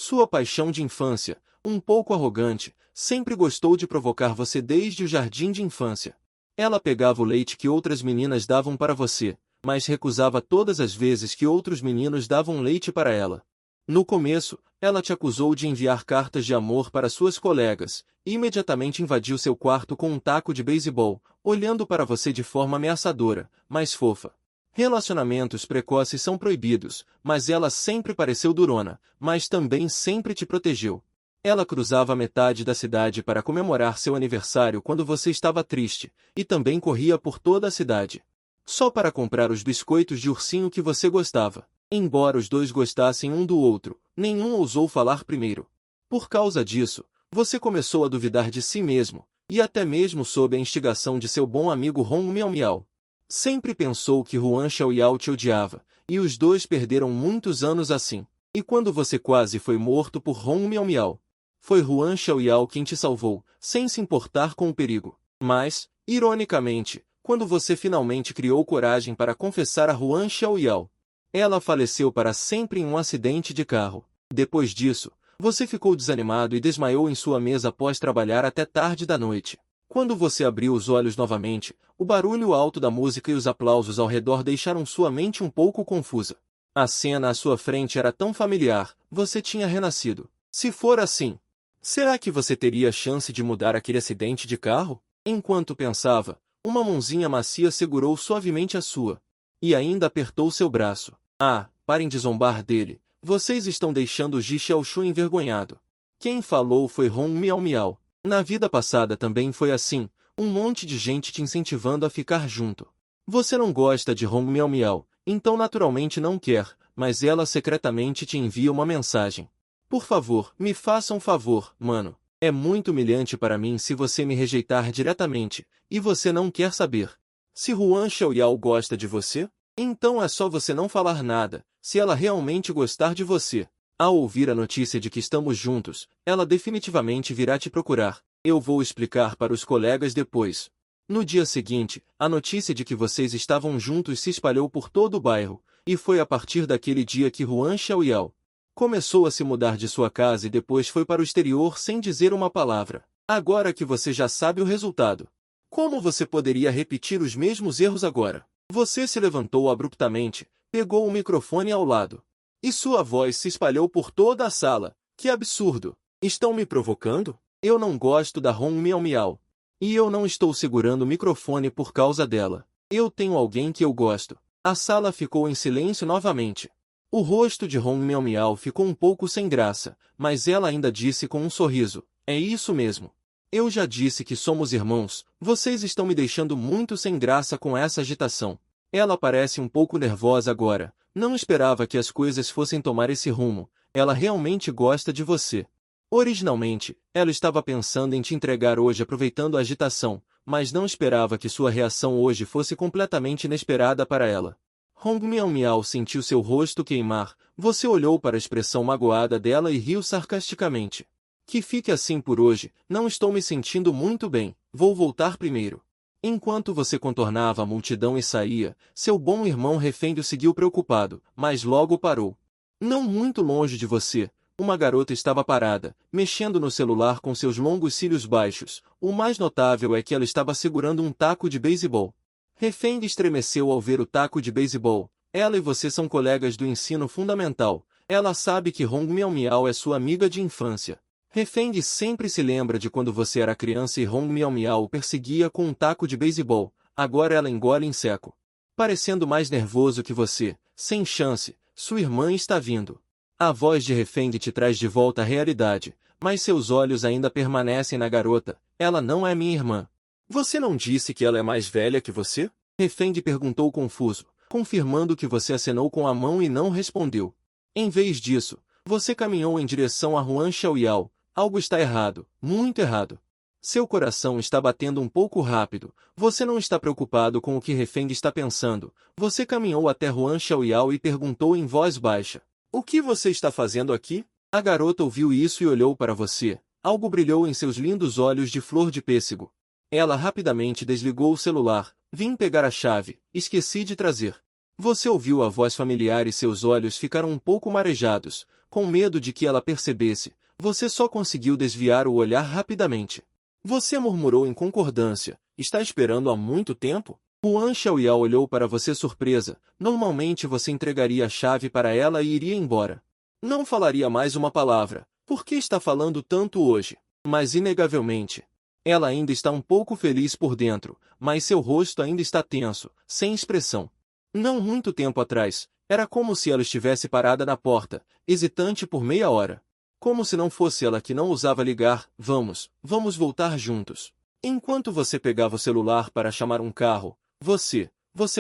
Sua paixão de infância, um pouco arrogante, sempre gostou de provocar você desde o jardim de infância. Ela pegava o leite que outras meninas davam para você, mas recusava todas as vezes que outros meninos davam leite para ela. No começo, ela te acusou de enviar cartas de amor para suas colegas, e imediatamente invadiu seu quarto com um taco de beisebol, olhando para você de forma ameaçadora, mas fofa. Relacionamentos precoces são proibidos, mas ela sempre pareceu durona, mas também sempre te protegeu. Ela cruzava a metade da cidade para comemorar seu aniversário quando você estava triste, e também corria por toda a cidade. Só para comprar os biscoitos de ursinho que você gostava. Embora os dois gostassem um do outro, nenhum ousou falar primeiro. Por causa disso, você começou a duvidar de si mesmo, e até mesmo sob a instigação de seu bom amigo Ron Miau Miau. Sempre pensou que Huan Xiaoyao te odiava, e os dois perderam muitos anos assim. E quando você quase foi morto por Ron Miau Miau, foi Huan Xiaoyao quem te salvou, sem se importar com o perigo. Mas, ironicamente, quando você finalmente criou coragem para confessar a Huan Xiaoyao, ela faleceu para sempre em um acidente de carro. Depois disso, você ficou desanimado e desmaiou em sua mesa após trabalhar até tarde da noite. Quando você abriu os olhos novamente, o barulho alto da música e os aplausos ao redor deixaram sua mente um pouco confusa. A cena à sua frente era tão familiar, você tinha renascido. Se for assim, será que você teria chance de mudar aquele acidente de carro? Enquanto pensava, uma mãozinha macia segurou suavemente a sua. E ainda apertou seu braço. Ah, parem de zombar dele. Vocês estão deixando o Ji Xiaoshu envergonhado. Quem falou foi Ron Miau Miau. Na vida passada também foi assim, um monte de gente te incentivando a ficar junto. Você não gosta de Ron Miau Miau, então naturalmente não quer, mas ela secretamente te envia uma mensagem. Por favor, me faça um favor, mano. É muito humilhante para mim se você me rejeitar diretamente, e você não quer saber. Se Huan Xiaoyao gosta de você, então é só você não falar nada, se ela realmente gostar de você. Ao ouvir a notícia de que estamos juntos, ela definitivamente virá te procurar. Eu vou explicar para os colegas depois. No dia seguinte, a notícia de que vocês estavam juntos se espalhou por todo o bairro, e foi a partir daquele dia que Huan Xiaoyao começou a se mudar de sua casa e depois foi para o exterior sem dizer uma palavra. Agora que você já sabe o resultado, como você poderia repetir os mesmos erros agora? Você se levantou abruptamente, pegou o microfone ao lado. E sua voz se espalhou por toda a sala. Que absurdo! Estão me provocando? Eu não gosto da Ron Miau Miau. E eu não estou segurando o microfone por causa dela. Eu tenho alguém que eu gosto. A sala ficou em silêncio novamente. O rosto de Ron Miau Miau ficou um pouco sem graça, mas ela ainda disse com um sorriso: é isso mesmo. Eu já disse que somos irmãos, vocês estão me deixando muito sem graça com essa agitação. Ela parece um pouco nervosa agora, não esperava que as coisas fossem tomar esse rumo, ela realmente gosta de você. Originalmente, ela estava pensando em te entregar hoje aproveitando a agitação, mas não esperava que sua reação hoje fosse completamente inesperada para ela. Hong Miao Miao sentiu seu rosto queimar, você olhou para a expressão magoada dela e riu sarcasticamente. Que fique assim por hoje, não estou me sentindo muito bem, vou voltar primeiro. Enquanto você contornava a multidão e saía, seu bom irmão Refém o seguiu preocupado, mas logo parou. Não muito longe de você, uma garota estava parada, mexendo no celular com seus longos cílios baixos. O mais notável é que ela estava segurando um taco de beisebol. Refém estremeceu ao ver o taco de beisebol. Ela e você são colegas do ensino fundamental. Ela sabe que Hong Miao Miao é sua amiga de infância. Refém sempre se lembra de quando você era criança e Hong Miao Miao o perseguia com um taco de beisebol. Agora ela engole em seco. Parecendo mais nervoso que você, sem chance, sua irmã está vindo. A voz de Refém te traz de volta à realidade, mas seus olhos ainda permanecem na garota. Ela não é minha irmã. Você não disse que ela é mais velha que você? Refém perguntou confuso, confirmando que você acenou com a mão e não respondeu. Em vez disso, você caminhou em direção a Huan Xiaoyao. Algo está errado, muito errado. Seu coração está batendo um pouco rápido. Você não está preocupado com o que Refém está pensando. Você caminhou até Huan Xiaoyao e perguntou em voz baixa: o que você está fazendo aqui? A garota ouviu isso e olhou para você. Algo brilhou em seus lindos olhos de flor de pêssego. Ela rapidamente desligou o celular. Vim pegar a chave, esqueci de trazer. Você ouviu a voz familiar e seus olhos ficaram um pouco marejados. com medo de que ela percebesse, você só conseguiu desviar o olhar rapidamente. Você murmurou em concordância, está esperando há muito tempo? Huan Xiaoyao olhou para você surpresa, normalmente você entregaria a chave para ela e iria embora. Não falaria mais uma palavra, por que está falando tanto hoje? Mas inegavelmente, ela ainda está um pouco feliz por dentro, mas seu rosto ainda está tenso, sem expressão. Não muito tempo atrás, era como se ela estivesse parada na porta, hesitante por meia hora. Como se não fosse ela que não ousava ligar, vamos voltar juntos. Enquanto você pegava o celular para chamar um carro, você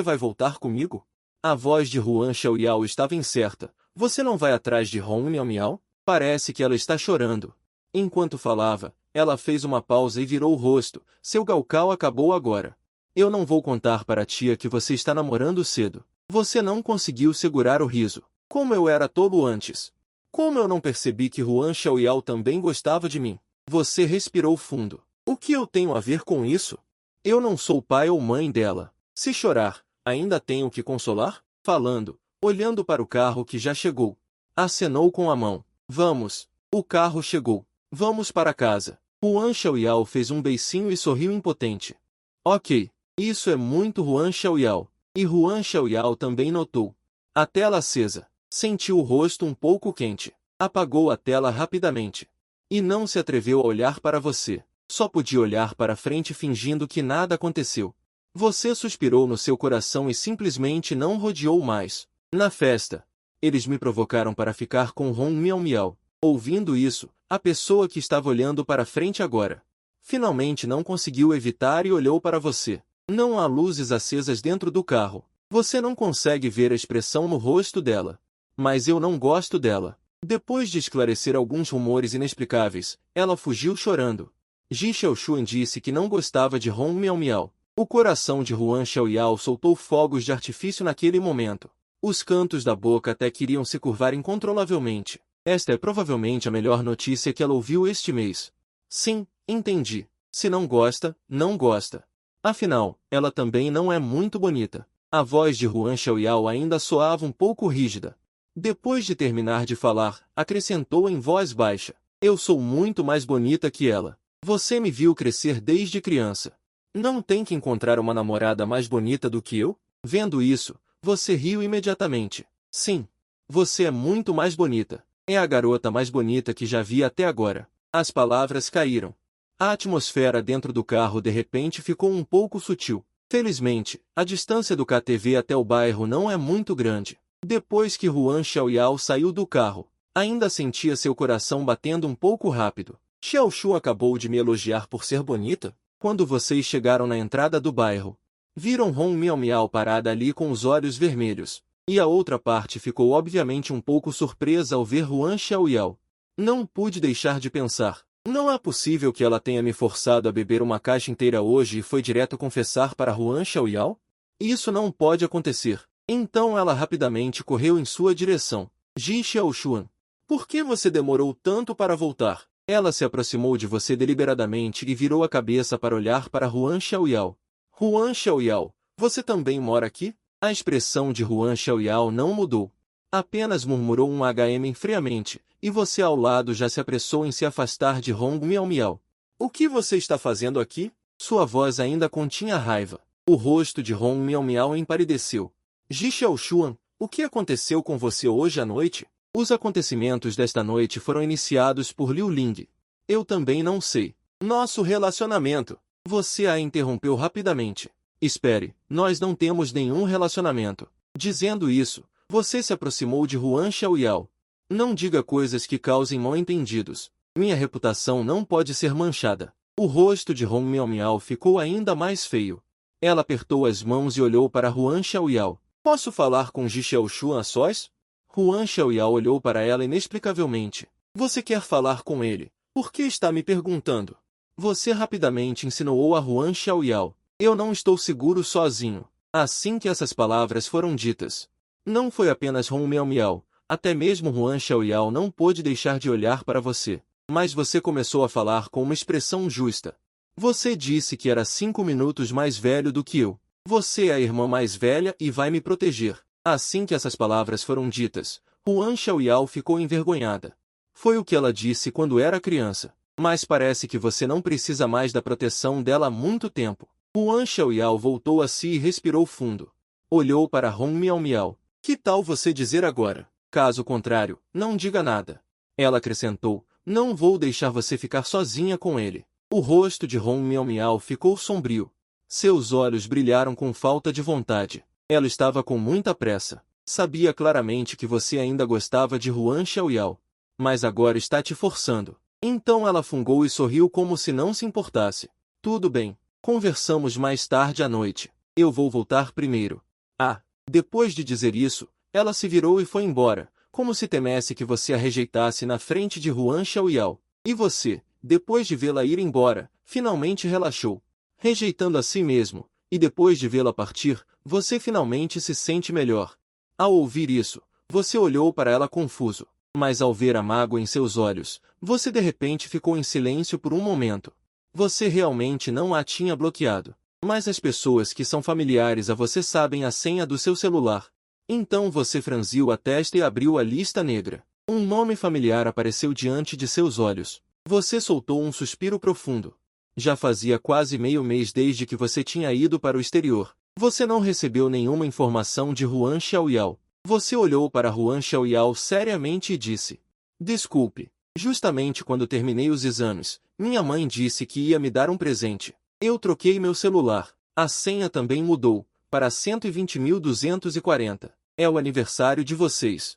vai voltar comigo? A voz de Huan Xiaoyao estava incerta. Você não vai atrás de Hong Miao? Parece que ela está chorando. Enquanto falava, ela fez uma pausa e virou o rosto. Seu Gaokao acabou agora. Eu não vou contar para a tia que você está namorando cedo. Você não conseguiu segurar o riso. Como eu era tolo antes. Como eu não percebi que Huan Xiaoyao também gostava de mim? Você respirou fundo. O que eu tenho a ver com isso? Eu não sou pai ou mãe dela. Se chorar, ainda tenho que consolar? Falando, olhando para o carro que já chegou. Acenou com a mão. Vamos. O carro chegou. Vamos para casa. Huan Xiaoyao fez um beicinho e sorriu impotente. Ok. Isso é muito Huan Xiaoyao. E Huan Xiaoyao também notou. A tela acesa. Sentiu o rosto um pouco quente. Apagou a tela rapidamente. E não se atreveu a olhar para você. Só podia olhar para frente fingindo que nada aconteceu. Você suspirou no seu coração e simplesmente não rodeou mais. Na festa, eles me provocaram para ficar com Hong Miao. Ouvindo isso, a pessoa que estava olhando para frente agora, finalmente não conseguiu evitar e olhou para você. Não há luzes acesas dentro do carro. Você não consegue ver a expressão no rosto dela. Mas eu não gosto dela. Depois de esclarecer alguns rumores inexplicáveis, ela fugiu chorando. Ji Xiaoshuan disse que não gostava de Hong Miao. O coração de Huan Xiaoyao soltou fogos de artifício naquele momento. Os cantos da boca até queriam se curvar incontrolavelmente. Esta é provavelmente a melhor notícia que ela ouviu este mês. Sim, entendi. Se não gosta, não gosta. Afinal, ela também não é muito bonita. A voz de Huan Xiaoyao ainda soava um pouco rígida. Depois de terminar de falar, acrescentou em voz baixa. Eu sou muito mais bonita que ela. Você me viu crescer desde criança. Não tem que encontrar uma namorada mais bonita do que eu? Vendo isso, você riu imediatamente. Sim, você é muito mais bonita. É a garota mais bonita que já vi até agora. As palavras caíram. A atmosfera dentro do carro de repente ficou um pouco sutil. Felizmente, a distância do KTV até o bairro não é muito grande. Depois que Huan Xiaoyao saiu do carro, ainda sentia seu coração batendo um pouco rápido. Xiaoshu acabou de me elogiar por ser bonita? Quando vocês chegaram na entrada do bairro, viram Hong Miao parada ali com os olhos vermelhos. E a outra parte ficou obviamente um pouco surpresa ao ver Huan Xiaoyao. Não pude deixar de pensar. Não é possível que ela tenha me forçado a beber uma caixa inteira hoje e foi direto confessar para Huan Xiaoyao? Isso não pode acontecer. Então ela rapidamente correu em sua direção. Ji Xiaoshuan, por que você demorou tanto para voltar? Ela se aproximou de você deliberadamente e virou a cabeça para olhar para Huan Xiaoyao. Huan Xiaoyao, você também mora aqui? A expressão de Huan Xiaoyao não mudou. Apenas murmurou um hm friamente, e você ao lado já se apressou em se afastar de Hong Miao. O que você está fazendo aqui? Sua voz ainda continha raiva. O rosto de Hong Miao empalideceu. Ji Xiaoshuan, o que aconteceu com você hoje à noite? Os acontecimentos desta noite foram iniciados por Liu Ling. Eu também não sei. Nosso relacionamento. Você a interrompeu rapidamente. Espere, nós não temos nenhum relacionamento. Dizendo isso, você se aproximou de Huan Xiaoyao. Não diga coisas que causem mal-entendidos. Minha reputação não pode ser manchada. O rosto de Hong Miao ficou ainda mais feio. Ela apertou as mãos e olhou para Huan Xiaoyao. Posso falar com Ji Xiaoshuan a sós? Huan Xiaoyao olhou para ela inexplicavelmente. Você quer falar com ele? Por que está me perguntando? Você rapidamente insinuou a Huan Xiaoyao. Eu não estou seguro sozinho. Assim que essas palavras foram ditas, não foi apenas Hong Miao, até mesmo Huan Xiaoyao não pôde deixar de olhar para você. Mas você começou a falar com uma expressão justa. Você disse que era 5 minutos mais velho do que eu. Você é a irmã mais velha e vai me proteger. Assim que essas palavras foram ditas, Huan Xiaoyao ficou envergonhada. Foi o que ela disse quando era criança. Mas parece que você não precisa mais da proteção dela há muito tempo. Huan Xiaoyao voltou a si e respirou fundo. Olhou para Hong Miao. Que tal você dizer agora? Caso contrário, não diga nada. Ela acrescentou, não vou deixar você ficar sozinha com ele. O rosto de Hong Miao ficou sombrio. Seus olhos brilharam com falta de vontade. Ela estava com muita pressa. Sabia claramente que você ainda gostava de Huan Xiaoyao. Mas agora está te forçando. Então ela fungou e sorriu como se não se importasse. Tudo bem, conversamos mais tarde à noite. Eu vou voltar primeiro. Ah, depois de dizer isso, ela se virou e foi embora, como se temesse que você a rejeitasse na frente de Huan Xiaoyao. E você, depois de vê-la ir embora, finalmente relaxou, rejeitando a si mesmo, e depois de vê-la partir, você finalmente se sente melhor. Ao ouvir isso, você olhou para ela confuso. Mas ao ver a mágoa em seus olhos, você de repente ficou em silêncio por um momento. Você realmente não a tinha bloqueado. Mas as pessoas que são familiares a você sabem a senha do seu celular. Então você franziu a testa e abriu a lista negra. Um nome familiar apareceu diante de seus olhos. Você soltou um suspiro profundo. Já fazia quase meio mês desde que você tinha ido para o exterior. Você não recebeu nenhuma informação de Huan Xiaoyao. Você olhou para Huan Xiaoyao seriamente e disse, desculpe, justamente quando terminei os exames, minha mãe disse que ia me dar um presente. Eu troquei meu celular. A senha também mudou, para 120.240. É o aniversário de vocês.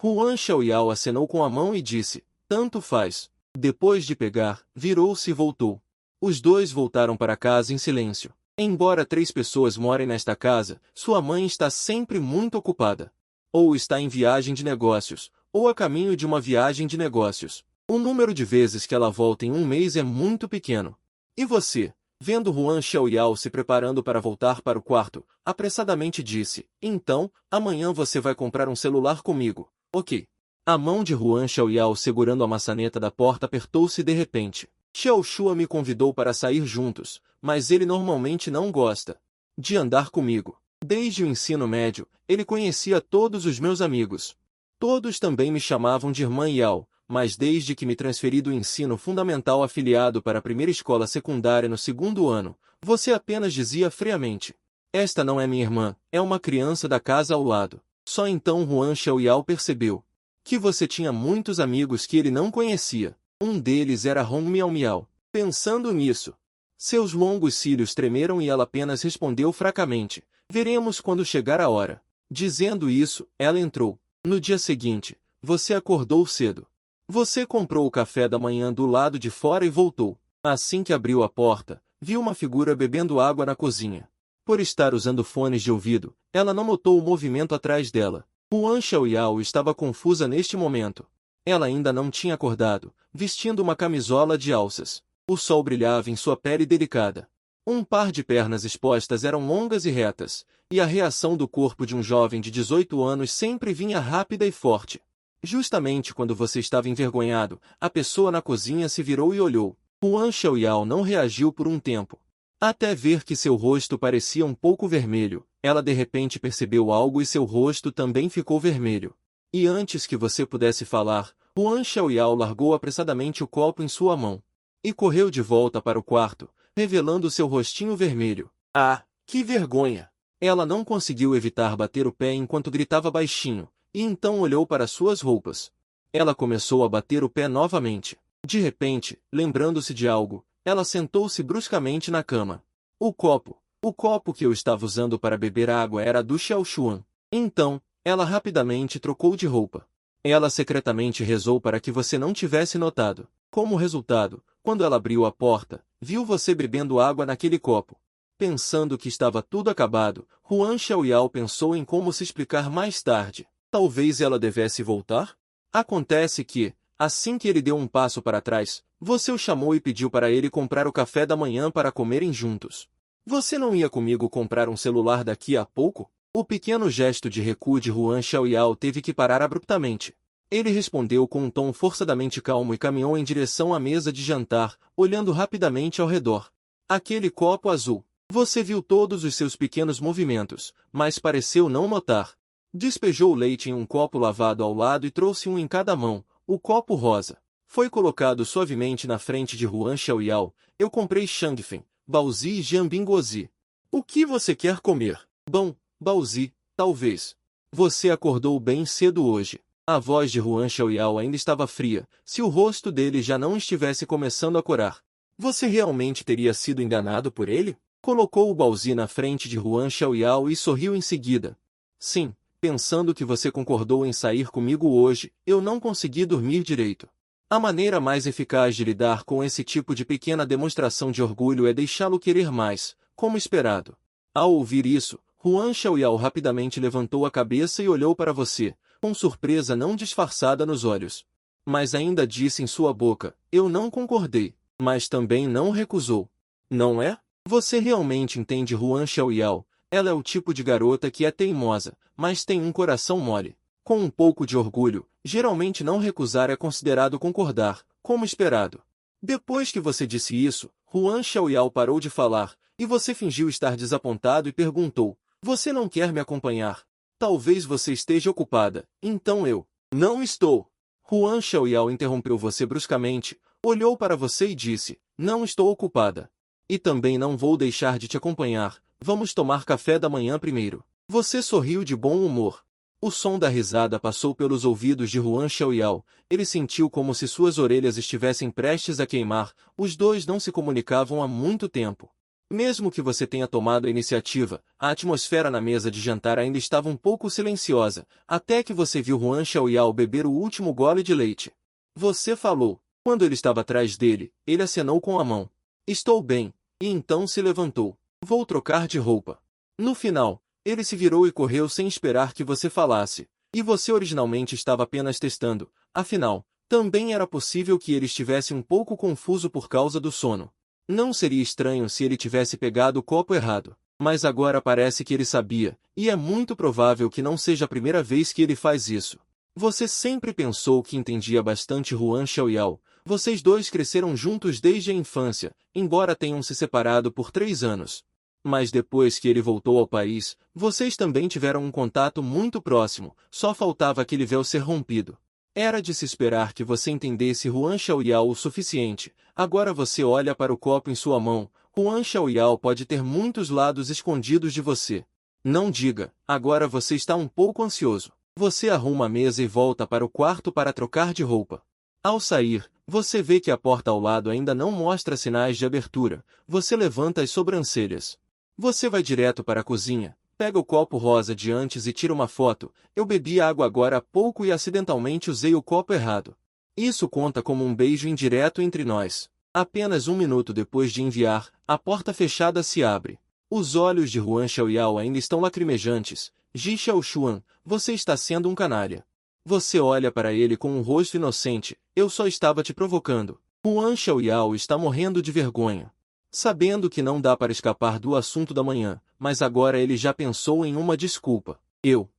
Huan Xiaoyao acenou com a mão e disse, tanto faz. Depois de pegar, virou-se e voltou. Os dois voltaram para casa em silêncio. Embora 3 pessoas morem nesta casa, sua mãe está sempre muito ocupada. Ou está em viagem de negócios, ou a caminho de uma viagem de negócios. O número de vezes que ela volta em um mês é muito pequeno. E você, vendo Huan Xiaoyao se preparando para voltar para o quarto, apressadamente disse, então, amanhã você vai comprar um celular comigo, ok? A mão de Huan Xiaoyao segurando a maçaneta da porta apertou-se de repente. Xiao Shua me convidou para sair juntos, mas ele normalmente não gosta de andar comigo. Desde o ensino médio, ele conhecia todos os meus amigos. Todos também me chamavam de Irmã Yao, mas desde que me transferi do ensino fundamental afiliado para a primeira escola secundária no 2º ano, você apenas dizia friamente, esta não é minha irmã, é uma criança da casa ao lado. Só então Huan Xiaoyao percebeu que você tinha muitos amigos que ele não conhecia. Um deles era Hong Miao. Pensando nisso, seus longos cílios tremeram e ela apenas respondeu fracamente, veremos quando chegar a hora. Dizendo isso, ela entrou. No dia seguinte, você acordou cedo. Você comprou o café da manhã do lado de fora e voltou. Assim que abriu a porta, viu uma figura bebendo água na cozinha. Por estar usando fones de ouvido, ela não notou o movimento atrás dela. Huan Xiaoyao estava confusa neste momento. Ela ainda não tinha acordado, vestindo uma camisola de alças. O sol brilhava em sua pele delicada. Um par de pernas expostas eram longas e retas, e a reação do corpo de um jovem de 18 anos sempre vinha rápida e forte. Justamente quando você estava envergonhado, a pessoa na cozinha se virou e olhou. Huan Xiaoyao não reagiu por um tempo. Até ver que seu rosto parecia um pouco vermelho, ela de repente percebeu algo e seu rosto também ficou vermelho. E antes que você pudesse falar, Huan Xiaoyao largou apressadamente o copo em sua mão. E correu de volta para o quarto, revelando seu rostinho vermelho. Ah, que vergonha! Ela não conseguiu evitar bater o pé enquanto gritava baixinho, e então olhou para suas roupas. Ela começou a bater o pé novamente. De repente, lembrando-se de algo, ela sentou-se bruscamente na cama. O copo que eu estava usando para beber água era do Xiao Xuan. Então, ela rapidamente trocou de roupa. Ela secretamente rezou para que você não tivesse notado. Como resultado, quando ela abriu a porta, viu você bebendo água naquele copo. Pensando que estava tudo acabado, Huan Xiaoyao pensou em como se explicar mais tarde. Talvez ela devesse voltar? Acontece que, assim que ele deu um passo para trás, você o chamou e pediu para ele comprar o café da manhã para comerem juntos. Você não ia comigo comprar um celular daqui a pouco? O pequeno gesto de recuo de Huan Xiaoyao teve que parar abruptamente. Ele respondeu com um tom forçadamente calmo e caminhou em direção à mesa de jantar, olhando rapidamente ao redor. Aquele copo azul. Você viu todos os seus pequenos movimentos, mas pareceu não notar. Despejou o leite em um copo lavado ao lado e trouxe um em cada mão, o copo rosa. Foi colocado suavemente na frente de Huan Xiaoyao. Eu comprei Shangfen, Baozi e Jianbingouzi. O que você quer comer? Bom, Baozi, talvez. Você acordou bem cedo hoje. A voz de Huan Xiaoyao ainda estava fria, se o rosto dele já não estivesse começando a corar. Você realmente teria sido enganado por ele? Colocou o Baozi na frente de Huan Xiaoyao e sorriu em seguida. Sim, pensando que você concordou em sair comigo hoje, eu não consegui dormir direito. A maneira mais eficaz de lidar com esse tipo de pequena demonstração de orgulho é deixá-lo querer mais, como esperado. Ao ouvir isso, Huan Xiaoyao rapidamente levantou a cabeça e olhou para você, com surpresa não disfarçada nos olhos. Mas ainda disse em sua boca, eu não concordei, mas também não recusou. Não é? Você realmente entende Huan Xiaoyao? Ela é o tipo de garota que é teimosa, mas tem um coração mole. Com um pouco de orgulho, geralmente não recusar é considerado concordar, como esperado. Depois que você disse isso, Huan Xiaoyao parou de falar, e você fingiu estar desapontado e perguntou, você não quer me acompanhar? Talvez você esteja ocupada, então eu. Não estou. Huan Xiaoyao interrompeu você bruscamente, olhou para você e disse, não estou ocupada. E também não vou deixar de te acompanhar, vamos tomar café da manhã primeiro. Você sorriu de bom humor. O som da risada passou pelos ouvidos de Huan Xiaoyao, ele sentiu como se suas orelhas estivessem prestes a queimar, os dois não se comunicavam há muito tempo. Mesmo que você tenha tomado a iniciativa, a atmosfera na mesa de jantar ainda estava um pouco silenciosa, até que você viu Huan Xiaoyao beber o último gole de leite. Você falou. Quando ele estava atrás dele, ele acenou com a mão. Estou bem, e então se levantou. Vou trocar de roupa. No final, ele se virou e correu sem esperar que você falasse, e você originalmente estava apenas testando, afinal, também era possível que ele estivesse um pouco confuso por causa do sono. Não seria estranho se ele tivesse pegado o copo errado, mas agora parece que ele sabia, e é muito provável que não seja a primeira vez que ele faz isso. Você sempre pensou que entendia bastante Huan Xiaoyao, vocês dois cresceram juntos desde a infância, embora tenham se separado por 3 anos. Mas depois que ele voltou ao país, vocês também tiveram um contato muito próximo, só faltava aquele véu ser rompido. Era de se esperar que você entendesse Huan Xiaoyao o suficiente. Agora você olha para o copo em sua mão, Huan Xiaoyao pode ter muitos lados escondidos de você. Não diga, agora você está um pouco ansioso. Você arruma a mesa e volta para o quarto para trocar de roupa. Ao sair, você vê que a porta ao lado ainda não mostra sinais de abertura. Você levanta as sobrancelhas. Você vai direto para a cozinha, pega o copo rosa de antes e tira uma foto. Eu bebi água agora há pouco e acidentalmente usei o copo errado. Isso conta como um beijo indireto entre nós. Apenas 1 minuto depois de enviar, a porta fechada se abre. Os olhos de Huan Xiaoyao ainda estão lacrimejantes. Ji Xiaoshuan, você está sendo um canalha. Você olha para ele com um rosto inocente. Eu só estava te provocando. Huan Xiaoyao está morrendo de vergonha. Sabendo que não dá para escapar do assunto da manhã, mas agora ele já pensou em uma desculpa. Eu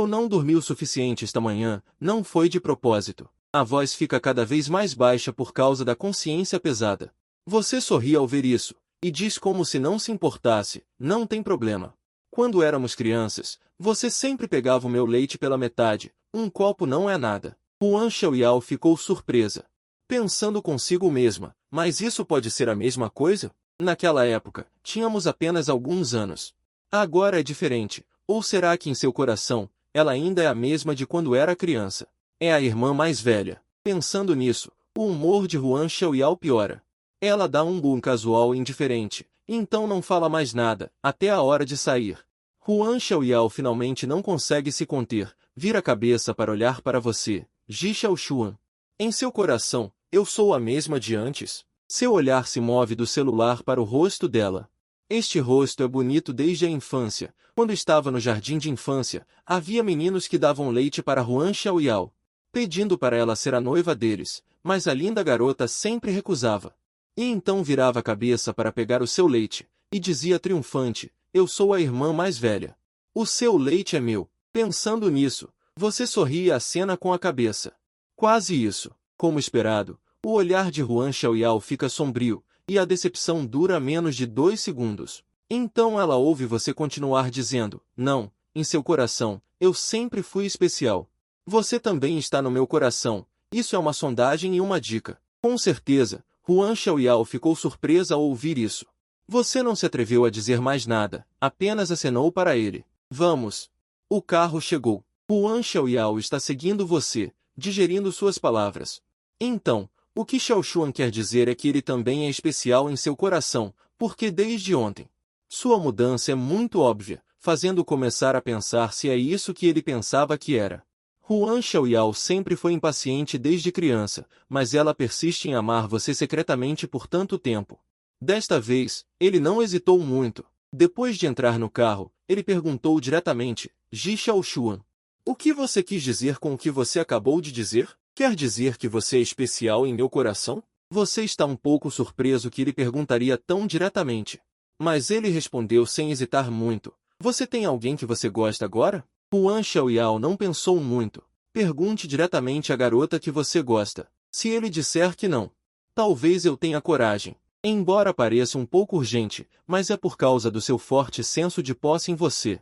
não dormi o suficiente esta manhã, não foi de propósito. A voz fica cada vez mais baixa por causa da consciência pesada. Você sorri ao ver isso, e diz como se não se importasse, não tem problema. Quando éramos crianças, você sempre pegava o meu leite pela metade, um copo não é nada. Huan Xiaoyao ficou surpresa. Pensando consigo mesma, mas isso pode ser a mesma coisa? Naquela época, tínhamos apenas alguns anos. Agora é diferente, ou será que em seu coração, ela ainda é a mesma de quando era criança? É a irmã mais velha. Pensando nisso, o humor de Huan Xiaoyao piora. Ela dá um bom casual indiferente, então não fala mais nada, até a hora de sair. Huan Xiaoyao finalmente não consegue se conter, vira a cabeça para olhar para você, Ji Xiaoshuan. Em seu coração, eu sou a mesma de antes? Seu olhar se move do celular para o rosto dela. Este rosto é bonito desde a infância. Quando estava no jardim de infância, havia meninos que davam leite para Huan Xiaoyao, pedindo para ela ser a noiva deles, mas a linda garota sempre recusava. E então virava a cabeça para pegar o seu leite, e dizia triunfante, eu sou a irmã mais velha. O seu leite é meu. Pensando nisso, você sorria a cena com a cabeça. Quase isso. Como esperado, o olhar de Huan Xiaoyao fica sombrio, e a decepção dura menos de 2 segundos. Então ela ouve você continuar dizendo, não, em seu coração, eu sempre fui especial. Você também está no meu coração. Isso é uma sondagem e uma dica. Com certeza, Huan Xiaoyao ficou surpresa ao ouvir isso. Você não se atreveu a dizer mais nada, apenas acenou para ele. Vamos. O carro chegou. Huan Xiaoyao está seguindo você, digerindo suas palavras. Então, o que Xiao Xuan quer dizer é que ele também é especial em seu coração, porque desde ontem. Sua mudança é muito óbvia, fazendo começar a pensar se é isso que ele pensava que era. Huan Xiaoyao sempre foi impaciente desde criança, mas ela persiste em amar você secretamente por tanto tempo. Desta vez, ele não hesitou muito. Depois de entrar no carro, ele perguntou diretamente, Ji Xiaoshuan. O que você quis dizer com o que você acabou de dizer? Quer dizer que você é especial em meu coração? Você está um pouco surpreso que ele perguntaria tão diretamente. Mas ele respondeu sem hesitar muito. Você tem alguém que você gosta agora? Huan Xiaoyao não pensou muito. Pergunte diretamente à garota que você gosta. Se ele disser que não, talvez eu tenha coragem. Embora pareça um pouco urgente, mas é por causa do seu forte senso de posse em você.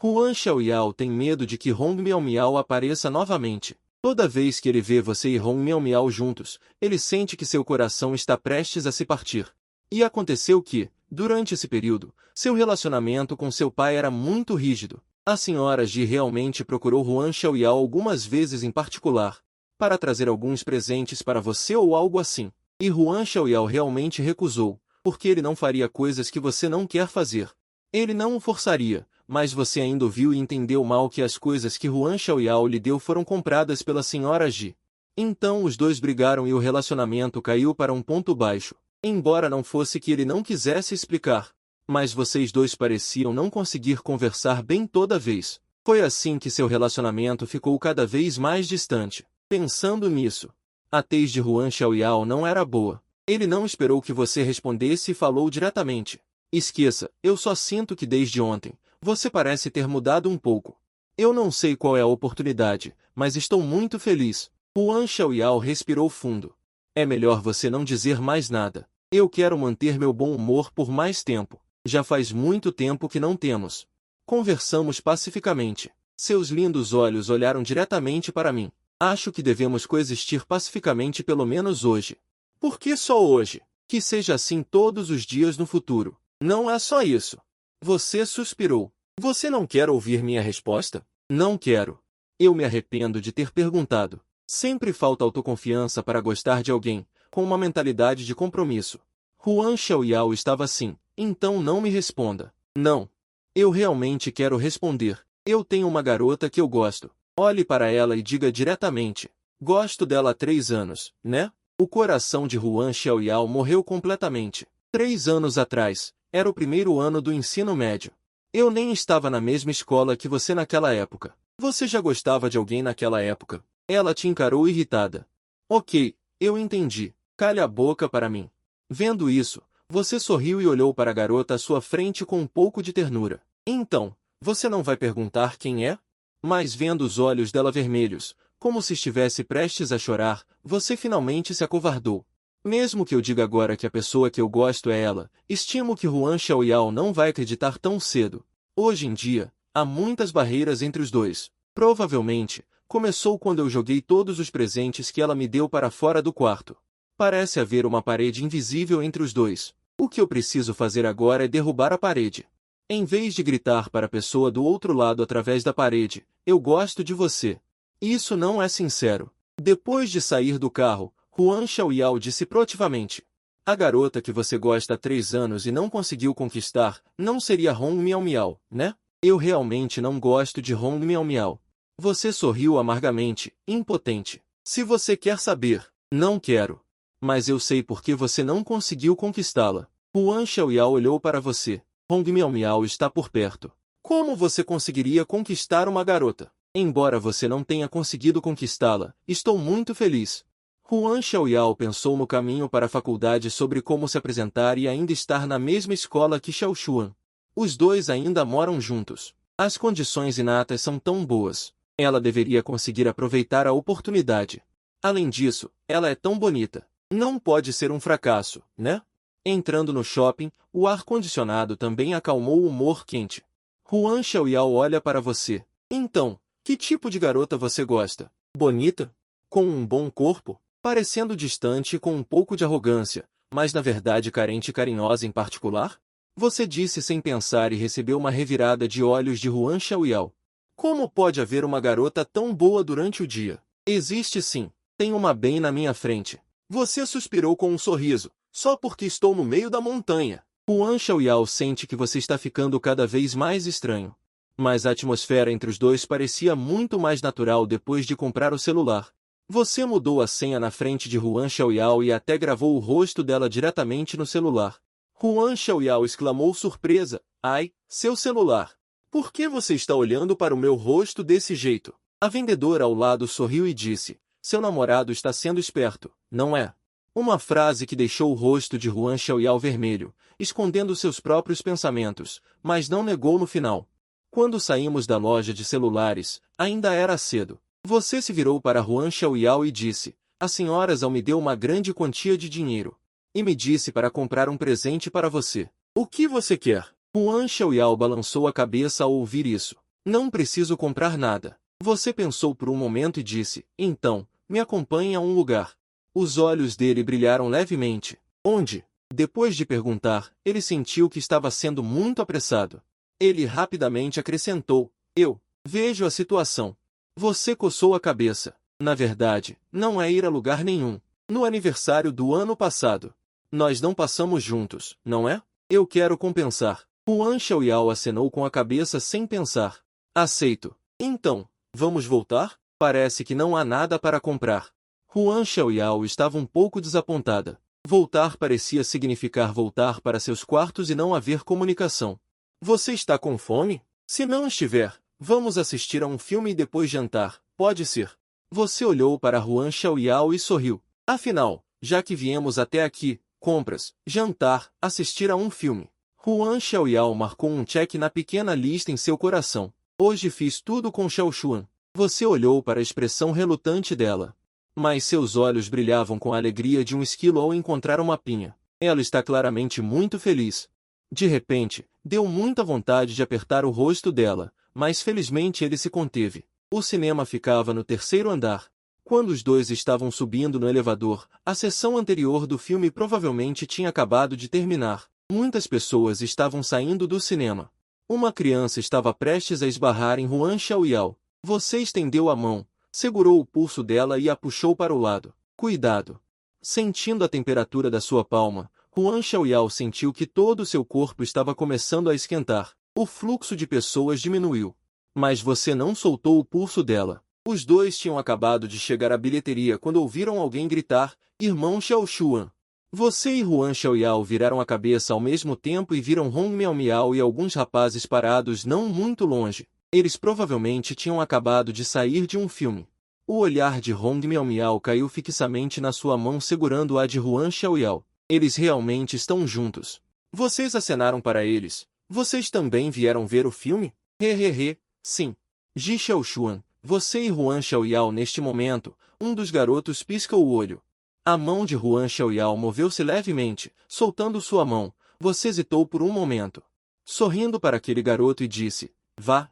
Huan Xiaoyao tem medo de que Hong Miao apareça novamente. Toda vez que ele vê você e Hong Miao juntos, ele sente que seu coração está prestes a se partir. E aconteceu que, durante esse período, seu relacionamento com seu pai era muito rígido. A senhora Ji realmente procurou Huan Xiaoyao algumas vezes em particular, para trazer alguns presentes para você ou algo assim. E Huan Xiaoyao realmente recusou, porque ele não faria coisas que você não quer fazer. Ele não o forçaria, mas você ainda ouviu e entendeu mal que as coisas que Huan Xiaoyao lhe deu foram compradas pela senhora Ji. Então os dois brigaram e o relacionamento caiu para um ponto baixo, embora não fosse que ele não quisesse explicar. Mas vocês dois pareciam não conseguir conversar bem toda vez. Foi assim que seu relacionamento ficou cada vez mais distante. Pensando nisso, a tez de Huan Xiaoyao não era boa. Ele não esperou que você respondesse e falou diretamente. Esqueça, eu só sinto que desde ontem, você parece ter mudado um pouco. Eu não sei qual é a oportunidade, mas estou muito feliz. Huan Xiaoyao respirou fundo. É melhor você não dizer mais nada. Eu quero manter meu bom humor por mais tempo. Já faz muito tempo que não temos. Conversamos pacificamente. Seus lindos olhos olharam diretamente para mim. Acho que devemos coexistir pacificamente pelo menos hoje. Por que só hoje? Que seja assim todos os dias no futuro. Não é só isso. Você suspirou. Você não quer ouvir minha resposta? Não quero. Eu me arrependo de ter perguntado. Sempre falta autoconfiança para gostar de alguém, com uma mentalidade de compromisso. Huan Xiaoyao estava assim. Então não me responda. Não. Eu realmente quero responder. Eu tenho uma garota que eu gosto. Olhe para ela e diga diretamente. Gosto dela há 3 anos, né? O coração de Huan Xiaoyao morreu completamente. 3 anos atrás, era o primeiro ano do ensino médio. Eu nem estava na mesma escola que você naquela época. Você já gostava de alguém naquela época? Ela te encarou irritada. Ok, eu entendi. Calhe a boca para mim. Vendo isso, você sorriu e olhou para a garota à sua frente com um pouco de ternura. Então, você não vai perguntar quem é? Mas vendo os olhos dela vermelhos, como se estivesse prestes a chorar, você finalmente se acovardou. Mesmo que eu diga agora que a pessoa que eu gosto é ela, estimo que Huan Xiaoyao não vai acreditar tão cedo. Hoje em dia, há muitas barreiras entre os dois. Provavelmente, começou quando eu joguei todos os presentes que ela me deu para fora do quarto. Parece haver uma parede invisível entre os dois. O que eu preciso fazer agora é derrubar a parede. Em vez de gritar para a pessoa do outro lado através da parede, eu gosto de você. Isso não é sincero. Depois de sair do carro, Huan Xiaoyao disse proativamente. A garota que você gosta há 3 anos e não conseguiu conquistar, não seria Hong Miao, né? Eu realmente não gosto de Hong Miao. Você sorriu amargamente, impotente. Se você quer saber, não quero. Mas eu sei por que você não conseguiu conquistá-la. Huan Xiaoyao olhou para você. Hong Miao está por perto. Como você conseguiria conquistar uma garota? Embora você não tenha conseguido conquistá-la, estou muito feliz. Huan Xiaoyao pensou no caminho para a faculdade sobre como se apresentar e ainda estar na mesma escola que Xiao Xuan. Os dois ainda moram juntos. As condições inatas são tão boas. Ela deveria conseguir aproveitar a oportunidade. Além disso, ela é tão bonita. Não pode ser um fracasso, né? Entrando no shopping, o ar-condicionado também acalmou o humor quente. Huan Xiaoyao olha para você. Então, que tipo de garota você gosta? Bonita? Com um bom corpo? Parecendo distante e com um pouco de arrogância, mas na verdade carente e carinhosa em particular? Você disse sem pensar e recebeu uma revirada de olhos de Huan Xiaoyao. Como pode haver uma garota tão boa durante o dia? Existe sim. Tem uma bem na minha frente. Você suspirou com um sorriso. Só porque estou no meio da montanha. Huan Xiaoyao sente que você está ficando cada vez mais estranho. Mas a atmosfera entre os dois parecia muito mais natural depois de comprar o celular. Você mudou a senha na frente de Huan Xiaoyao e até gravou o rosto dela diretamente no celular. Huan Xiaoyao exclamou surpresa. Ai, seu celular! Por que você está olhando para o meu rosto desse jeito? A vendedora ao lado sorriu e disse, seu namorado está sendo esperto, não é? Uma frase que deixou o rosto de Huan Xiaoyao vermelho, escondendo seus próprios pensamentos, mas não negou no final. Quando saímos da loja de celulares, ainda era cedo. Você se virou para Huan Xiaoyao e disse, a senhora Zhao me deu uma grande quantia de dinheiro. E me disse para comprar um presente para você. O que você quer? Huan Xiaoyao balançou a cabeça ao ouvir isso. Não preciso comprar nada. Você pensou por um momento e disse, então, me acompanhe a um lugar. Os olhos dele brilharam levemente. Onde? Depois de perguntar, ele sentiu que estava sendo muito apressado. Ele rapidamente acrescentou, eu vejo a situação. Você coçou a cabeça. Na verdade, não é ir a lugar nenhum. No aniversário do ano passado. Nós não passamos juntos, não é? Eu quero compensar. Huan Xiaoyao acenou com a cabeça sem pensar. Aceito. Então, vamos voltar? Parece que não há nada para comprar. Huan Xiaoyao estava um pouco desapontada. Voltar parecia significar voltar para seus quartos e não haver comunicação. Você está com fome? Se não estiver, vamos assistir a um filme e depois jantar, pode ser. Você olhou para Huan Xiaoyao e sorriu. Afinal, já que viemos até aqui, compras, jantar, assistir a um filme. Huan Xiaoyao marcou um check na pequena lista em seu coração. Hoje fiz tudo com Xiaoshuan. Você olhou para a expressão relutante dela. Mas seus olhos brilhavam com a alegria de um esquilo ao encontrar uma pinha. Ela está claramente muito feliz. De repente, deu muita vontade de apertar o rosto dela, mas felizmente ele se conteve. O cinema ficava no terceiro andar. Quando os dois estavam subindo no elevador, a sessão anterior do filme provavelmente tinha acabado de terminar. Muitas pessoas estavam saindo do cinema. Uma criança estava prestes a esbarrar em Huan Xiaoyao. Você estendeu a mão, segurou o pulso dela e a puxou para o lado. Cuidado! Sentindo a temperatura da sua palma, Huan Xiaoyao sentiu que todo o seu corpo estava começando a esquentar. O fluxo de pessoas diminuiu. Mas você não soltou o pulso dela. Os dois tinham acabado de chegar à bilheteria quando ouviram alguém gritar, Irmão Xiaoshuan. Você e Huan Xiaoyao viraram a cabeça ao mesmo tempo e viram Hong Miao e alguns rapazes parados não muito longe. Eles provavelmente tinham acabado de sair de um filme. O olhar de Hong Miao caiu fixamente na sua mão segurando a de Huan Xiaoyao. Eles realmente estão juntos. Vocês acenaram para eles. Vocês também vieram ver o filme? Hehehe, sim. Ji Xiaoshuan, você e Huan Xiaoyao neste momento, um dos garotos pisca o olho. A mão de Huan Xiaoyao moveu-se levemente, soltando sua mão. Você hesitou por um momento. Sorrindo para aquele garoto e disse, vá,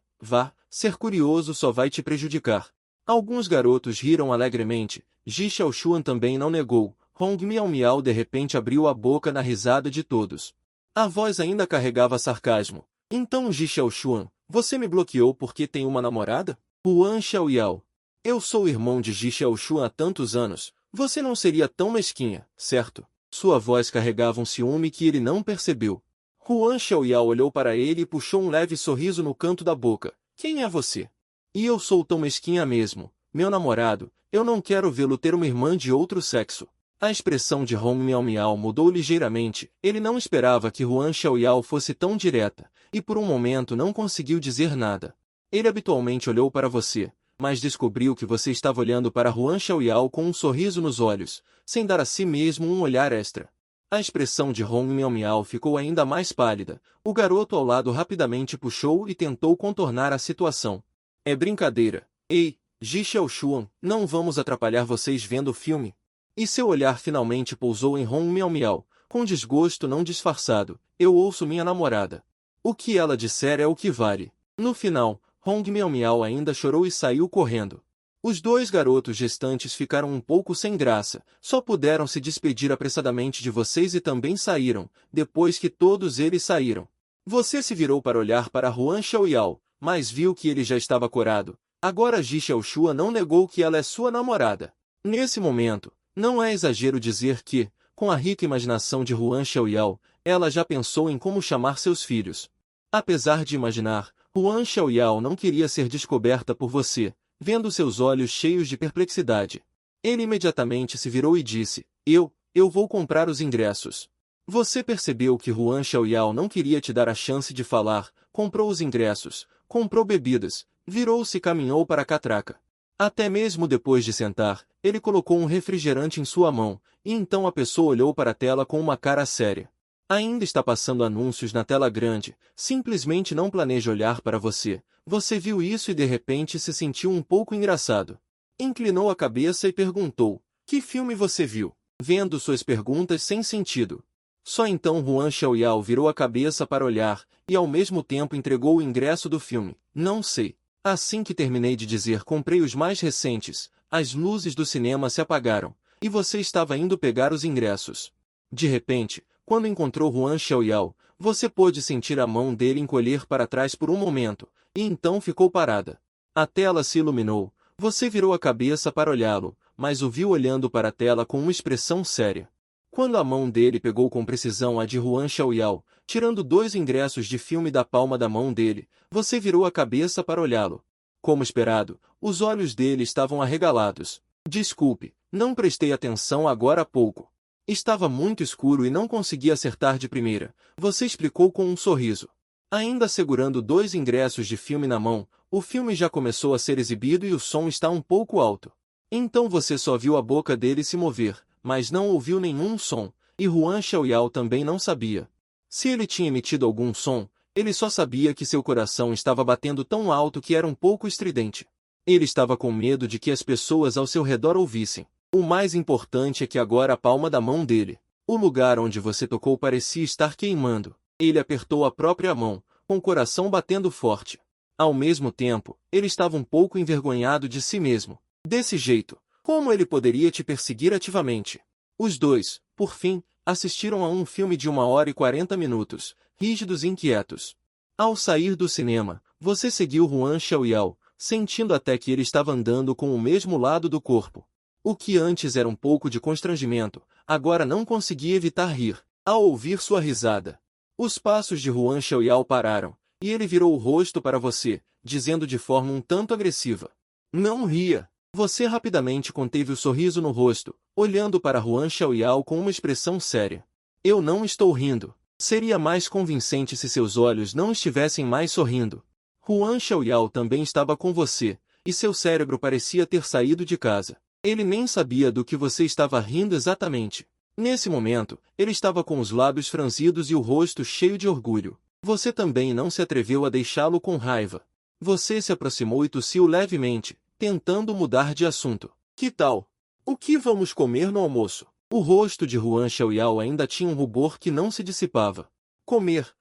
ser curioso só vai te prejudicar. Alguns garotos riram alegremente, Ji Xiaoshuan também não negou. Hong Miao de repente abriu a boca na risada de todos. A voz ainda carregava sarcasmo. Então Ji Xiaoshuan, você me bloqueou porque tem uma namorada? Huan Xiaoyao. Eu sou irmão de Ji Xiaoshuan há tantos anos. Você não seria tão mesquinha, certo? Sua voz carregava um ciúme que ele não percebeu. Huan Xiaoyao olhou para ele e puxou um leve sorriso no canto da boca. Quem é você? E eu sou tão mesquinha mesmo. Meu namorado, eu não quero vê-lo ter uma irmã de outro sexo. A expressão de Hong Miao mudou ligeiramente. Ele não esperava que Huan Xiaoyao fosse tão direta, e por um momento não conseguiu dizer nada. Ele habitualmente olhou para você, mas descobriu que você estava olhando para Huan Xiaoyao com um sorriso nos olhos, sem dar a si mesmo um olhar extra. A expressão de Hong Miao ficou ainda mais pálida. O garoto ao lado rapidamente puxou e tentou contornar a situação. É brincadeira. Ei, Ji Xiaoshuan, não vamos atrapalhar vocês vendo o filme. E seu olhar finalmente pousou em Hong Miao, com desgosto não disfarçado. Eu ouço minha namorada. O que ela disser é o que vale. No final, Hong Miao Miao ainda chorou e saiu correndo. Os dois garotos restantes ficaram um pouco sem graça, só puderam se despedir apressadamente de vocês e também saíram, depois que todos eles saíram. Você se virou para olhar para Huan Xiaoyao, mas viu que ele já estava corado. Agora Ji Xiaoxua não negou que ela é sua namorada. Nesse momento, não é exagero dizer que, com a rica imaginação de Huan Xiaoyao, ela já pensou em como chamar seus filhos. Apesar de imaginar, Huan Xiaoyao não queria ser descoberta por você, vendo seus olhos cheios de perplexidade. Ele imediatamente se virou e disse, eu vou comprar os ingressos. Você percebeu que Huan Xiaoyao não queria te dar a chance de falar, comprou os ingressos, comprou bebidas, virou-se e caminhou para a catraca. Até mesmo depois de sentar, ele colocou um refrigerante em sua mão, e então a pessoa olhou para a tela com uma cara séria. Ainda está passando anúncios na tela grande, simplesmente não planeja olhar para você. Você viu isso e de repente se sentiu um pouco engraçado. Inclinou a cabeça e perguntou, que filme você viu? Vendo suas perguntas sem sentido. Só então Huan Xiaoyao virou a cabeça para olhar, e ao mesmo tempo entregou o ingresso do filme. Não sei. Assim que terminei de dizer comprei os mais recentes, as luzes do cinema se apagaram, e você estava indo pegar os ingressos. De repente, quando encontrou Huan Xiaoyao, você pôde sentir a mão dele encolher para trás por um momento, e então ficou parada. A tela se iluminou, você virou a cabeça para olhá-lo, mas o viu olhando para a tela com uma expressão séria. Quando a mão dele pegou com precisão a de Huan Xiaoyao, tirando 2 ingressos de filme da palma da mão dele, você virou a cabeça para olhá-lo. Como esperado, os olhos dele estavam arregalados. Desculpe, não prestei atenção agora há pouco. Estava muito escuro e não consegui acertar de primeira, você explicou com um sorriso. Ainda segurando 2 ingressos de filme na mão, o filme já começou a ser exibido e o som está um pouco alto. Então você só viu a boca dele se mover, mas não ouviu nenhum som, e Huan Xiaoyao também não sabia. Se ele tinha emitido algum som, ele só sabia que seu coração estava batendo tão alto que era um pouco estridente. Ele estava com medo de que as pessoas ao seu redor ouvissem. O mais importante é que agora a palma da mão dele, o lugar onde você tocou parecia estar queimando. Ele apertou a própria mão, com o coração batendo forte. Ao mesmo tempo, ele estava um pouco envergonhado de si mesmo. Desse jeito, como ele poderia te perseguir ativamente? Os dois, por fim, assistiram a um filme de 1 hora e 40 minutos, rígidos e inquietos. Ao sair do cinema, você seguiu Huan Xiaoyao, sentindo até que ele estava andando com o mesmo lado do corpo. O que antes era um pouco de constrangimento, agora não conseguia evitar rir, ao ouvir sua risada. Os passos de Huan Xiaoyao pararam, e ele virou o rosto para você, dizendo de forma um tanto agressiva. Não ria. Você rapidamente conteve o sorriso no rosto, olhando para Huan Xiaoyao com uma expressão séria. Eu não estou rindo. Seria mais convincente se seus olhos não estivessem mais sorrindo. Huan Xiaoyao também estava com você, e seu cérebro parecia ter saído de casa. Ele nem sabia do que você estava rindo exatamente. Nesse momento, ele estava com os lábios franzidos e o rosto cheio de orgulho. Você também não se atreveu a deixá-lo com raiva. Você se aproximou e tossiu levemente, tentando mudar de assunto. Que tal? O que vamos comer no almoço? O rosto de Huan Xiaoyao ainda tinha um rubor que não se dissipava. Comer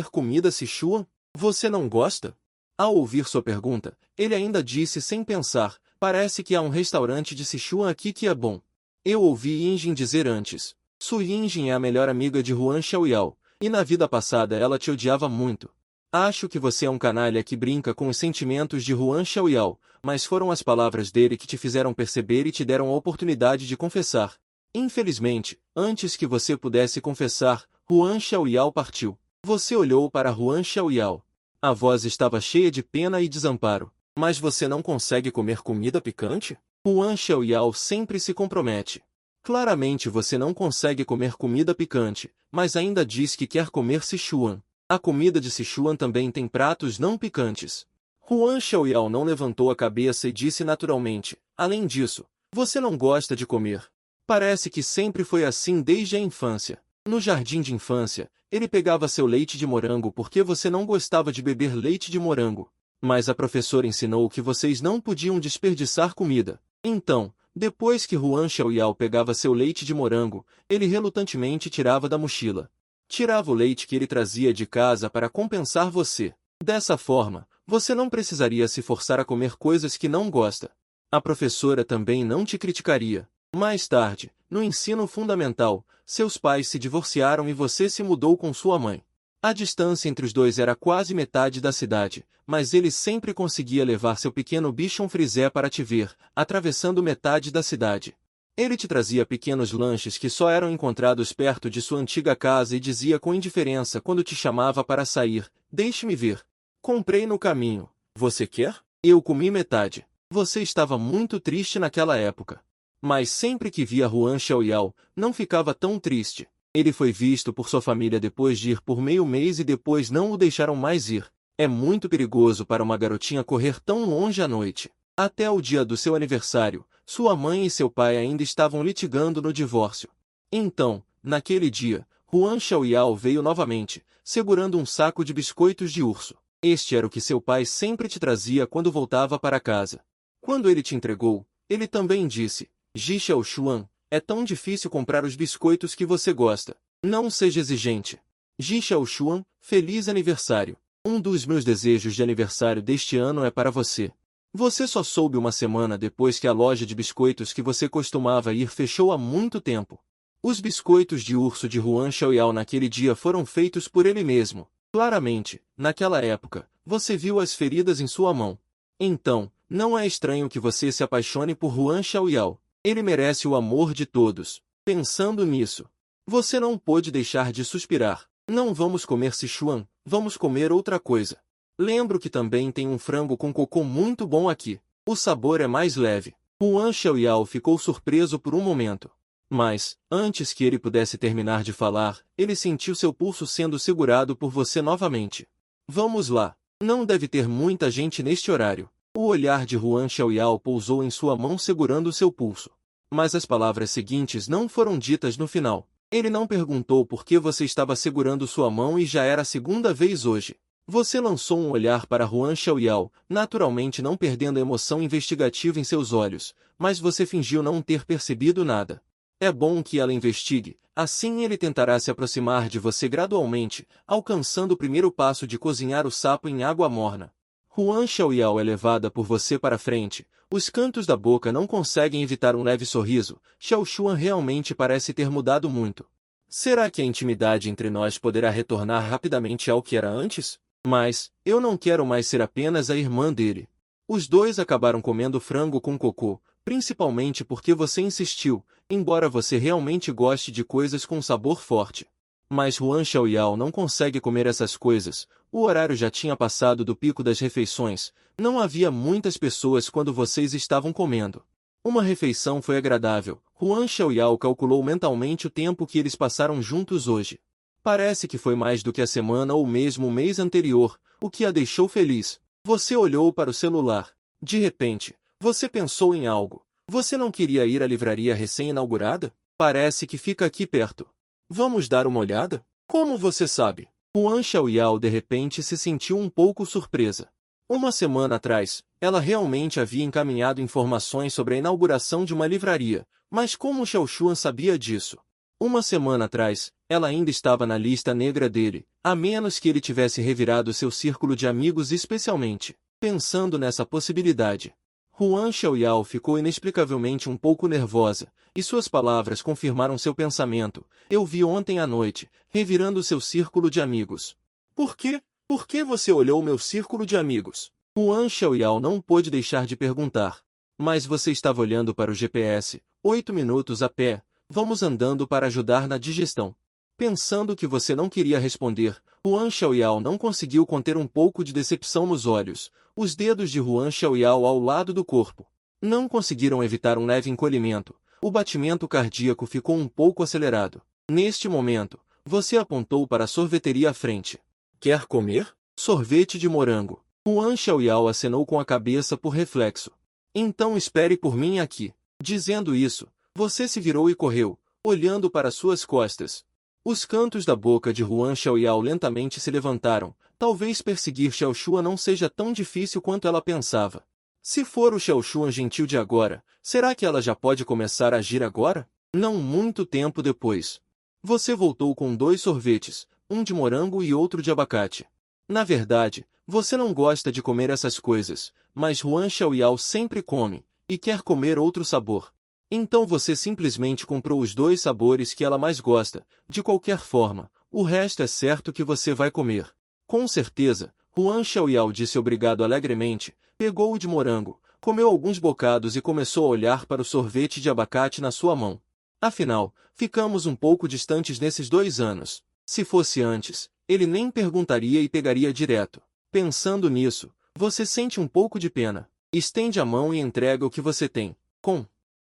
comida Sichuan? Você não gosta? Ao ouvir sua pergunta, ele ainda disse sem pensar, parece que há um restaurante de Sichuan aqui que é bom. Eu ouvi Yinjin dizer antes. Su Yinjin é a melhor amiga de Huan Xiaoyao, e na vida passada ela te odiava muito. Acho que você é um canalha que brinca com os sentimentos de Huan Xiaoyao, mas foram as palavras dele que te fizeram perceber e te deram a oportunidade de confessar. Infelizmente, antes que você pudesse confessar, Huan Xiaoyao partiu. Você olhou para Huan Xiaoyao. A voz estava cheia de pena e desamparo. Mas você não consegue comer comida picante? Huan Xiaoyao sempre se compromete. Claramente você não consegue comer comida picante, mas ainda diz que quer comer Sichuan. A comida de Sichuan também tem pratos não picantes. Huan Xiaoyao não levantou a cabeça e disse naturalmente, além disso, você não gosta de comer. Parece que sempre foi assim desde a infância. No jardim de infância, ele pegava seu leite de morango porque você não gostava de beber leite de morango. Mas a professora ensinou que vocês não podiam desperdiçar comida. Então, depois que Huan Xiaoyao pegava seu leite de morango, ele relutantemente tirava da mochila. Tirava o leite que ele trazia de casa para compensar você. Dessa forma, você não precisaria se forçar a comer coisas que não gosta. A professora também não te criticaria. Mais tarde, no ensino fundamental, seus pais se divorciaram e você se mudou com sua mãe. A distância entre os dois era quase metade da cidade, mas ele sempre conseguia levar seu pequeno bichon frisé para te ver, atravessando metade da cidade. Ele te trazia pequenos lanches que só eram encontrados perto de sua antiga casa e dizia com indiferença quando te chamava para sair: "Deixe-me ver. Comprei no caminho. Você quer?" Eu comi metade. Você estava muito triste naquela época. Mas sempre que via Huan Xiaoyao, não ficava tão triste. Ele foi visto por sua família depois de ir por meio mês e depois não o deixaram mais ir. É muito perigoso para uma garotinha correr tão longe à noite. Até o dia do seu aniversário, sua mãe e seu pai ainda estavam litigando no divórcio. Então, naquele dia, Huan Xiaoyao veio novamente, segurando um saco de biscoitos de urso. Este era o que seu pai sempre te trazia quando voltava para casa. Quando ele te entregou, ele também disse: "Ji Xiaoshuan, é tão difícil comprar os biscoitos que você gosta. Não seja exigente. Ji Xiaoshuan, feliz aniversário. Um dos meus desejos de aniversário deste ano é para você." Você só soube uma semana depois que a loja de biscoitos que você costumava ir fechou há muito tempo. Os biscoitos de urso de Huan Xiaoyao naquele dia foram feitos por ele mesmo. Claramente, naquela época, você viu as feridas em sua mão. Então, não é estranho que você se apaixone por Huan Xiaoyao. Ele merece o amor de todos. Pensando nisso, você não pôde deixar de suspirar. Não vamos comer Sichuan, vamos comer outra coisa. Lembro que também tem um frango com cocô muito bom aqui. O sabor é mais leve. Huan Xiaoyao ficou surpreso por um momento. Mas, antes que ele pudesse terminar de falar, ele sentiu seu pulso sendo segurado por você novamente. Vamos lá. Não deve ter muita gente neste horário. O olhar de Huan Xiaoyao pousou em sua mão segurando seu pulso. Mas as palavras seguintes não foram ditas no final. Ele não perguntou por que você estava segurando sua mão e já era a segunda vez hoje. Você lançou um olhar para Huan Xiaoyao, naturalmente não perdendo a emoção investigativa em seus olhos, mas você fingiu não ter percebido nada. É bom que ela investigue, assim ele tentará se aproximar de você gradualmente, alcançando o primeiro passo de cozinhar o sapo em água morna. Huan Xiaoyao é levada por você para frente, os cantos da boca não conseguem evitar um leve sorriso. Xiaoshuan realmente parece ter mudado muito. Será que a intimidade entre nós poderá retornar rapidamente ao que era antes? Mas, eu não quero mais ser apenas a irmã dele. Os dois acabaram comendo frango com cocô, principalmente porque você insistiu, embora você realmente goste de coisas com sabor forte. Mas Huan Xiaoyao não consegue comer essas coisas. O horário já tinha passado do pico das refeições. Não havia muitas pessoas quando vocês estavam comendo. Uma refeição foi agradável. Huan Xiaoyao calculou mentalmente o tempo que eles passaram juntos hoje. Parece que foi mais do que a semana ou mesmo o mês anterior, o que a deixou feliz. Você olhou para o celular. De repente, você pensou em algo. Você não queria ir à livraria recém-inaugurada? Parece que fica aqui perto. Vamos dar uma olhada? Como você sabe? Huan Xiaoyao de repente se sentiu um pouco surpresa. Uma semana atrás, ela realmente havia encaminhado informações sobre a inauguração de uma livraria, mas como Xiaoshuan sabia disso? Uma semana atrás, ela ainda estava na lista negra dele, a menos que ele tivesse revirado seu círculo de amigos especialmente, pensando nessa possibilidade. Huan Xiaoyao ficou inexplicavelmente um pouco nervosa, e suas palavras confirmaram seu pensamento. Eu vi ontem à noite, revirando seu círculo de amigos. Por quê? Por que você olhou meu círculo de amigos? Huan Xiaoyao não pôde deixar de perguntar. Mas você estava olhando para o GPS, 8 minutos a pé. Vamos andando para ajudar na digestão. Pensando que você não queria responder, Huan Xiaoyao não conseguiu conter um pouco de decepção nos olhos. Os dedos de Huan Xiaoyao ao lado do corpo não conseguiram evitar um leve encolhimento. O batimento cardíaco ficou um pouco acelerado. Neste momento, você apontou para a sorveteria à frente. Quer comer? Sorvete de morango. Huan Xiaoyao acenou com a cabeça por reflexo. Então espere por mim aqui. Dizendo isso, você se virou e correu, olhando para suas costas. Os cantos da boca de Huan Xiaoyao lentamente se levantaram. Talvez perseguir Xiaoshuan não seja tão difícil quanto ela pensava. Se for o Xiaoshuan gentil de agora, será que ela já pode começar a agir agora? Não muito tempo depois. Você voltou com 2 sorvetes, um de morango e outro de abacate. Na verdade, você não gosta de comer essas coisas, mas Huan Xiaoyao sempre come, e quer comer outro sabor. Então você simplesmente comprou os 2 sabores que ela mais gosta, de qualquer forma, o resto é certo que você vai comer. Com certeza, Huan Xiaoyao disse obrigado alegremente, pegou o de morango, comeu alguns bocados e começou a olhar para o sorvete de abacate na sua mão. Afinal, ficamos um pouco distantes nesses 2 anos. Se fosse antes, ele nem perguntaria e pegaria direto. Pensando nisso, você sente um pouco de pena. Estende a mão e entrega o que você tem.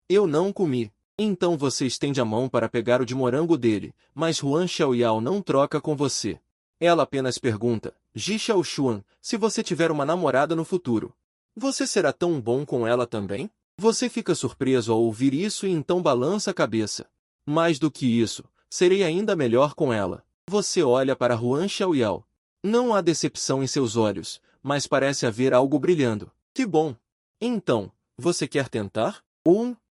Eu não comi. Então você estende a mão para pegar o de morango dele, mas Huan Xiaoyao não troca com você. Ela apenas pergunta, Ji Xiaoshuan, se você tiver uma namorada no futuro, você será tão bom com ela também? Você fica surpreso ao ouvir isso e então balança a cabeça. Mais do que isso, serei ainda melhor com ela. Você olha para Huan Xiaoyao. Não há decepção em seus olhos, mas parece haver algo brilhando. Que bom! Então, você quer tentar?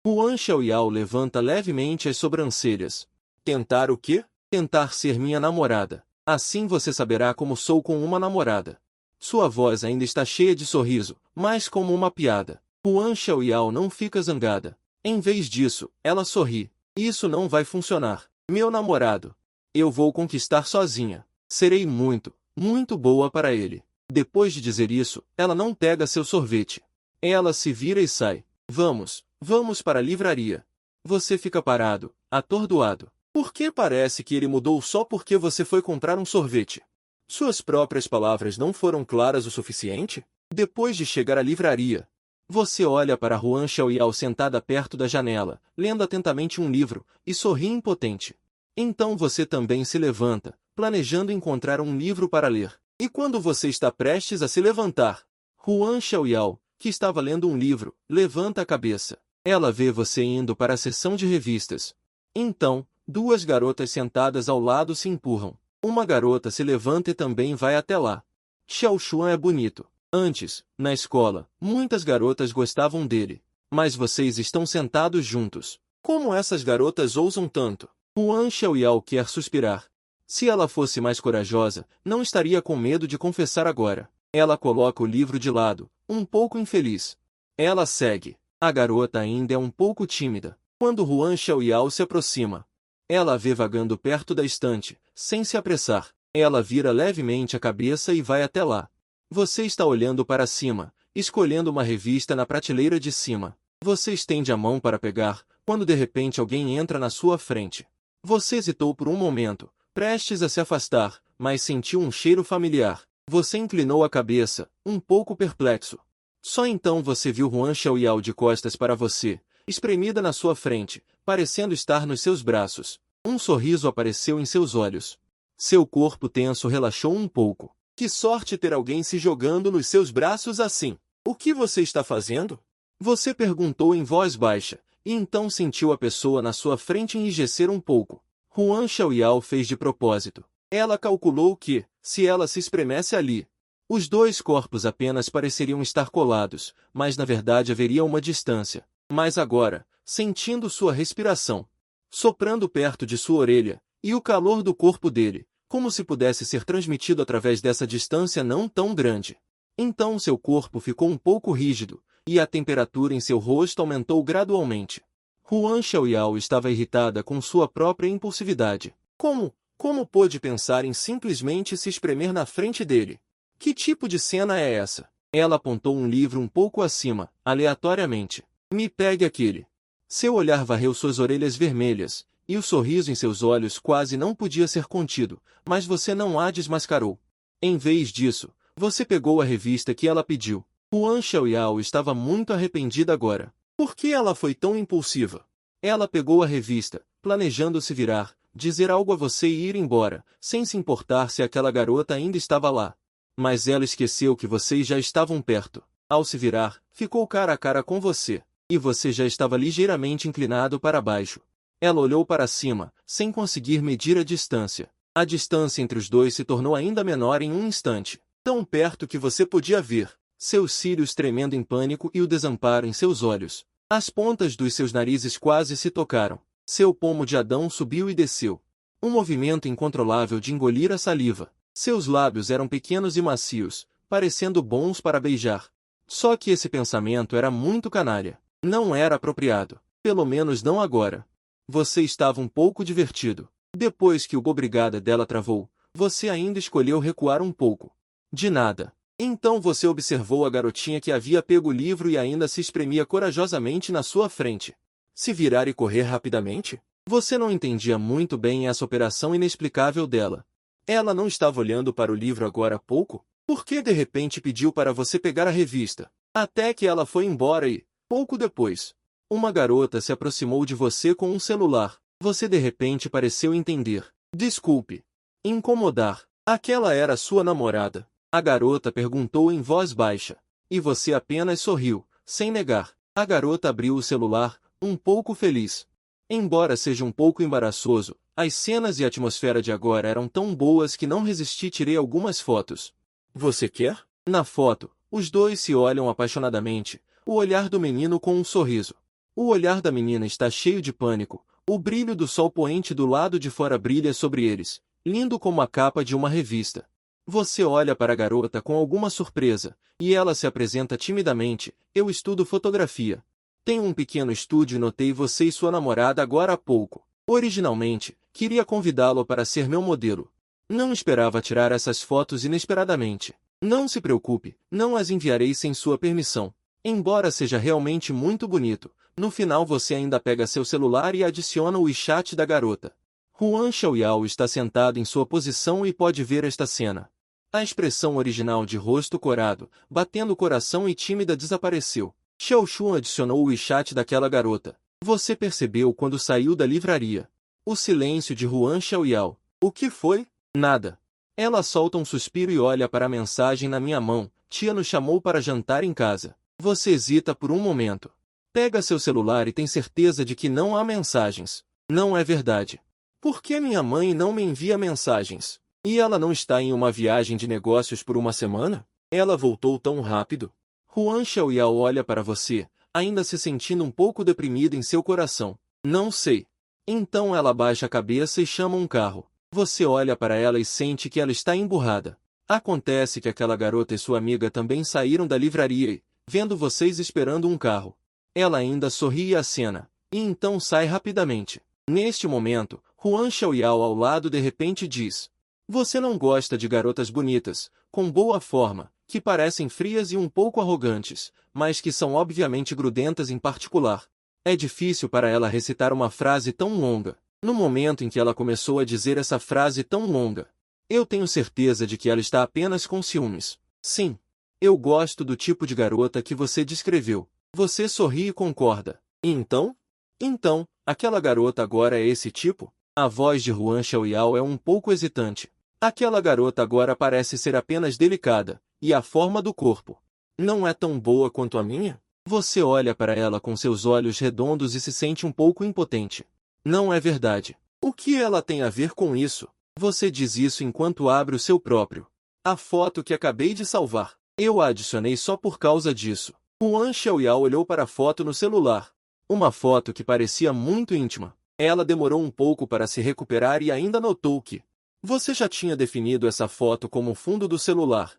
Huan Xiaoyao levanta levemente as sobrancelhas. Tentar o quê? Tentar ser minha namorada. Assim você saberá como sou com uma namorada. Sua voz ainda está cheia de sorriso, mas como uma piada. Huan Xiaoyao não fica zangada. Em vez disso, ela sorri. Isso não vai funcionar. Meu namorado. Eu vou conquistar sozinha. Serei muito, muito boa para ele. Depois de dizer isso, ela não pega seu sorvete. Ela se vira e sai. Vamos para a livraria. Você fica parado, atordoado. Por que parece que ele mudou só porque você foi comprar um sorvete? Suas próprias palavras não foram claras o suficiente? Depois de chegar à livraria, você olha para Huan Xiaoyao sentada perto da janela, lendo atentamente um livro, e sorri impotente. Então você também se levanta, planejando encontrar um livro para ler. E quando você está prestes a se levantar, Huan Xiaoyao, que estava lendo um livro, levanta a cabeça. Ela vê você indo para a seção de revistas. Então, 2 garotas sentadas ao lado se empurram. Uma garota se levanta e também vai até lá. Xiaoshuan é bonito. Antes, na escola, muitas garotas gostavam dele. Mas vocês estão sentados juntos. Como essas garotas ousam tanto? Huan Xiaoyao quer suspirar. Se ela fosse mais corajosa, não estaria com medo de confessar agora. Ela coloca o livro de lado, um pouco infeliz. Ela segue. A garota ainda é um pouco tímida. Quando Huan Xiaoyao se aproxima, ela a vê vagando perto da estante, sem se apressar. Ela vira levemente a cabeça e vai até lá. Você está olhando para cima, escolhendo uma revista na prateleira de cima. Você estende a mão para pegar, quando de repente alguém entra na sua frente. Você hesitou por um momento, prestes a se afastar, mas sentiu um cheiro familiar. Você inclinou a cabeça, um pouco perplexo. Só então você viu Huan Xiaoyao de costas para você, espremida na sua frente, parecendo estar nos seus braços. Um sorriso apareceu em seus olhos. Seu corpo tenso relaxou um pouco. Que sorte ter alguém se jogando nos seus braços assim. O que você está fazendo? Você perguntou em voz baixa, e então sentiu a pessoa na sua frente enrijecer um pouco. Huan Xiaoyao fez de propósito. Ela calculou que, se ela se espremesse ali, os 2 corpos apenas pareceriam estar colados, mas na verdade haveria uma distância. Mas agora, sentindo sua respiração, soprando perto de sua orelha, e o calor do corpo dele, como se pudesse ser transmitido através dessa distância não tão grande. Então seu corpo ficou um pouco rígido, e a temperatura em seu rosto aumentou gradualmente. Huan Xiaoyao estava irritada com sua própria impulsividade. Como pôde pensar em simplesmente se espremer na frente dele? Que tipo de cena é essa? Ela apontou um livro um pouco acima, aleatoriamente. Me pegue aquele. Seu olhar varreu suas orelhas vermelhas, e o sorriso em seus olhos quase não podia ser contido, mas você não a desmascarou. Em vez disso, você pegou a revista que ela pediu. Huan Xiaoyao estava muito arrependida agora. Por que ela foi tão impulsiva? Ela pegou a revista, planejando se virar, dizer algo a você e ir embora, sem se importar se aquela garota ainda estava lá. Mas ela esqueceu que vocês já estavam perto. Ao se virar, ficou cara a cara com você, e você já estava ligeiramente inclinado para baixo. Ela olhou para cima, sem conseguir medir a distância. A distância entre os 2 se tornou ainda menor em um instante, tão perto que você podia ver seus cílios tremendo em pânico e o desamparo em seus olhos. As pontas dos seus narizes quase se tocaram. Seu pomo de Adão subiu e desceu. Um movimento incontrolável de engolir a saliva. Seus lábios eram pequenos e macios, parecendo bons para beijar. Só que esse pensamento era muito canalha. Não era apropriado. Pelo menos não agora. Você estava um pouco divertido. Depois que o obrigada dela travou, você ainda escolheu recuar um pouco. De nada. Então você observou a garotinha que havia pego o livro e ainda se espremia corajosamente na sua frente. Se virar e correr rapidamente? Você não entendia muito bem essa operação inexplicável dela. Ela não estava olhando para o livro agora há pouco? Por que de repente pediu para você pegar a revista? Até que ela foi embora e, pouco depois, uma garota se aproximou de você com um celular. Você de repente pareceu entender. Desculpe. Incomodar. Aquela era sua namorada. A garota perguntou em voz baixa. E você apenas sorriu, sem negar. A garota abriu o celular, um pouco feliz. Embora seja um pouco embaraçoso, as cenas e a atmosfera de agora eram tão boas que não resisti e tirei algumas fotos. Você quer? Na foto, os dois se olham apaixonadamente, o olhar do menino com um sorriso. O olhar da menina está cheio de pânico, o brilho do sol poente do lado de fora brilha sobre eles, lindo como a capa de uma revista. Você olha para a garota com alguma surpresa, e ela se apresenta timidamente. Eu estudo fotografia. Tenho um pequeno estúdio e notei você e sua namorada agora há pouco. Originalmente, queria convidá-lo para ser meu modelo. Não esperava tirar essas fotos inesperadamente. Não se preocupe, não as enviarei sem sua permissão. Embora seja realmente muito bonito, no final você ainda pega seu celular e adiciona o WeChat da garota. Huan Xiaoyao está sentado em sua posição e pode ver esta cena. A expressão original de rosto corado, batendo o coração e tímida desapareceu. Xiao Shun adicionou o WeChat daquela garota. Você percebeu quando saiu da livraria. O silêncio de Huan Xiaoyao. O que foi? Nada. Ela solta um suspiro e olha para a mensagem na minha mão. Tia nos chamou para jantar em casa. Você hesita por um momento. Pega seu celular e tem certeza de que não há mensagens. Não é verdade. Por que minha mãe não me envia mensagens? E ela não está em uma viagem de negócios por uma semana? Ela voltou tão rápido. Huan Xiaoyao olha para você, ainda se sentindo um pouco deprimida em seu coração. Não sei. Então ela baixa a cabeça e chama um carro. Você olha para ela e sente que ela está emburrada. Acontece que aquela garota e sua amiga também saíram da livraria e, vendo vocês esperando um carro, ela ainda sorri e acena, e então sai rapidamente. Neste momento, Huan Xiaoyao ao lado de repente diz: você não gosta de garotas bonitas, com boa forma, que parecem frias e um pouco arrogantes, mas que são obviamente grudentas em particular. É difícil para ela recitar uma frase tão longa. No momento em que ela começou a dizer essa frase tão longa, eu tenho certeza de que ela está apenas com ciúmes. Sim, eu gosto do tipo de garota que você descreveu. Você sorri e concorda. E então? Então, aquela garota agora é esse tipo? A voz de Huan Xiaoyao é um pouco hesitante. Aquela garota agora parece ser apenas delicada, e a forma do corpo não é tão boa quanto a minha? Você olha para ela com seus olhos redondos e se sente um pouco impotente. Não é verdade. O que ela tem a ver com isso? Você diz isso enquanto abre o seu próprio. A foto que acabei de salvar. Eu a adicionei só por causa disso. Huan Xiaoyao olhou para a foto no celular. Uma foto que parecia muito íntima. Ela demorou um pouco para se recuperar e ainda notou que você já tinha definido essa foto como fundo do celular.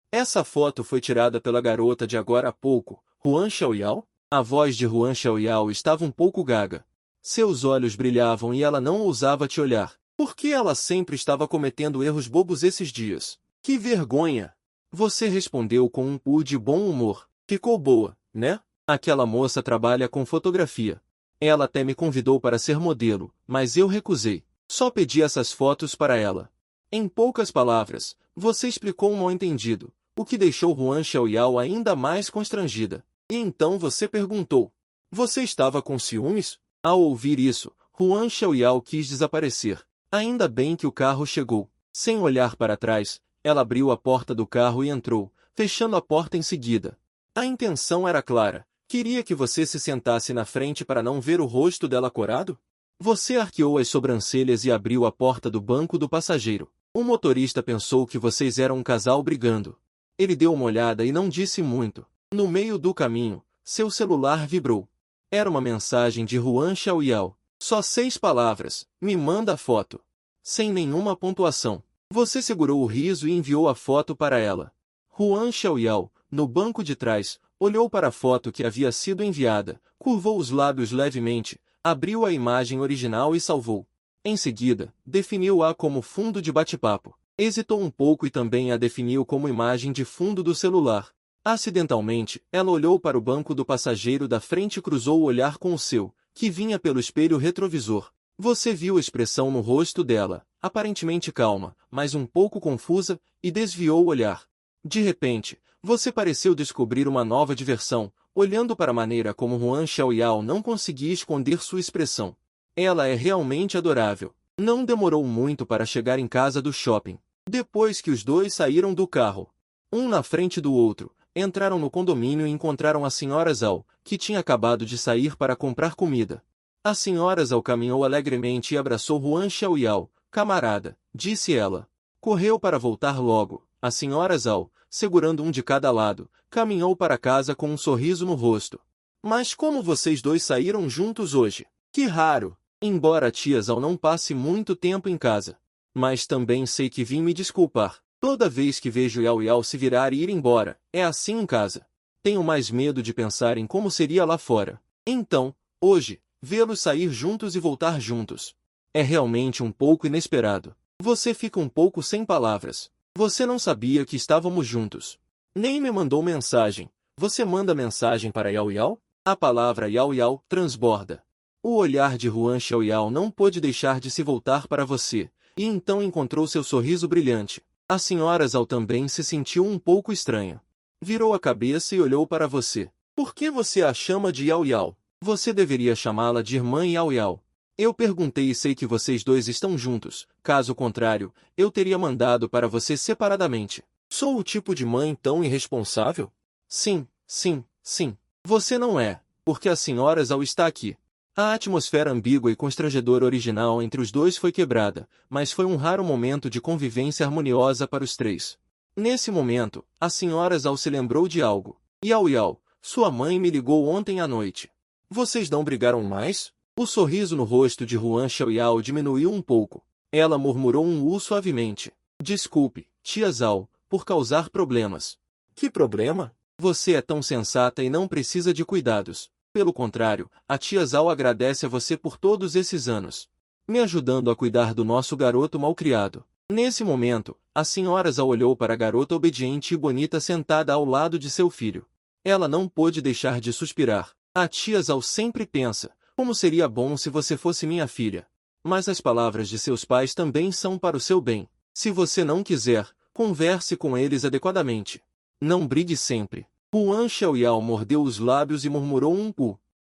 Essa foto foi tirada pela garota de agora há pouco, Huan Xiaoyao? A voz de Huan Xiaoyao estava um pouco gaga. Seus olhos brilhavam e ela não ousava te olhar. Por que ela sempre estava cometendo erros bobos esses dias? Que vergonha! Você respondeu com um pu de bom humor. Ficou boa, né? Aquela moça trabalha com fotografia. Ela até me convidou para ser modelo, mas eu recusei. Só pedi essas fotos para ela. Em poucas palavras, você explicou um mal-entendido, o que deixou Huan Xiaoyao ainda mais constrangida. E então você perguntou: você estava com ciúmes? Ao ouvir isso, Huan Xiaoyao quis desaparecer. Ainda bem que o carro chegou. Sem olhar para trás, ela abriu a porta do carro e entrou, fechando a porta em seguida. A intenção era clara. Queria que você se sentasse na frente para não ver o rosto dela corado? Você arqueou as sobrancelhas e abriu a porta do banco do passageiro. O motorista pensou que vocês eram um casal brigando. Ele deu uma olhada e não disse muito. No meio do caminho, seu celular vibrou. Era uma mensagem de Huan Xiaoyao. Só 6 palavras. Me manda a foto. Sem nenhuma pontuação. Você segurou o riso e enviou a foto para ela. Huan Xiaoyao, no banco de trás, olhou para a foto que havia sido enviada, curvou os lábios levemente, abriu a imagem original e salvou. Em seguida, definiu-a como fundo de bate-papo. Hesitou um pouco e também a definiu como imagem de fundo do celular. Acidentalmente, ela olhou para o banco do passageiro da frente e cruzou o olhar com o seu, que vinha pelo espelho retrovisor. Você viu a expressão no rosto dela, aparentemente calma, mas um pouco confusa, e desviou o olhar. De repente, você pareceu descobrir uma nova diversão, olhando para a maneira como Huan Xiaoyao não conseguia esconder sua expressão. Ela é realmente adorável. Não demorou muito para chegar em casa do shopping. Depois que os dois saíram do carro, um na frente do outro, entraram no condomínio e encontraram a Sra. Zhao, que tinha acabado de sair para comprar comida. A Sra. Zhao caminhou alegremente e abraçou Huan Xiaoyao. Camarada, disse ela. Correu para voltar logo. A Sra. Zhao, segurando um de cada lado, caminhou para casa com um sorriso no rosto. Mas como vocês dois saíram juntos hoje? Que raro! Embora a tia Zhao não passe muito tempo em casa. Mas também sei que vim me desculpar. Toda vez que vejo Yao Yao se virar e ir embora, é assim em casa. Tenho mais medo de pensar em como seria lá fora. Então, hoje, vê-los sair juntos e voltar juntos. É realmente um pouco inesperado. Você fica um pouco sem palavras. Você não sabia que estávamos juntos. Nem me mandou mensagem. Você manda mensagem para Yao Yao? A palavra Yao Yao transborda. O olhar de Huan Xiaoyao não pôde deixar de se voltar para você, e então encontrou seu sorriso brilhante. A Sra. Zhao também se sentiu um pouco estranha. Virou a cabeça e olhou para você. Por que você a chama de Yao Yao? Você deveria chamá-la de irmã Yao Yao. Eu perguntei e sei que vocês dois estão juntos. Caso contrário, eu teria mandado para você separadamente. Sou o tipo de mãe tão irresponsável? Sim, sim, sim. Você não é, porque a Sra. Zhao está aqui. A atmosfera ambígua e constrangedora original entre os dois foi quebrada, mas foi um raro momento de convivência harmoniosa para os três. Nesse momento, a Sra. Zhao se lembrou de algo. Yao Yao, sua mãe me ligou ontem à noite. Vocês não brigaram mais? O sorriso no rosto de Huan Xiaoyao diminuiu um pouco. Ela murmurou suavemente. Desculpe, tia Zhao, por causar problemas. Que problema? Você é tão sensata e não precisa de cuidados. Pelo contrário, a tia Zhao agradece a você por todos esses anos, me ajudando a cuidar do nosso garoto malcriado. Nesse momento, a Sra. Zhao olhou para a garota obediente e bonita sentada ao lado de seu filho. Ela não pôde deixar de suspirar. A tia Zhao sempre pensa, como seria bom se você fosse minha filha. Mas as palavras de seus pais também são para o seu bem. Se você não quiser, converse com eles adequadamente. Não brigue sempre. Huan Xiaoyao mordeu os lábios e murmurou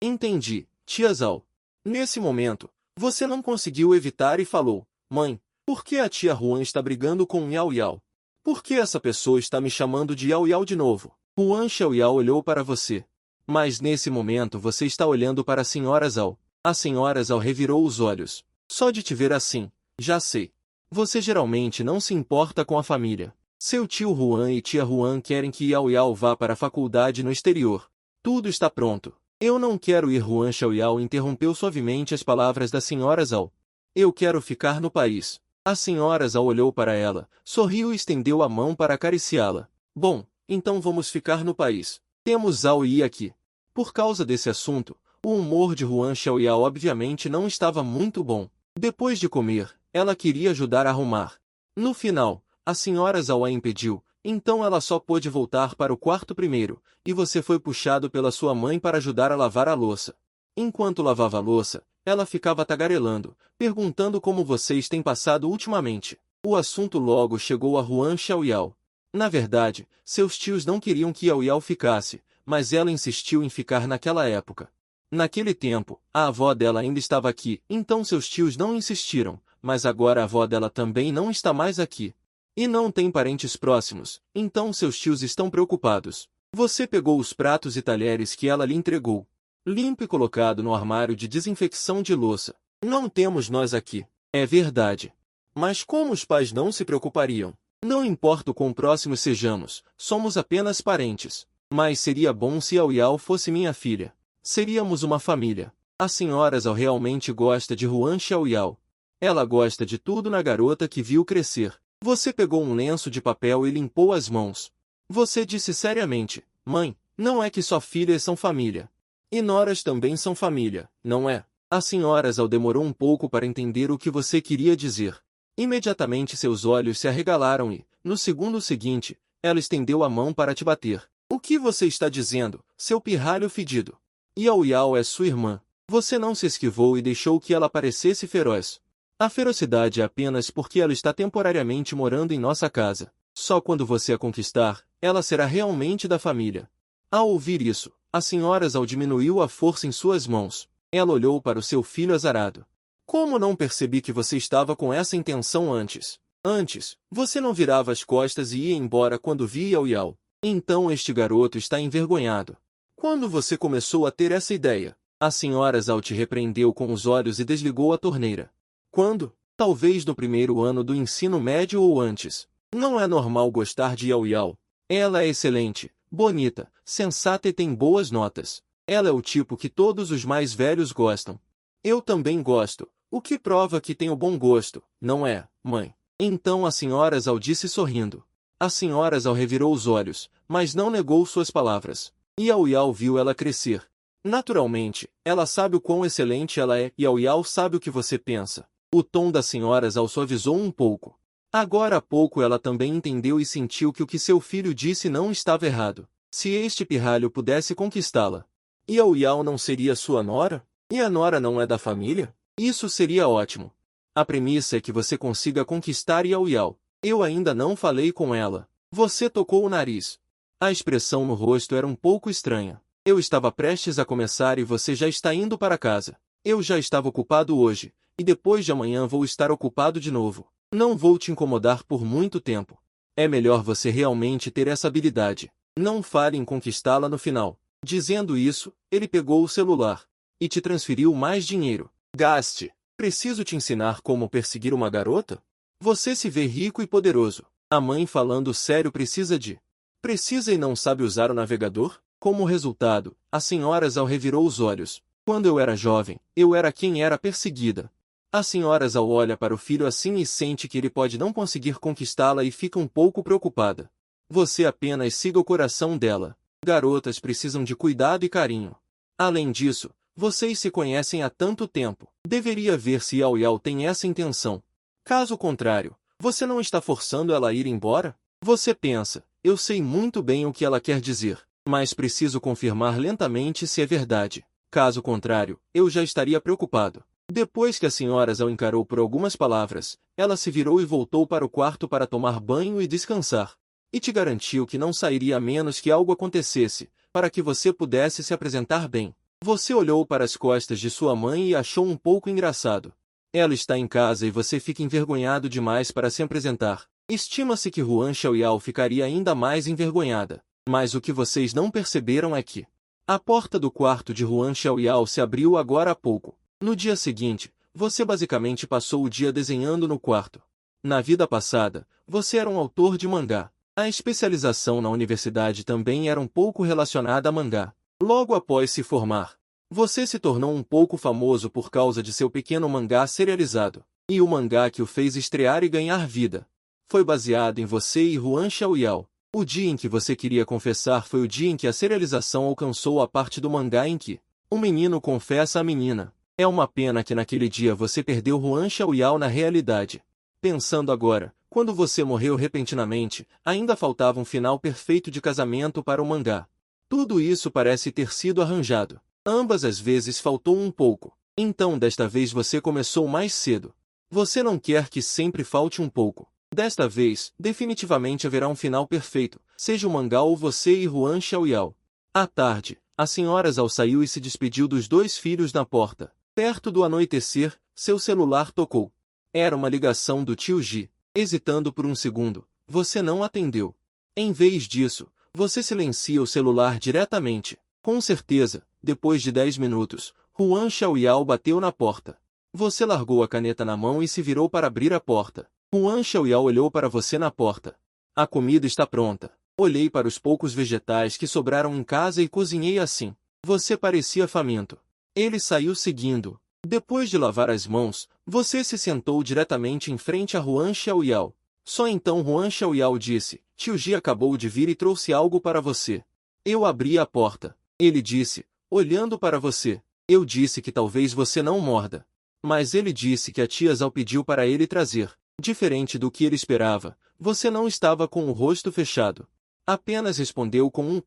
Entendi, tia Zhao. Nesse momento, você não conseguiu evitar e falou, mãe, por que a tia Huan está brigando com Yao Yao? Por que essa pessoa está me chamando de Yao Yao de novo? Huan Xiaoyao olhou para você. Mas nesse momento você está olhando para a Sra. Zhao. A Sra. Zhao revirou os olhos. Só de te ver assim, já sei. Você geralmente não se importa com a família. Seu tio Huan e tia Huan querem que Yao Yao vá para a faculdade no exterior. Tudo está pronto. Eu não quero ir. Huan Xiaoyao interrompeu suavemente as palavras da Sra. Zhao. Eu quero ficar no país. A Sra. Zhao olhou para ela, sorriu e estendeu a mão para acariciá-la. Bom, então vamos ficar no país. Temos Zhao Yi aqui. Por causa desse assunto, o humor de Huan Xiaoyao obviamente não estava muito bom. Depois de comer, ela queria ajudar a arrumar. No final, a Sra. Zhao a impediu, então ela só pôde voltar para o quarto primeiro, e você foi puxado pela sua mãe para ajudar a lavar a louça. Enquanto lavava a louça, ela ficava tagarelando, perguntando como vocês têm passado ultimamente. O assunto logo chegou a Huan Xiaoyao. Na verdade, seus tios não queriam que Yao Yao ficasse, mas ela insistiu em ficar naquela época. Naquele tempo, a avó dela ainda estava aqui, então seus tios não insistiram, mas agora a avó dela também não está mais aqui. E não tem parentes próximos, então seus tios estão preocupados. Você pegou os pratos e talheres que ela lhe entregou, limpo e colocado no armário de desinfecção de louça. Não temos nós aqui. É verdade. Mas como os pais não se preocupariam? Não importa o quão próximos sejamos, somos apenas parentes. Mas seria bom se Yao Yao fosse minha filha. Seríamos uma família. A senhora Zhao realmente gosta de Huan Xiaoyao. Ela gosta de tudo na garota que viu crescer. Você pegou um lenço de papel e limpou as mãos. Você disse seriamente, mãe, não é que só filhas são família. E noras também são família, não é? A senhora Zhao demorou um pouco para entender o que você queria dizer. Imediatamente seus olhos se arregalaram e, no segundo seguinte, ela estendeu a mão para te bater. O que você está dizendo, seu pirralho fedido? Yao Yao é sua irmã. Você não se esquivou e deixou que ela parecesse feroz. A ferocidade é apenas porque ela está temporariamente morando em nossa casa. Só quando você a conquistar, ela será realmente da família. Ao ouvir isso, a senhora Zhao diminuiu a força em suas mãos. Ela olhou para o seu filho azarado. Como não percebi que você estava com essa intenção antes? Antes, você não virava as costas e ia embora quando vi Yao Yao. Então este garoto está envergonhado. Quando você começou a ter essa ideia? A senhora Zhao te repreendeu com os olhos e desligou a torneira. Quando? Talvez no primeiro ano do ensino médio ou antes. Não é normal gostar de Yao Yao. Ela é excelente, bonita, sensata e tem boas notas. Ela é o tipo que todos os mais velhos gostam. Eu também gosto, o que prova que tenho bom gosto, não é, mãe? Então a senhora Zhao disse sorrindo. A senhora Zhao revirou os olhos, mas não negou suas palavras. Yao Yao viu ela crescer. Naturalmente, ela sabe o quão excelente ela é e Yao Yao sabe o que você pensa. O tom da senhora Zhao suavizou um pouco. Agora há pouco ela também entendeu e sentiu que o que seu filho disse não estava errado. Se este pirralho pudesse conquistá-la, Yao Yao não seria sua nora? E a nora não é da família? Isso seria ótimo. A premissa é que você consiga conquistar Yao Yao. Eu ainda não falei com ela. Você tocou o nariz. A expressão no rosto era um pouco estranha. Eu estava prestes a começar e você já está indo para casa. Eu já estava ocupado hoje, e depois de amanhã vou estar ocupado de novo. Não vou te incomodar por muito tempo. É melhor você realmente ter essa habilidade. Não fale em conquistá-la no final. Dizendo isso, ele pegou o celular e te transferiu mais dinheiro. Gaste. Preciso te ensinar como perseguir uma garota? Você se vê rico e poderoso. A mãe falando sério precisa e não sabe usar o navegador? Como resultado, a senhora Zhao revirou os olhos. Quando eu era jovem, eu era quem era perseguida. A senhora Zhao olha para o filho assim e sente que ele pode não conseguir conquistá-la e fica um pouco preocupada. Você apenas siga o coração dela. Garotas precisam de cuidado e carinho. Além disso, vocês se conhecem há tanto tempo. Deveria ver se Yao Yao tem essa intenção. Caso contrário, você não está forçando ela a ir embora? Você pensa, eu sei muito bem o que ela quer dizer, mas preciso confirmar lentamente se é verdade. Caso contrário, eu já estaria preocupado. Depois que a senhora Zhao encarou por algumas palavras, ela se virou e voltou para o quarto para tomar banho e descansar. E te garantiu que não sairia a menos que algo acontecesse, para que você pudesse se apresentar bem. Você olhou para as costas de sua mãe e achou um pouco engraçado. Ela está em casa e você fica envergonhado demais para se apresentar. Estima-se que Huan Xiaoyao ficaria ainda mais envergonhada. Mas o que vocês não perceberam é que a porta do quarto de Huan Xiaoyao se abriu agora há pouco. No dia seguinte, você basicamente passou o dia desenhando no quarto. Na vida passada, você era um autor de mangá. A especialização na universidade também era um pouco relacionada a mangá. Logo após se formar, você se tornou um pouco famoso por causa de seu pequeno mangá serializado. E o mangá que o fez estrear e ganhar vida foi baseado em você e Huan Xiaoyao. O dia em que você queria confessar foi o dia em que a serialização alcançou a parte do mangá em que o menino confessa à menina. É uma pena que naquele dia você perdeu Huan Xiaoyao na realidade. Pensando agora, quando você morreu repentinamente, ainda faltava um final perfeito de casamento para o mangá. Tudo isso parece ter sido arranjado. Ambas as vezes faltou um pouco. Então desta vez você começou mais cedo. Você não quer que sempre falte um pouco. Desta vez, definitivamente haverá um final perfeito, seja o mangá ou você e Huan Xiaoyao. À tarde, a senhora Zhao saiu e se despediu dos dois filhos na porta. Perto do anoitecer, seu celular tocou. Era uma ligação do tio Ji. Hesitando por um segundo, você não atendeu. Em vez disso, você silencia o celular diretamente. Com certeza, depois de 10 minutos, Huan Xiaoyao bateu na porta. Você largou a caneta na mão e se virou para abrir a porta. Huan Xiaoyao olhou para você na porta. A comida está pronta. Olhei para os poucos vegetais que sobraram em casa e cozinhei assim. Você parecia faminto. Ele saiu seguindo. Depois de lavar as mãos, você se sentou diretamente em frente a Huan Xiaoyao. Só então Huan Xiaoyao disse, Tio Ji acabou de vir e trouxe algo para você. Eu abri a porta. Ele disse, olhando para você. Eu disse que talvez você não morda. Mas ele disse que a tia Zhao pediu para ele trazer. Diferente do que ele esperava, você não estava com o rosto fechado. Apenas respondeu com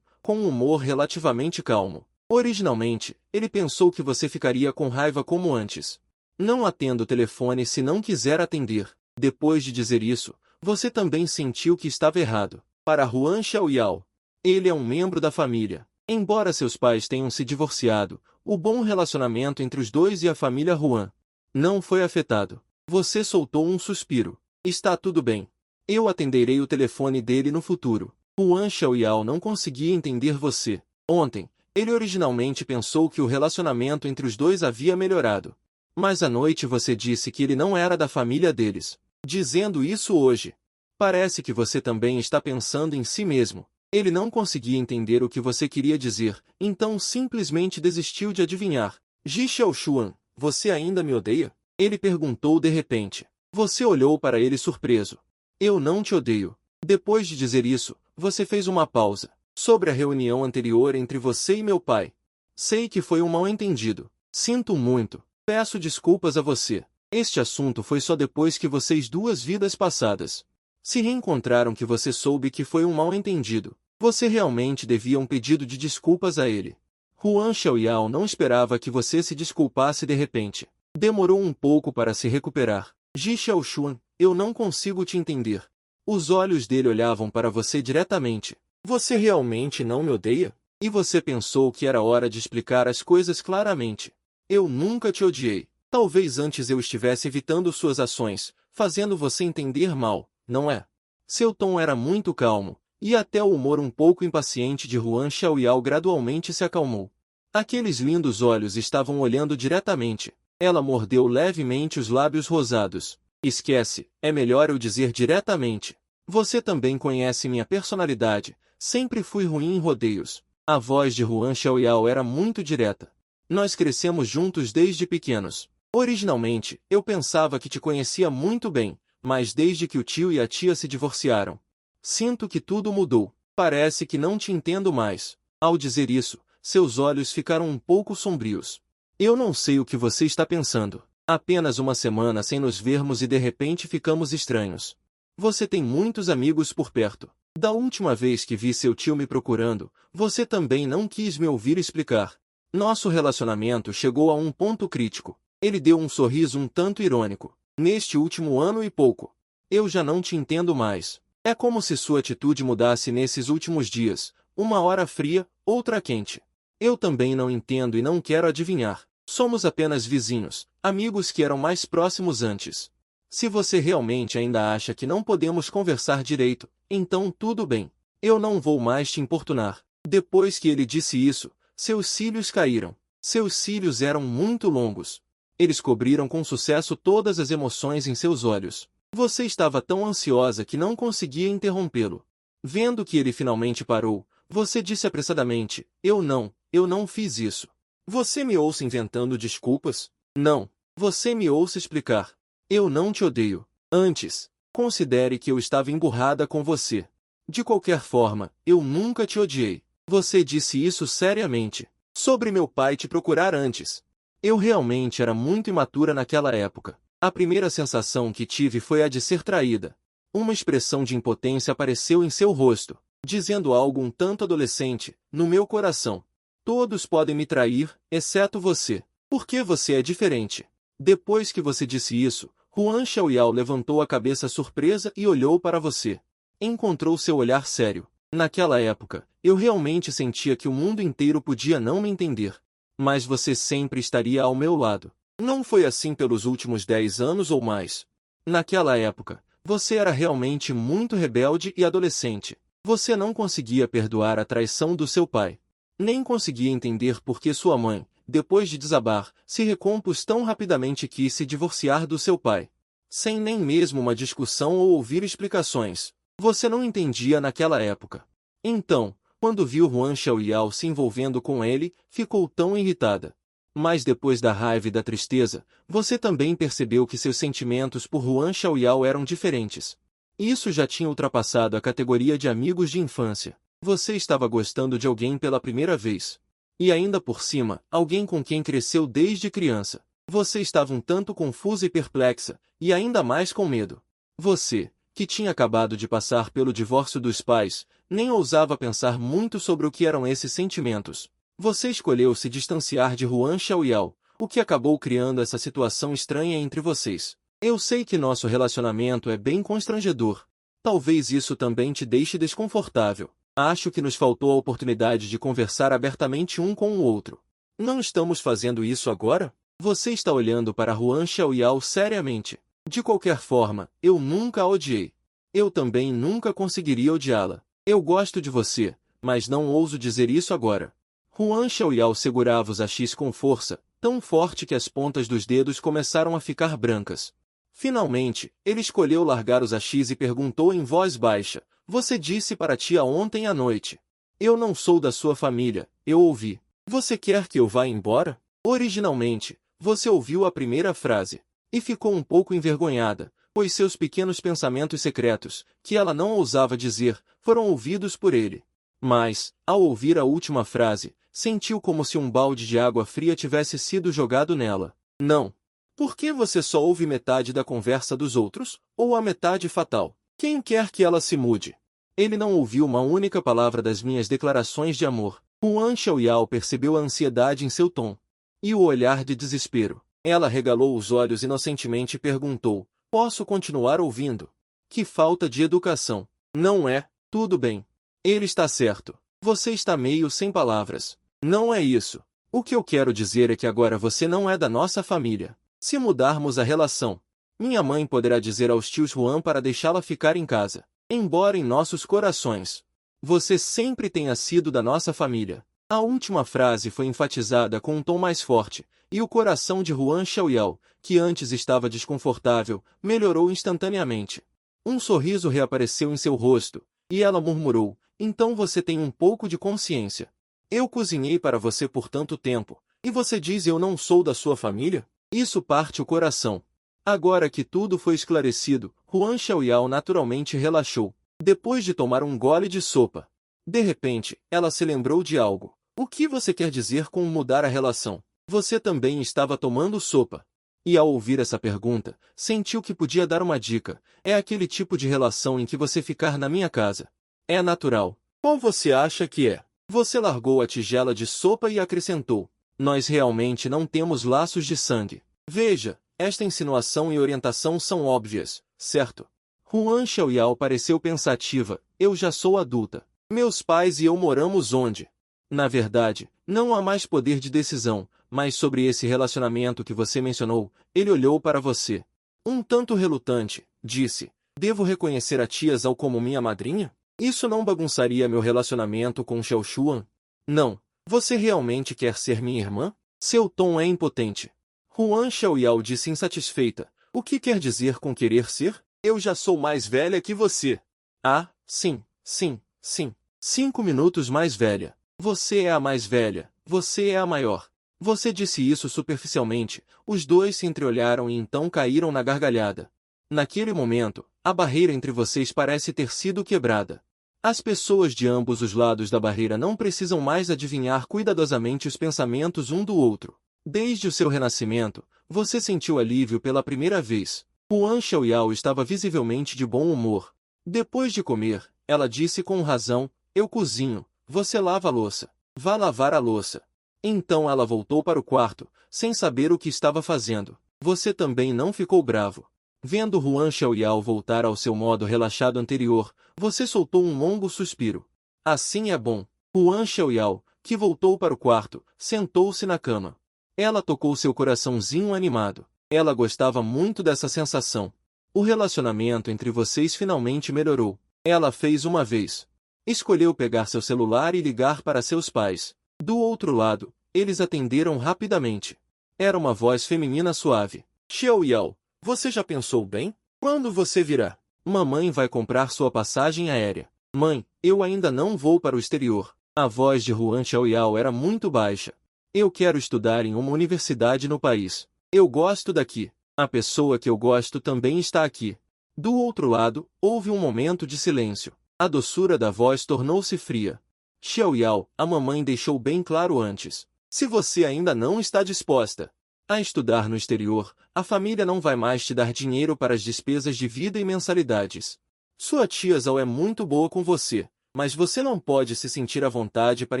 com um humor relativamente calmo. Originalmente, ele pensou que você ficaria com raiva como antes. Não atenda o telefone se não quiser atender. Depois de dizer isso, você também sentiu que estava errado. Para Huan Xiaoyao, ele é um membro da família. Embora seus pais tenham se divorciado, o bom relacionamento entre os dois e a família Huan não foi afetado. Você soltou um suspiro. Está tudo bem. Eu atenderei o telefone dele no futuro. Huan Xiaoyao não conseguia entender você. Ontem, ele originalmente pensou que o relacionamento entre os dois havia melhorado. Mas à noite você disse que ele não era da família deles. Dizendo isso hoje, parece que você também está pensando em si mesmo. Ele não conseguia entender o que você queria dizer, então simplesmente desistiu de adivinhar. Ji Xiaoshuan, você ainda me odeia? Ele perguntou de repente. Você olhou para ele surpreso. Eu não te odeio. Depois de dizer isso, você fez uma pausa. Sobre a reunião anterior entre você e meu pai. Sei que foi um mal-entendido. Sinto muito. Peço desculpas a você. Este assunto foi só depois que vocês 2 vidas passadas se reencontraram que você soube que foi um mal-entendido. Você realmente devia um pedido de desculpas a ele. Huan Xiaoyao não esperava que você se desculpasse de repente. Demorou um pouco para se recuperar. Ji Xiaoshuan, eu não consigo te entender. Os olhos dele olhavam para você diretamente. Você realmente não me odeia? E você pensou que era hora de explicar as coisas claramente. Eu nunca te odiei. Talvez antes eu estivesse evitando suas ações, fazendo você entender mal, não é? Seu tom era muito calmo, e até o humor um pouco impaciente de Huan Xiaoyao gradualmente se acalmou. Aqueles lindos olhos estavam olhando diretamente. Ela mordeu levemente os lábios rosados. Esquece, é melhor eu dizer diretamente. Você também conhece minha personalidade. Sempre fui ruim em rodeios. A voz de Huan Xiaoyao era muito direta. Nós crescemos juntos desde pequenos. Originalmente, eu pensava que te conhecia muito bem, mas desde que o tio e a tia se divorciaram, sinto que tudo mudou. Parece que não te entendo mais. Ao dizer isso, seus olhos ficaram um pouco sombrios. Eu não sei o que você está pensando. Apenas uma semana sem nos vermos e de repente ficamos estranhos. Você tem muitos amigos por perto. Da última vez que vi seu tio me procurando, você também não quis me ouvir explicar. Nosso relacionamento chegou a um ponto crítico. Ele deu um sorriso um tanto irônico. Neste último ano e pouco, eu já não te entendo mais. É como se sua atitude mudasse nesses últimos dias. Uma hora fria, outra quente. Eu também não entendo e não quero adivinhar. Somos apenas vizinhos, amigos que eram mais próximos antes. Se você realmente ainda acha que não podemos conversar direito, então tudo bem. Eu não vou mais te importunar. Depois que ele disse isso, seus cílios caíram. Seus cílios eram muito longos. Eles cobriram com sucesso todas as emoções em seus olhos. Você estava tão ansiosa que não conseguia interrompê-lo. Vendo que ele finalmente parou, você disse apressadamente, eu não fiz isso. Você me ouça inventando desculpas? Não. Você me ouça explicar. Eu não te odeio. Antes, considere que eu estava emburrada com você. De qualquer forma, eu nunca te odiei. Você disse isso seriamente. Sobre meu pai te procurar antes. Eu realmente era muito imatura naquela época. A primeira sensação que tive foi a de ser traída. Uma expressão de impotência apareceu em seu rosto, dizendo algo um tanto adolescente, no meu coração. Todos podem me trair, exceto você. Porque você é diferente. Depois que você disse isso, Huan Xiaoyao levantou a cabeça surpresa e olhou para você. Encontrou seu olhar sério. Naquela época, eu realmente sentia que o mundo inteiro podia não me entender. Mas você sempre estaria ao meu lado. Não foi assim pelos últimos 10 anos ou mais. Naquela época, você era realmente muito rebelde e adolescente. Você não conseguia perdoar a traição do seu pai. Nem conseguia entender por que sua mãe, depois de desabar, se recompôs tão rapidamente que quis se divorciar do seu pai. Sem nem mesmo uma discussão ou ouvir explicações. Você não entendia naquela época. Então, quando viu Huan Xiaoyao se envolvendo com ele, ficou tão irritada. Mas depois da raiva e da tristeza, você também percebeu que seus sentimentos por Huan Xiaoyao eram diferentes. Isso já tinha ultrapassado a categoria de amigos de infância. Você estava gostando de alguém pela primeira vez. E ainda por cima, alguém com quem cresceu desde criança. Você estava um tanto confusa e perplexa, e ainda mais com medo. Você, que tinha acabado de passar pelo divórcio dos pais, nem ousava pensar muito sobre o que eram esses sentimentos. Você escolheu se distanciar de Huan Xiaoyao, o que acabou criando essa situação estranha entre vocês. Eu sei que nosso relacionamento é bem constrangedor. Talvez isso também te deixe desconfortável. Acho que nos faltou a oportunidade de conversar abertamente um com o outro. Não estamos fazendo isso agora? Você está olhando para Huan Xiaoyao seriamente. De qualquer forma, eu nunca a odiei. Eu também nunca conseguiria odiá-la. Eu gosto de você, mas não ouso dizer isso agora. Huan Xiaoyao segurava os hachis com força, tão forte que as pontas dos dedos começaram a ficar brancas. Finalmente, ele escolheu largar os hachis e perguntou em voz baixa: "Você disse para a tia ontem à noite. Eu não sou da sua família, eu ouvi. Você quer que eu vá embora?" Originalmente, você ouviu a primeira frase e ficou um pouco envergonhada, pois seus pequenos pensamentos secretos, que ela não ousava dizer, foram ouvidos por ele. Mas, ao ouvir a última frase, sentiu como se um balde de água fria tivesse sido jogado nela. Não. Por que você só ouve metade da conversa dos outros, ou a metade fatal? Quem quer que ela se mude? Ele não ouviu uma única palavra das minhas declarações de amor. Huan Xiaoyao percebeu a ansiedade em seu tom. E o olhar de desespero. Ela regalou os olhos inocentemente e perguntou: "Posso continuar ouvindo?" Que falta de educação. Não é? Tudo bem. Ele está certo. Você está meio sem palavras. Não é isso. O que eu quero dizer é que agora você não é da nossa família. Se mudarmos a relação, minha mãe poderá dizer aos tios Juan para deixá-la ficar em casa. Embora em nossos corações, você sempre tenha sido da nossa família. A última frase foi enfatizada com um tom mais forte, e o coração de Huan Xiaoyao, que antes estava desconfortável, melhorou instantaneamente. Um sorriso reapareceu em seu rosto, e ela murmurou: "Então você tem um pouco de consciência. Eu cozinhei para você por tanto tempo, e você diz eu não sou da sua família? Isso parte o coração." Agora que tudo foi esclarecido, Huan Xiaoyao naturalmente relaxou, depois de tomar um gole de sopa. De repente, ela se lembrou de algo. "O que você quer dizer com mudar a relação? Você também estava tomando sopa." E ao ouvir essa pergunta, sentiu que podia dar uma dica. "É aquele tipo de relação em que você ficar na minha casa. É natural." "Qual você acha que é?" Você largou a tigela de sopa e acrescentou: "Nós realmente não temos laços de sangue." Veja, esta insinuação e orientação são óbvias, certo? Huan Xiaoyao pareceu pensativa. "Eu já sou adulta. Meus pais e eu moramos onde? Na verdade, não há mais poder de decisão, mas sobre esse relacionamento que você mencionou." Ele olhou para você. Um tanto relutante, disse: "Devo reconhecer a tia Zhao como minha madrinha? Isso não bagunçaria meu relacionamento com Xiao Xuan?" "Não. Você realmente quer ser minha irmã?" Seu tom é impotente. Huan Xiaoyao disse insatisfeita: "O que quer dizer com querer ser? Eu já sou mais velha que você." "Ah, sim, sim, sim. 5 minutos mais velha. Você é a mais velha. Você é a maior." Você disse isso superficialmente. Os dois se entreolharam e então caíram na gargalhada. Naquele momento, a barreira entre vocês parece ter sido quebrada. As pessoas de ambos os lados da barreira não precisam mais adivinhar cuidadosamente os pensamentos um do outro. Desde o seu renascimento, você sentiu alívio pela primeira vez. Huan Xiaoyao estava visivelmente de bom humor. Depois de comer, ela disse com razão: "Eu cozinho, você lava a louça. Vá lavar a louça." Então ela voltou para o quarto, sem saber o que estava fazendo. Você também não ficou bravo. Vendo Huan Xiaoyao voltar ao seu modo relaxado anterior, você soltou um longo suspiro. Assim é bom. Huan Xiaoyao, que voltou para o quarto, sentou-se na cama. Ela tocou seu coraçãozinho animado. Ela gostava muito dessa sensação. O relacionamento entre vocês finalmente melhorou. Ela fez uma vez. Escolheu pegar seu celular e ligar para seus pais. Do outro lado, eles atenderam rapidamente. Era uma voz feminina suave. "Xiaoyao, você já pensou bem? Quando você virá? Mamãe vai comprar sua passagem aérea." "Mãe, eu ainda não vou para o exterior." A voz de Huan Xiaoyao era muito baixa. Eu quero estudar em uma universidade no país. Eu gosto daqui. A pessoa que eu gosto também está aqui. Do outro lado, houve um momento de silêncio. A doçura da voz tornou-se fria. Xiaoyao, a mamãe deixou bem claro antes. Se você ainda não está disposta a estudar no exterior, a família não vai mais te dar dinheiro para as despesas de vida e mensalidades. Sua tia Zhao é muito boa com você, mas você não pode se sentir à vontade para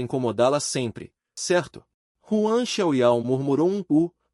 incomodá-la sempre, certo? Huan Xiaoyao murmurou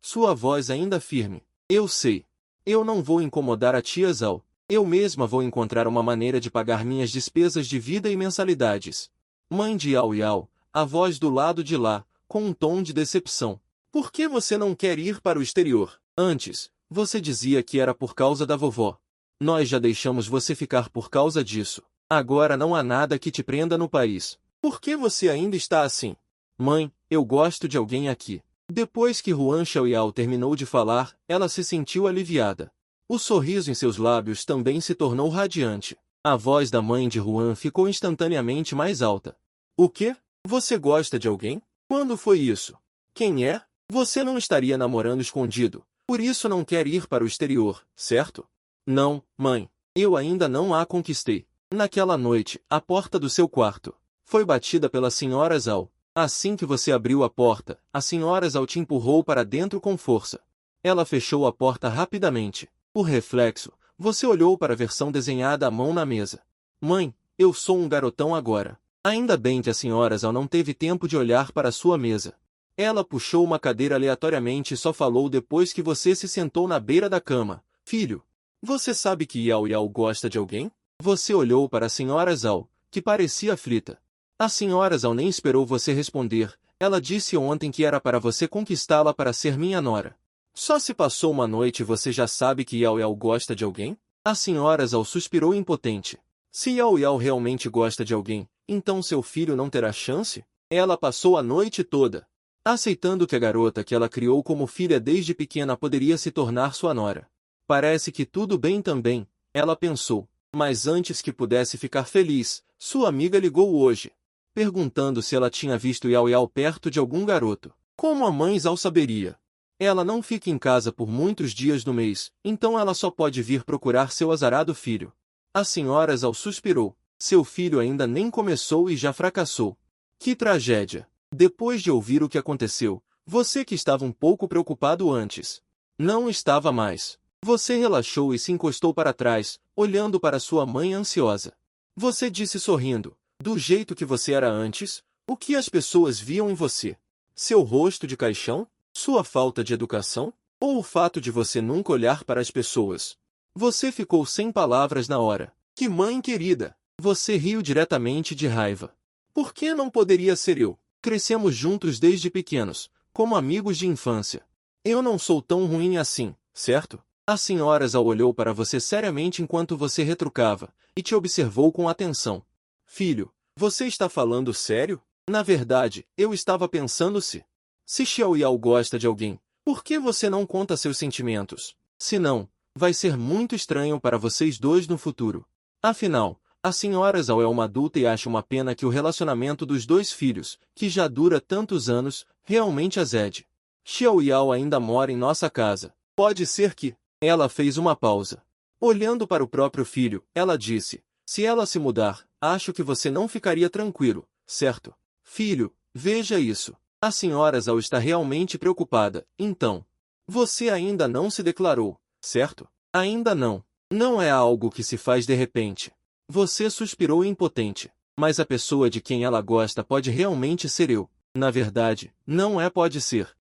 sua voz ainda firme. Eu sei. Eu não vou incomodar a tia Zhao. Eu mesma vou encontrar uma maneira de pagar minhas despesas de vida e mensalidades. Mãe de Yao Yao, a voz do lado de lá, com um tom de decepção. Por que você não quer ir para o exterior? Antes, você dizia que era por causa da vovó. Nós já deixamos você ficar por causa disso. Agora não há nada que te prenda no país. Por que você ainda está assim? Mãe, eu gosto de alguém aqui. Depois que Huan Xiaoyao terminou de falar, ela se sentiu aliviada. O sorriso em seus lábios também se tornou radiante. A voz da mãe de Huan ficou instantaneamente mais alta. O quê? Você gosta de alguém? Quando foi isso? Quem é? Você não estaria namorando escondido, por isso não quer ir para o exterior, certo? Não, mãe. Eu ainda não a conquistei. Naquela noite, a porta do seu quarto foi batida pela senhora Zhao. Assim que você abriu a porta, a senhora Zhao te empurrou para dentro com força. Ela fechou a porta rapidamente. Por reflexo, você olhou para a versão desenhada à mão na mesa. Mãe, eu sou um garotão agora. Ainda bem que a senhora Zhao não teve tempo de olhar para a sua mesa. Ela puxou uma cadeira aleatoriamente e só falou depois que você se sentou na beira da cama. Filho, você sabe que Yao Yao gosta de alguém? Você olhou para a senhora Zhao, que parecia aflita. A senhora Zhao nem esperou você responder. Ela disse ontem que era para você conquistá-la para ser minha nora. Só se passou uma noite e você já sabe que Yao Yao gosta de alguém? A senhora Zhao suspirou impotente. Se Yao Yao realmente gosta de alguém, então seu filho não terá chance? Ela passou a noite toda aceitando que a garota que ela criou como filha desde pequena poderia se tornar sua nora. Parece que tudo bem também, ela pensou. Mas antes que pudesse ficar feliz, sua amiga ligou hoje, perguntando se ela tinha visto Yao Yao perto de algum garoto. Como a mãe Zhao saberia? Ela não fica em casa por muitos dias no mês, então ela só pode vir procurar seu azarado filho. A senhora Zhao suspirou. Seu filho ainda nem começou e já fracassou. Que tragédia! Depois de ouvir o que aconteceu, você que estava um pouco preocupado antes, não estava mais. Você relaxou e se encostou para trás, olhando para sua mãe ansiosa. Você disse sorrindo, do jeito que você era antes, o que as pessoas viam em você? Seu rosto de caixão? Sua falta de educação? Ou o fato de você nunca olhar para as pessoas? Você ficou sem palavras na hora. Que mãe querida! Você riu diretamente de raiva. Por que não poderia ser eu? Crescemos juntos desde pequenos, como amigos de infância. Eu não sou tão ruim assim, certo? A senhora Zhao olhou para você seriamente enquanto você retrucava, e te observou com atenção. Filho, você está falando sério? Na verdade, eu estava pensando se Xiao Yao gosta de alguém, por que você não conta seus sentimentos? Se não, vai ser muito estranho para vocês dois no futuro. Afinal, a senhora Zhao é uma adulta e acha uma pena que o relacionamento dos dois filhos, que já dura tantos anos, realmente azede. Xiao Yao ainda mora em nossa casa. Pode ser que... Ela fez uma pausa. Olhando para o próprio filho, ela disse, se ela se mudar, acho que você não ficaria tranquilo, certo? Filho, veja isso. A senhora Zhao está realmente preocupada, então. Você ainda não se declarou, certo? Ainda não. Não é algo que se faz de repente. Você suspirou impotente. Mas a pessoa de quem ela gosta pode realmente ser eu. Na verdade, não pode ser.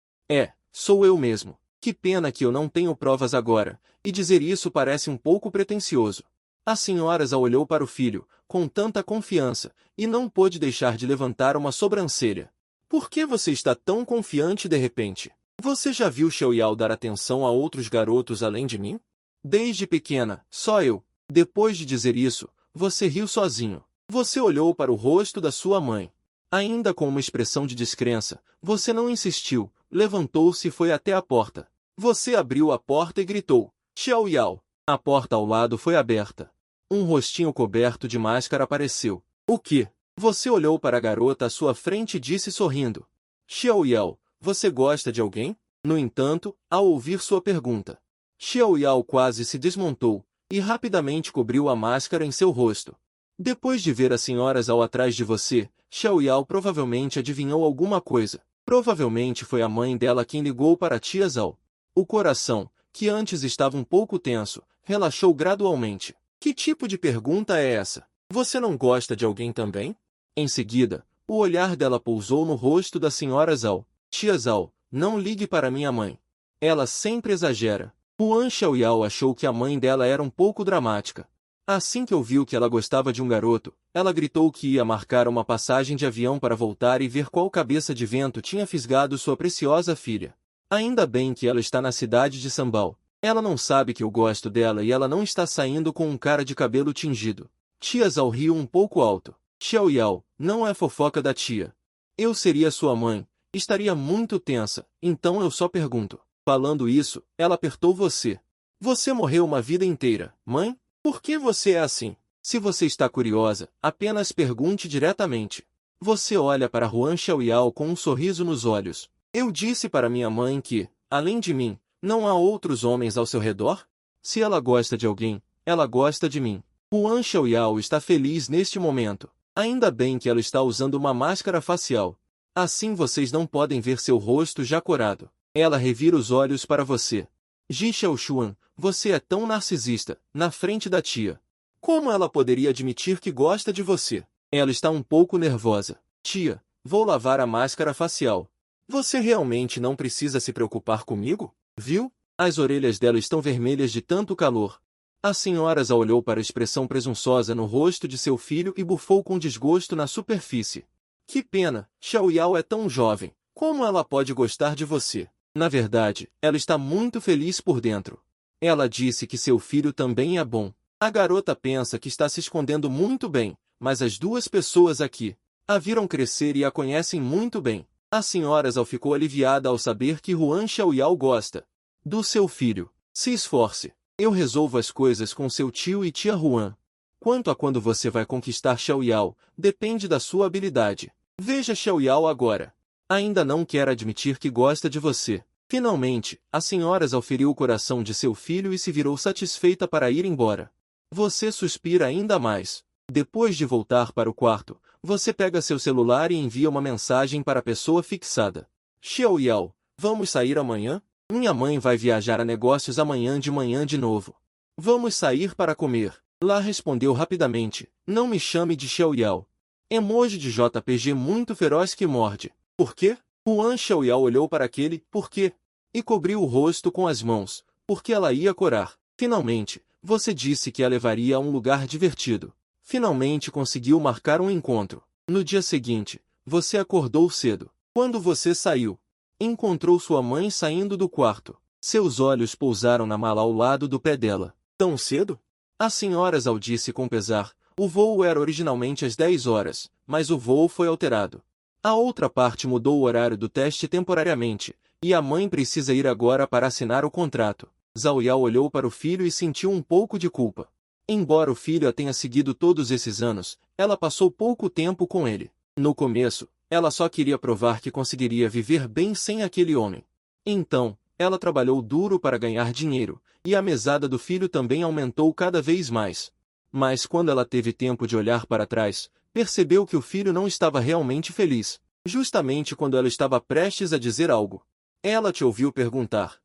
Sou eu mesmo. Que pena que eu não tenho provas agora, e dizer isso parece um pouco pretensioso. A senhora Zhao olhou para o filho, com tanta confiança, e não pôde deixar de levantar uma sobrancelha. Por que você está tão confiante de repente? Você já viu Xiao Yao dar atenção a outros garotos além de mim? Desde pequena, só eu. Depois de dizer isso, você riu sozinho. Você olhou para o rosto da sua mãe. Ainda com uma expressão de descrença, você não insistiu, levantou-se e foi até a porta. Você abriu a porta e gritou, Xiao Yao. A porta ao lado foi aberta. Um rostinho coberto de máscara apareceu. O quê? Você olhou para a garota à sua frente e disse sorrindo. Xiao Yao, você gosta de alguém? No entanto, ao ouvir sua pergunta, Xiao Yao quase se desmontou, e rapidamente cobriu a máscara em seu rosto. Depois de ver a senhora Zhao atrás de você, Xiao Yao provavelmente adivinhou alguma coisa. Provavelmente foi a mãe dela quem ligou para a tia Zhao. O coração, que antes estava um pouco tenso, relaxou gradualmente. Que tipo de pergunta é essa? Você não gosta de alguém também? Em seguida, o olhar dela pousou no rosto da senhora Zhao. Tia Zhao, não ligue para minha mãe. Ela sempre exagera. Huan Xiaoyao achou que a mãe dela era um pouco dramática. Assim que ouviu que ela gostava de um garoto, ela gritou que ia marcar uma passagem de avião para voltar e ver qual cabeça de vento tinha fisgado sua preciosa filha. Ainda bem que ela está na cidade de Sambal. Ela não sabe que eu gosto dela e ela não está saindo com um cara de cabelo tingido. Tia Zhao riu um pouco alto. Xiaoyao, não é fofoca da tia. Eu seria sua mãe, estaria muito tensa, então eu só pergunto. Falando isso, ela apertou você. Você morreu uma vida inteira, mãe? Por que você é assim? Se você está curiosa, apenas pergunte diretamente. Você olha para Huan Xiaoyao com um sorriso nos olhos. Eu disse para minha mãe que, além de mim, não há outros homens ao seu redor? Se ela gosta de alguém, ela gosta de mim. Huan Xiaoyao está feliz neste momento. Ainda bem que ela está usando uma máscara facial. Assim vocês não podem ver seu rosto já corado. Ela revira os olhos para você. Ji Xiaoshuan, você é tão narcisista, na frente da tia. Como ela poderia admitir que gosta de você? Ela está um pouco nervosa. Tia, vou lavar a máscara facial. Você realmente não precisa se preocupar comigo? Viu? As orelhas dela estão vermelhas de tanto calor. A senhora Zhao olhou para a expressão presunçosa no rosto de seu filho e bufou com desgosto na superfície. Que pena, Xiaoyao é tão jovem. Como ela pode gostar de você? Na verdade, ela está muito feliz por dentro. Ela disse que seu filho também é bom. A garota pensa que está se escondendo muito bem, mas as duas pessoas aqui a viram crescer e a conhecem muito bem. A senhora Zhao ficou aliviada ao saber que Huan Xiaoyao gosta do seu filho. Se esforce. Eu resolvo as coisas com seu tio e tia Huan. Quanto a quando você vai conquistar Xiaoyao, depende da sua habilidade. Veja Xiaoyao agora. Ainda não quer admitir que gosta de você. Finalmente, a senhora Zhao feriu o coração de seu filho e se virou satisfeita para ir embora. Você suspira ainda mais. Depois de voltar para o quarto, você pega seu celular e envia uma mensagem para a pessoa fixada. Xiaoyao, vamos sair amanhã? Minha mãe vai viajar a negócios amanhã de manhã de novo. Vamos sair para comer. Lá respondeu rapidamente, não me chame de Xiaoyao. Emoji de JPG muito feroz que morde. Por quê? Huan Xiaoyao olhou para aquele por quê e cobriu o rosto com as mãos, porque ela ia corar. Finalmente, você disse que a levaria a um lugar divertido. Finalmente conseguiu marcar um encontro. No dia seguinte, você acordou cedo. Quando você saiu, encontrou sua mãe saindo do quarto. Seus olhos pousaram na mala ao lado do pé dela. Tão cedo? A senhora Zhao disse com pesar. O voo era originalmente às 10 horas, mas o voo foi alterado. A outra parte mudou o horário do teste temporariamente, e a mãe precisa ir agora para assinar o contrato. Zhao Yao olhou para o filho e sentiu um pouco de culpa. Embora o filho a tenha seguido todos esses anos, ela passou pouco tempo com ele. No começo, ela só queria provar que conseguiria viver bem sem aquele homem. Então, ela trabalhou duro para ganhar dinheiro, e a mesada do filho também aumentou cada vez mais. Mas quando ela teve tempo de olhar para trás, percebeu que o filho não estava realmente feliz. Justamente quando ela estava prestes a dizer algo, ela te ouviu perguntar,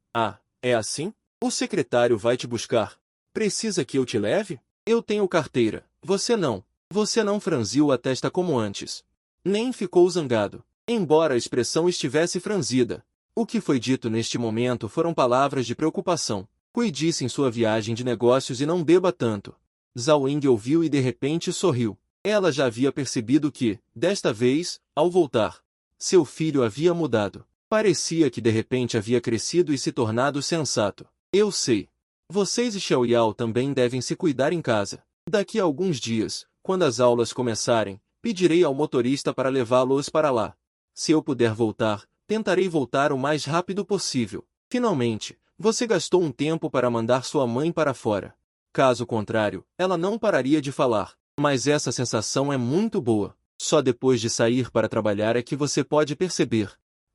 é assim? O secretário vai te buscar. Precisa que eu te leve? Eu tenho carteira, você não. Você não franziu a testa como antes. Nem ficou zangado, embora a expressão estivesse franzida. O que foi dito neste momento foram palavras de preocupação. Cuide-se em sua viagem de negócios e não beba tanto. Zhao Ying ouviu e de repente sorriu. Ela já havia percebido que, desta vez, ao voltar, seu filho havia mudado. Parecia que de repente havia crescido e se tornado sensato. Eu sei. Vocês e Xiaoyao também devem se cuidar em casa. Daqui a alguns dias, quando as aulas começarem, pedirei ao motorista para levá-los para lá. Se eu puder voltar, tentarei voltar o mais rápido possível. Finalmente, você gastou um tempo para mandar sua mãe para fora. Caso contrário, ela não pararia de falar. Mas essa sensação é muito boa. Só depois de sair para trabalhar é que você pode perceber.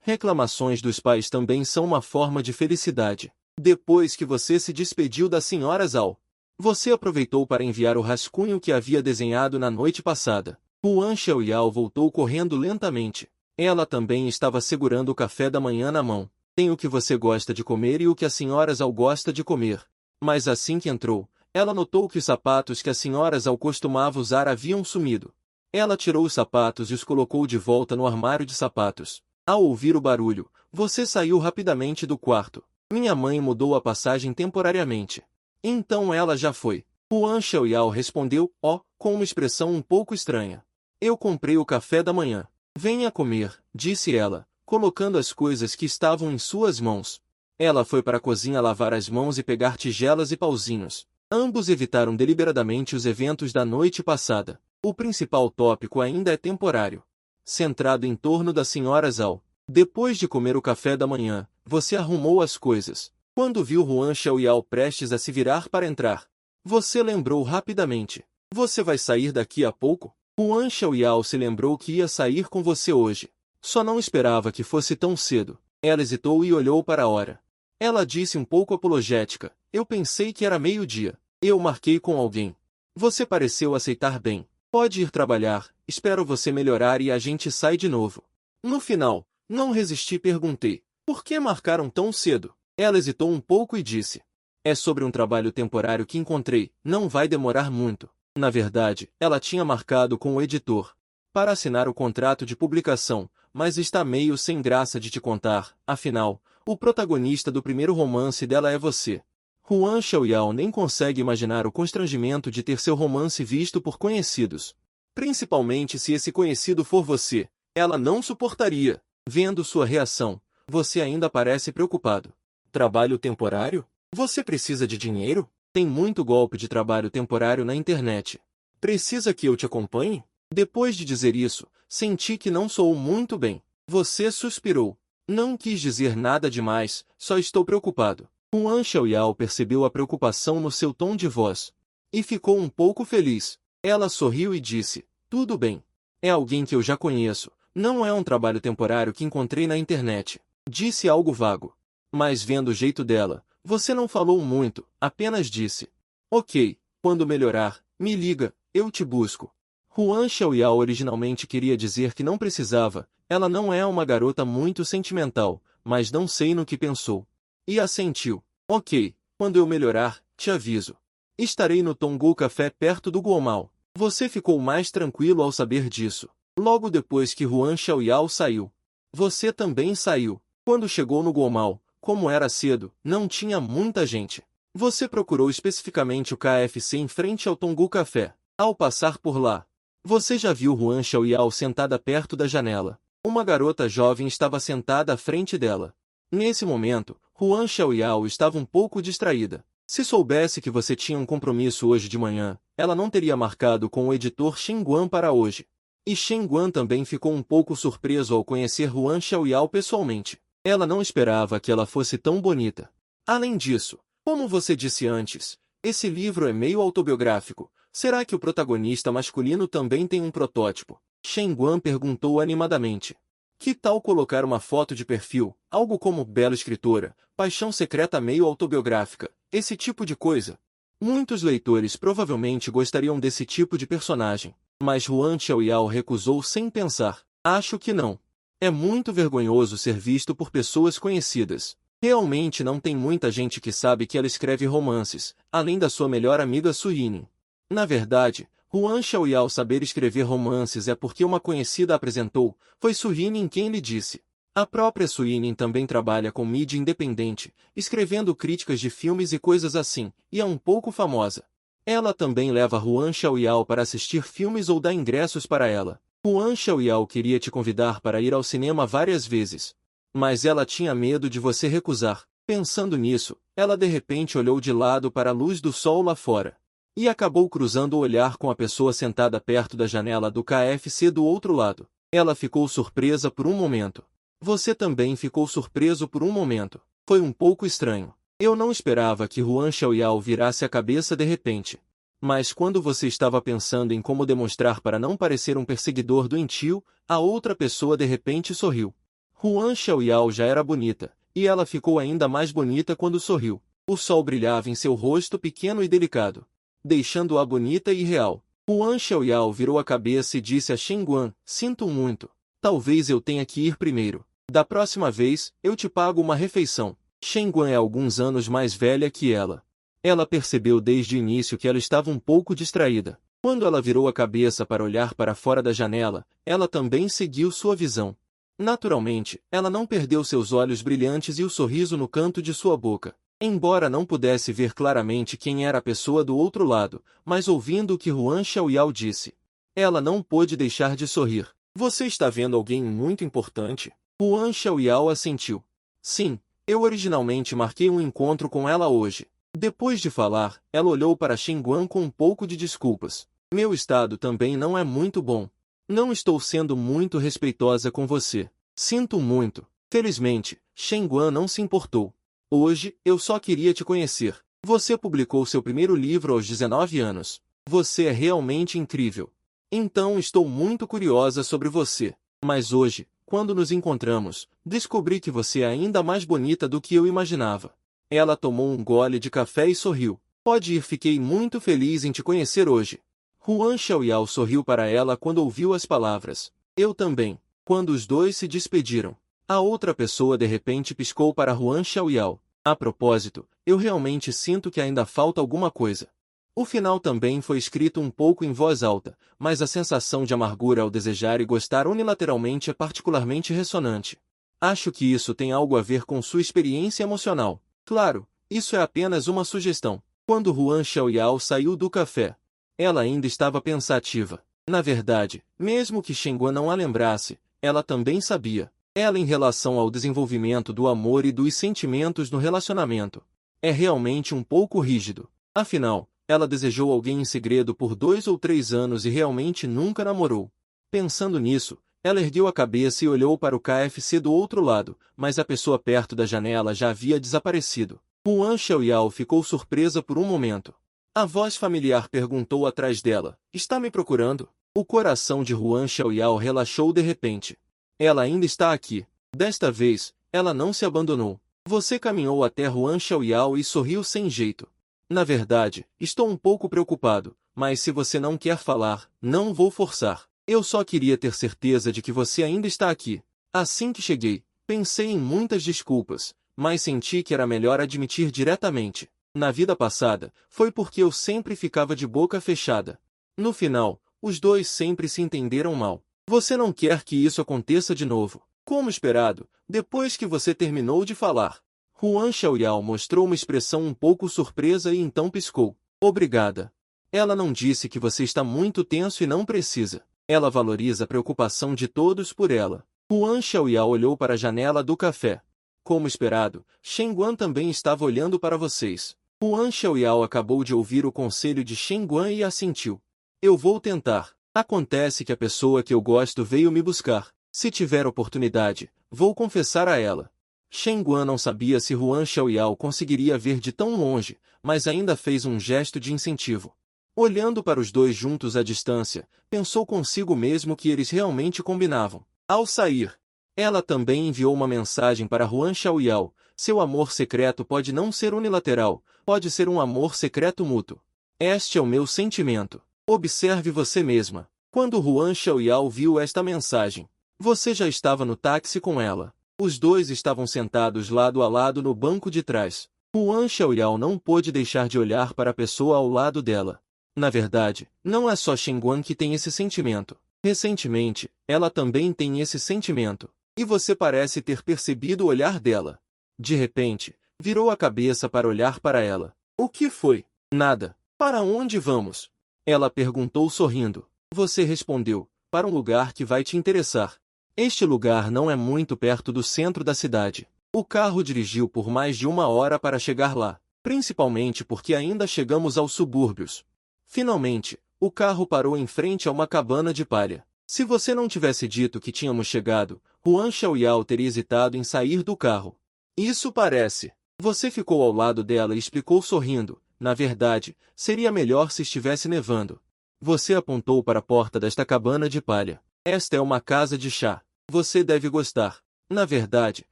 Reclamações dos pais também são uma forma de felicidade. Depois que você se despediu da Sra. Zhao, você aproveitou para enviar o rascunho que havia desenhado na noite passada. Huan Xiaoyao voltou correndo lentamente. Ela também estava segurando o café da manhã na mão. Tem o que você gosta de comer e o que a Sra. Zhao gosta de comer. Mas assim que entrou, ela notou que os sapatos que a Sra. Zhao costumava usar haviam sumido. Ela tirou os sapatos e os colocou de volta no armário de sapatos. Ao ouvir o barulho, você saiu rapidamente do quarto. Minha mãe mudou a passagem temporariamente. Então ela já foi. Huan Xiaoyao respondeu, com uma expressão um pouco estranha. Eu comprei o café da manhã. Venha comer, disse ela, colocando as coisas que estavam em suas mãos. Ela foi para a cozinha lavar as mãos e pegar tigelas e pauzinhos. Ambos evitaram deliberadamente os eventos da noite passada. O principal tópico ainda é temporário. Centrado em torno da Sra. Zhao. Depois de comer o café da manhã, você arrumou as coisas. Quando viu Huan Xiaoyao prestes a se virar para entrar, você lembrou rapidamente. Você vai sair daqui a pouco? Huan Xiaoyao se lembrou que ia sair com você hoje. Só não esperava que fosse tão cedo. Ela hesitou e olhou para a hora. Ela disse um pouco apologética. Eu pensei que era meio-dia. Eu marquei com alguém. Você pareceu aceitar bem. Pode ir trabalhar, espero você melhorar e a gente sai de novo. No final, não resisti e perguntei. Por que marcaram tão cedo? Ela hesitou um pouco e disse. É sobre um trabalho temporário que encontrei, não vai demorar muito. Na verdade, ela tinha marcado com o editor para assinar o contrato de publicação, mas está meio sem graça de te contar, afinal, o protagonista do primeiro romance dela é você. Huan Xiaoyao nem consegue imaginar o constrangimento de ter seu romance visto por conhecidos. Principalmente se esse conhecido for você. Ela não suportaria. Vendo sua reação, você ainda parece preocupado. Trabalho temporário? Você precisa de dinheiro? Tem muito golpe de trabalho temporário na internet. Precisa que eu te acompanhe? Depois de dizer isso, senti que não soou muito bem. Você suspirou. Não quis dizer nada demais, só estou preocupado. Huan Xiaoyao percebeu a preocupação no seu tom de voz. E ficou um pouco feliz. Ela sorriu e disse, tudo bem. É alguém que eu já conheço. Não é um trabalho temporário que encontrei na internet. Disse algo vago. Mas vendo o jeito dela, você não falou muito, apenas disse. Ok, quando melhorar, me liga, eu te busco. Huan Xiaoyao originalmente queria dizer que não precisava, ela não é uma garota muito sentimental, mas não sei no que pensou. E assentiu. Ok, quando eu melhorar, te aviso. Estarei no Tongu Café perto do Guomao. Você ficou mais tranquilo ao saber disso. Logo depois que Huan Xiaoyao saiu. Você também saiu. Quando chegou no Guomao, como era cedo, não tinha muita gente. Você procurou especificamente o KFC em frente ao Tongu Café. Ao passar por lá, você já viu Huan Xiaoyao sentada perto da janela. Uma garota jovem estava sentada à frente dela. Nesse momento, Huan Xiaoyao estava um pouco distraída. Se soubesse que você tinha um compromisso hoje de manhã, ela não teria marcado com o editor Shen Guan para hoje. E Shen Guan também ficou um pouco surpreso ao conhecer Huan Xiaoyao pessoalmente. Ela não esperava que ela fosse tão bonita. Além disso, como você disse antes, esse livro é meio autobiográfico. Será que o protagonista masculino também tem um protótipo? Shen Guan perguntou animadamente. Que tal colocar uma foto de perfil, algo como bela escritora, paixão secreta meio autobiográfica, esse tipo de coisa? Muitos leitores provavelmente gostariam desse tipo de personagem, mas Huan Xiaoyao recusou sem pensar. Acho que não. É muito vergonhoso ser visto por pessoas conhecidas. Realmente não tem muita gente que sabe que ela escreve romances, além da sua melhor amiga Suyin. Na verdade, Huan Xiaoyao saber escrever romances é porque uma conhecida apresentou, foi Suyin quem lhe disse. A própria Suyin também trabalha com mídia independente, escrevendo críticas de filmes e coisas assim, e é um pouco famosa. Ela também leva Huan Xiaoyao para assistir filmes ou dá ingressos para ela. Huan Xiaoyao queria te convidar para ir ao cinema várias vezes. Mas ela tinha medo de você recusar. Pensando nisso, ela de repente olhou de lado para a luz do sol lá fora. E acabou cruzando o olhar com a pessoa sentada perto da janela do KFC do outro lado. Ela ficou surpresa por um momento. Você também ficou surpreso por um momento. Foi um pouco estranho. Eu não esperava que Huan Xiaoyao virasse a cabeça de repente. Mas quando você estava pensando em como demonstrar para não parecer um perseguidor doentio, a outra pessoa de repente sorriu. Huan Xiaoyao já era bonita, e ela ficou ainda mais bonita quando sorriu. O sol brilhava em seu rosto pequeno e delicado, deixando-a bonita e real. Huan Xiaoyao virou a cabeça e disse a Shen Guan: sinto muito. Talvez eu tenha que ir primeiro. Da próxima vez, eu te pago uma refeição. Shen Guan é alguns anos mais velha que ela. Ela percebeu desde o início que ela estava um pouco distraída. Quando ela virou a cabeça para olhar para fora da janela, ela também seguiu sua visão. Naturalmente, ela não perdeu seus olhos brilhantes e o sorriso no canto de sua boca. Embora não pudesse ver claramente quem era a pessoa do outro lado, mas ouvindo o que Huan Xiaoyao disse, ela não pôde deixar de sorrir. Você está vendo alguém muito importante? Huan Xiaoyao assentiu. Sim, eu originalmente marquei um encontro com ela hoje. Depois de falar, ela olhou para Shen Guan com um pouco de desculpas. Meu estado também não é muito bom. Não estou sendo muito respeitosa com você. Sinto muito. Felizmente, Shen Guan não se importou. Hoje, eu só queria te conhecer. Você publicou seu primeiro livro aos 19 anos. Você é realmente incrível. Então estou muito curiosa sobre você. Mas hoje, quando nos encontramos, descobri que você é ainda mais bonita do que eu imaginava. Ela tomou um gole de café e sorriu. Pode ir, fiquei muito feliz em te conhecer hoje. Huan Xiaoyao sorriu para ela quando ouviu as palavras. Eu também. Quando os dois se despediram, a outra pessoa de repente piscou para Huan Xiaoyao. A propósito, eu realmente sinto que ainda falta alguma coisa. O final também foi escrito um pouco em voz alta, mas a sensação de amargura ao desejar e gostar unilateralmente é particularmente ressonante. Acho que isso tem algo a ver com sua experiência emocional. Claro, isso é apenas uma sugestão. Quando Huan Xiaoyao saiu do café, ela ainda estava pensativa. Na verdade, mesmo que Shen Guan não a lembrasse, ela também sabia. Ela, em relação ao desenvolvimento do amor e dos sentimentos no relacionamento, é realmente um pouco rígido. Afinal, ela desejou alguém em segredo por 2 ou 3 anos e realmente nunca namorou. Pensando nisso, ela ergueu a cabeça e olhou para o KFC do outro lado, mas a pessoa perto da janela já havia desaparecido. Huan Xiaoyao ficou surpresa por um momento. A voz familiar perguntou atrás dela: está me procurando? O coração de Huan Xiaoyao relaxou de repente. Ela ainda está aqui. Desta vez, ela não se abandonou. Você caminhou até Huan Xiaoyao e sorriu sem jeito. Na verdade, estou um pouco preocupado, mas se você não quer falar, não vou forçar. Eu só queria ter certeza de que você ainda está aqui. Assim que cheguei, pensei em muitas desculpas, mas senti que era melhor admitir diretamente. Na vida passada, foi porque eu sempre ficava de boca fechada. No final, os dois sempre se entenderam mal. Você não quer que isso aconteça de novo. Como esperado, depois que você terminou de falar, Huan Xiaoyao mostrou uma expressão um pouco surpresa e então piscou. Obrigada. Ela não disse que você está muito tenso e não precisa. Ela valoriza a preocupação de todos por ela. Huan Xiaoyao olhou para a janela do café. Como esperado, Shen Guan também estava olhando para vocês. Huan Xiaoyao acabou de ouvir o conselho de Shen Guan e assentiu. Eu vou tentar. Acontece que a pessoa que eu gosto veio me buscar. Se tiver oportunidade, vou confessar a ela. Shen Guan não sabia se Huan Xiaoyao conseguiria ver de tão longe, mas ainda fez um gesto de incentivo. Olhando para os dois juntos à distância, pensou consigo mesmo que eles realmente combinavam. Ao sair, ela também enviou uma mensagem para Huan Xiaoyao. Seu amor secreto pode não ser unilateral, pode ser um amor secreto mútuo. Este é o meu sentimento. Observe você mesma. Quando Huan Xiaoyao viu esta mensagem, você já estava no táxi com ela. Os dois estavam sentados lado a lado no banco de trás. Huan Xiaoyao não pôde deixar de olhar para a pessoa ao lado dela. Na verdade, não é só Shen Guan que tem esse sentimento. Recentemente, ela também tem esse sentimento. E você parece ter percebido o olhar dela. De repente, virou a cabeça para olhar para ela. O que foi? Nada. Para onde vamos? Ela perguntou sorrindo. Você respondeu, para um lugar que vai te interessar. Este lugar não é muito perto do centro da cidade. O carro dirigiu por mais de 1 hora para chegar lá, principalmente porque ainda chegamos aos subúrbios. Finalmente, o carro parou em frente a uma cabana de palha. Se você não tivesse dito que tínhamos chegado, Huan Xiaoyao teria hesitado em sair do carro. Isso parece. Você ficou ao lado dela e explicou sorrindo. Na verdade, seria melhor se estivesse nevando. Você apontou para a porta desta cabana de palha. Esta é uma casa de chá. Você deve gostar. Na verdade,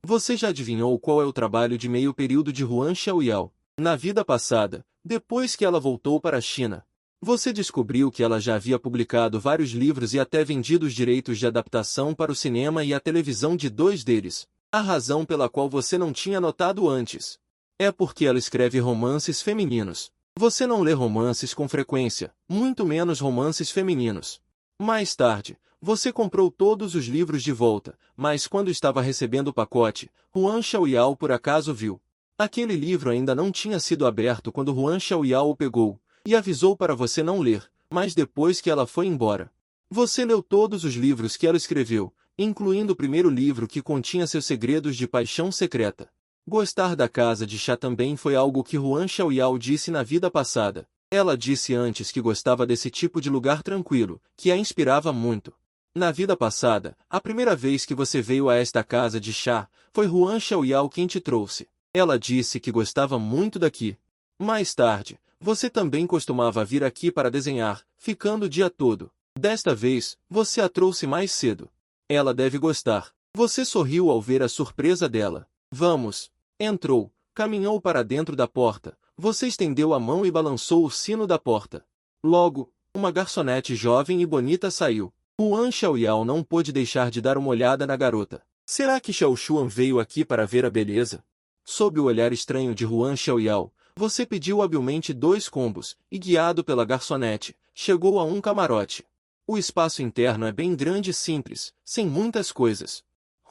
você já adivinhou qual é o trabalho de meio período de Huan Xiaoyao. Na vida passada, depois que ela voltou para a China, você descobriu que ela já havia publicado vários livros e até vendido os direitos de adaptação para o cinema e a televisão de 2 deles. A razão pela qual você não tinha notado antes é porque ela escreve romances femininos. Você não lê romances com frequência, muito menos romances femininos. Mais tarde, você comprou todos os livros de volta, mas quando estava recebendo o pacote, Huan Xiaoyao por acaso viu. Aquele livro ainda não tinha sido aberto quando Huan Xiaoyao o pegou, e avisou para você não ler, mas depois que ela foi embora. Você leu todos os livros que ela escreveu, incluindo o primeiro livro que continha seus segredos de paixão secreta. Gostar da casa de chá também foi algo que Huan Xiaoyao disse na vida passada. Ela disse antes que gostava desse tipo de lugar tranquilo, que a inspirava muito. Na vida passada, a primeira vez que você veio a esta casa de chá, foi Huan Xiaoyao quem te trouxe. Ela disse que gostava muito daqui. Mais tarde, você também costumava vir aqui para desenhar, ficando o dia todo. Desta vez, você a trouxe mais cedo. Ela deve gostar. Você sorriu ao ver a surpresa dela. Vamos. Entrou, caminhou para dentro da porta. Você estendeu a mão e balançou o sino da porta. Logo, uma garçonete jovem e bonita saiu. Huan Xiaoyao não pôde deixar de dar uma olhada na garota. Será que Xiao Xuan veio aqui para ver a beleza? Sob o olhar estranho de Huan Xiaoyao, você pediu habilmente 2 combos, e guiado pela garçonete, chegou a um camarote. O espaço interno é bem grande e simples, sem muitas coisas.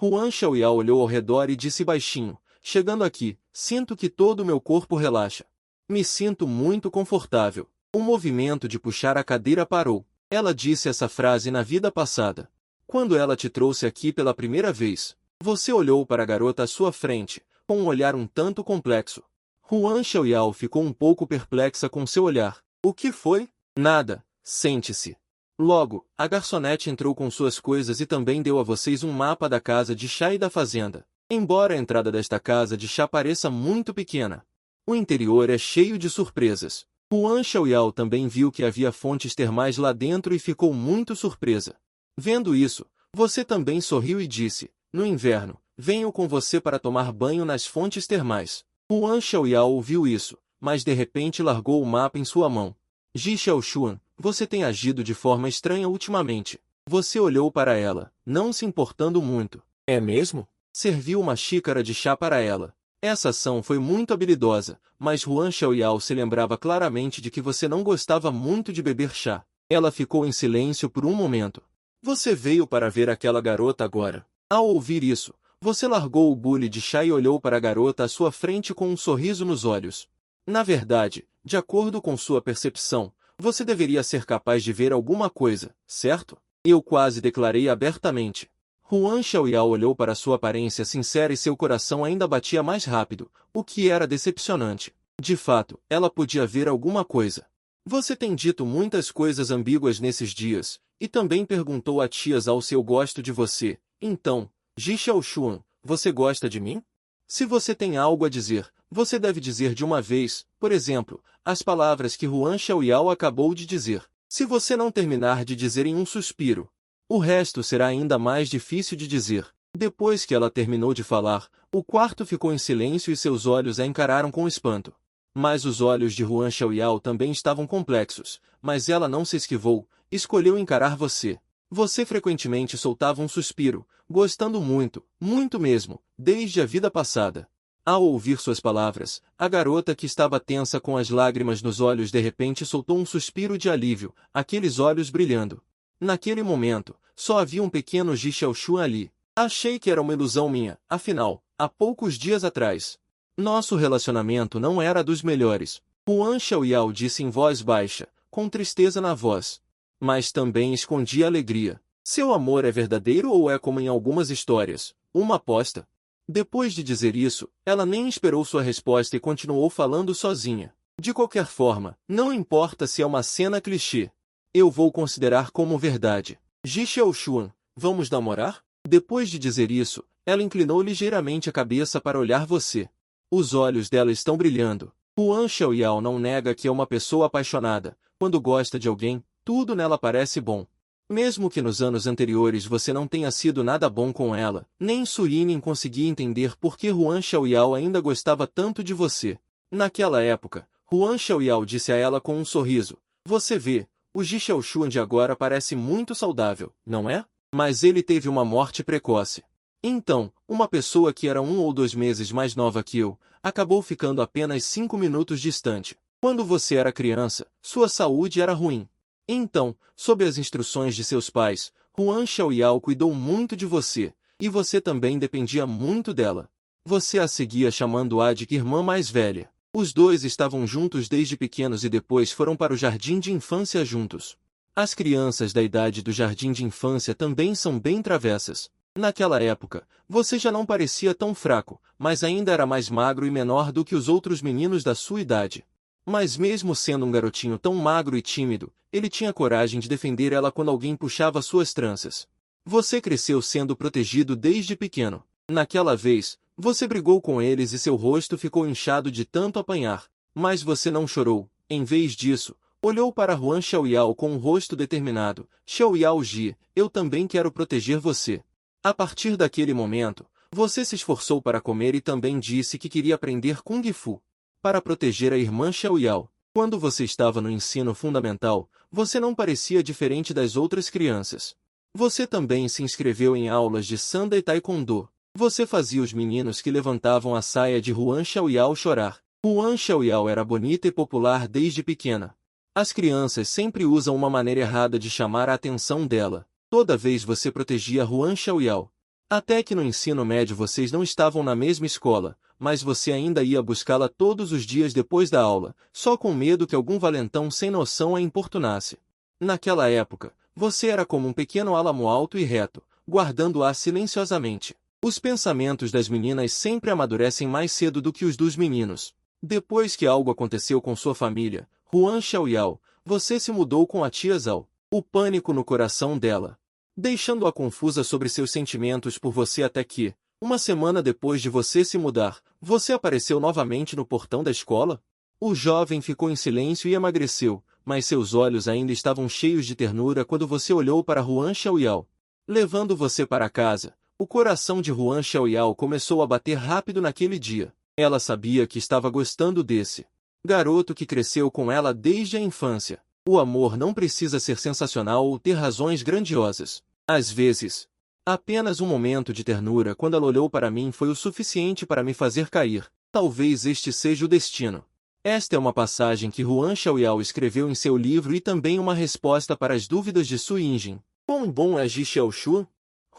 Huan Xiaoyao olhou ao redor e disse baixinho, chegando aqui, sinto que todo o meu corpo relaxa. Me sinto muito confortável. O movimento de puxar a cadeira parou. Ela disse essa frase na vida passada. Quando ela te trouxe aqui pela primeira vez, você olhou para a garota à sua frente, com um olhar um tanto complexo. Huan Xiaoyao ficou um pouco perplexa com seu olhar. O que foi? Nada. Sente-se. Logo, a garçonete entrou com suas coisas e também deu a vocês um mapa da casa de chá e da fazenda. Embora a entrada desta casa de chá pareça muito pequena, o interior é cheio de surpresas. Huan Xiaoyao também viu que havia fontes termais lá dentro e ficou muito surpresa. Vendo isso, você também sorriu e disse, no inverno, venho com você para tomar banho nas fontes termais. Huan Xiaoyao ouviu isso, mas de repente largou o mapa em sua mão. Ji Xiaoshuan, você tem agido de forma estranha ultimamente. Você olhou para ela, não se importando muito. É mesmo? Serviu uma xícara de chá para ela. Essa ação foi muito habilidosa, mas Huan Xiaoyao se lembrava claramente de que você não gostava muito de beber chá. Ela ficou em silêncio por um momento. Você veio para ver aquela garota agora. Ao ouvir isso, você largou o bule de chá e olhou para a garota à sua frente com um sorriso nos olhos. Na verdade, de acordo com sua percepção, você deveria ser capaz de ver alguma coisa, certo? Eu quase declarei abertamente. Huan Xiaoyao olhou para sua aparência sincera e seu coração ainda batia mais rápido, o que era decepcionante. De fato, ela podia ver alguma coisa. Você tem dito muitas coisas ambíguas nesses dias, e também perguntou a tias ao seu gosto de você. Então, Ji Xiaoshuan, você gosta de mim? Se você tem algo a dizer, você deve dizer de uma vez, por exemplo, as palavras que Huan Xiaoyao acabou de dizer. Se você não terminar de dizer em um suspiro, o resto será ainda mais difícil de dizer. Depois que ela terminou de falar, o quarto ficou em silêncio e seus olhos a encararam com espanto. Mas os olhos de Huan Xiaoyao também estavam complexos, mas ela não se esquivou, escolheu encarar você. Você frequentemente soltava um suspiro, gostando muito, muito mesmo, desde a vida passada. Ao ouvir suas palavras, a garota que estava tensa com as lágrimas nos olhos de repente soltou um suspiro de alívio, aqueles olhos brilhando. Naquele momento, só havia um pequeno Ji Xiaoshuan ali. Achei que era uma ilusão minha, afinal, há poucos dias atrás. Nosso relacionamento não era dos melhores. Huan Xiaoyao disse em voz baixa, com tristeza na voz. Mas também escondia alegria. Seu amor é verdadeiro ou é como em algumas histórias, uma aposta? Depois de dizer isso, ela nem esperou sua resposta e continuou falando sozinha. De qualquer forma, não importa se é uma cena clichê. Eu vou considerar como verdade. Ji Xiaoshuan, vamos namorar? Depois de dizer isso, ela inclinou ligeiramente a cabeça para olhar você. Os olhos dela estão brilhando. Huan Xiaoyao não nega que é uma pessoa apaixonada. Quando gosta de alguém, tudo nela parece bom. Mesmo que nos anos anteriores você não tenha sido nada bom com ela, nem Suyin conseguia entender por que Huan Xiaoyao ainda gostava tanto de você. Naquela época, Huan Xiaoyao disse a ela com um sorriso, você vê, o Ji Xiaoshuan de agora parece muito saudável, não é? Mas ele teve uma morte precoce. Então, uma pessoa que era 1 ou 2 meses mais nova que eu, acabou ficando apenas 5 minutos distante. Quando você era criança, sua saúde era ruim. Então, sob as instruções de seus pais, Huan Xiaoyao cuidou muito de você, e você também dependia muito dela. Você a seguia chamando-a de irmã mais velha. Os dois estavam juntos desde pequenos e depois foram para o jardim de infância juntos. As crianças da idade do jardim de infância também são bem travessas. Naquela época, você já não parecia tão fraco, mas ainda era mais magro e menor do que os outros meninos da sua idade. Mas mesmo sendo um garotinho tão magro e tímido, ele tinha coragem de defender ela quando alguém puxava suas tranças. Você cresceu sendo protegido desde pequeno. Naquela vez, você brigou com eles e seu rosto ficou inchado de tanto apanhar. Mas você não chorou. Em vez disso, olhou para Huan Xiaoyao com um rosto determinado. Xiaoyao Ji, eu também quero proteger você. A partir daquele momento, você se esforçou para comer e também disse que queria aprender Kung Fu. Para proteger a irmã Xiaoyao. Quando você estava no ensino fundamental, você não parecia diferente das outras crianças. Você também se inscreveu em aulas de Sanda e Taekwondo. Você fazia os meninos que levantavam a saia de Huan Xiaoyao chorar. Huan Xiaoyao era bonita e popular desde pequena. As crianças sempre usam uma maneira errada de chamar a atenção dela. Toda vez você protegia Huan Xiaoyao. Até que no ensino médio vocês não estavam na mesma escola, mas você ainda ia buscá-la todos os dias depois da aula, só com medo que algum valentão sem noção a importunasse. Naquela época, você era como um pequeno álamo alto e reto, guardando-a silenciosamente. Os pensamentos das meninas sempre amadurecem mais cedo do que os dos meninos. Depois que algo aconteceu com sua família, Huan Xiaoyao, você se mudou com a tia Zhao. O pânico no coração dela, deixando-a confusa sobre seus sentimentos por você até que, uma semana depois de você se mudar, você apareceu novamente no portão da escola? O jovem ficou em silêncio e emagreceu, mas seus olhos ainda estavam cheios de ternura quando você olhou para Huan Xiaoyao. Levando você para casa, o coração de Huan Xiaoyao começou a bater rápido naquele dia. Ela sabia que estava gostando desse garoto que cresceu com ela desde a infância. O amor não precisa ser sensacional ou ter razões grandiosas. Às vezes, apenas um momento de ternura quando ela olhou para mim foi o suficiente para me fazer cair. Talvez este seja o destino. Esta é uma passagem que Huan Xiaoyao escreveu em seu livro e também uma resposta para as dúvidas de Su Yinjin. Quão bom é Ji Xiaoshu?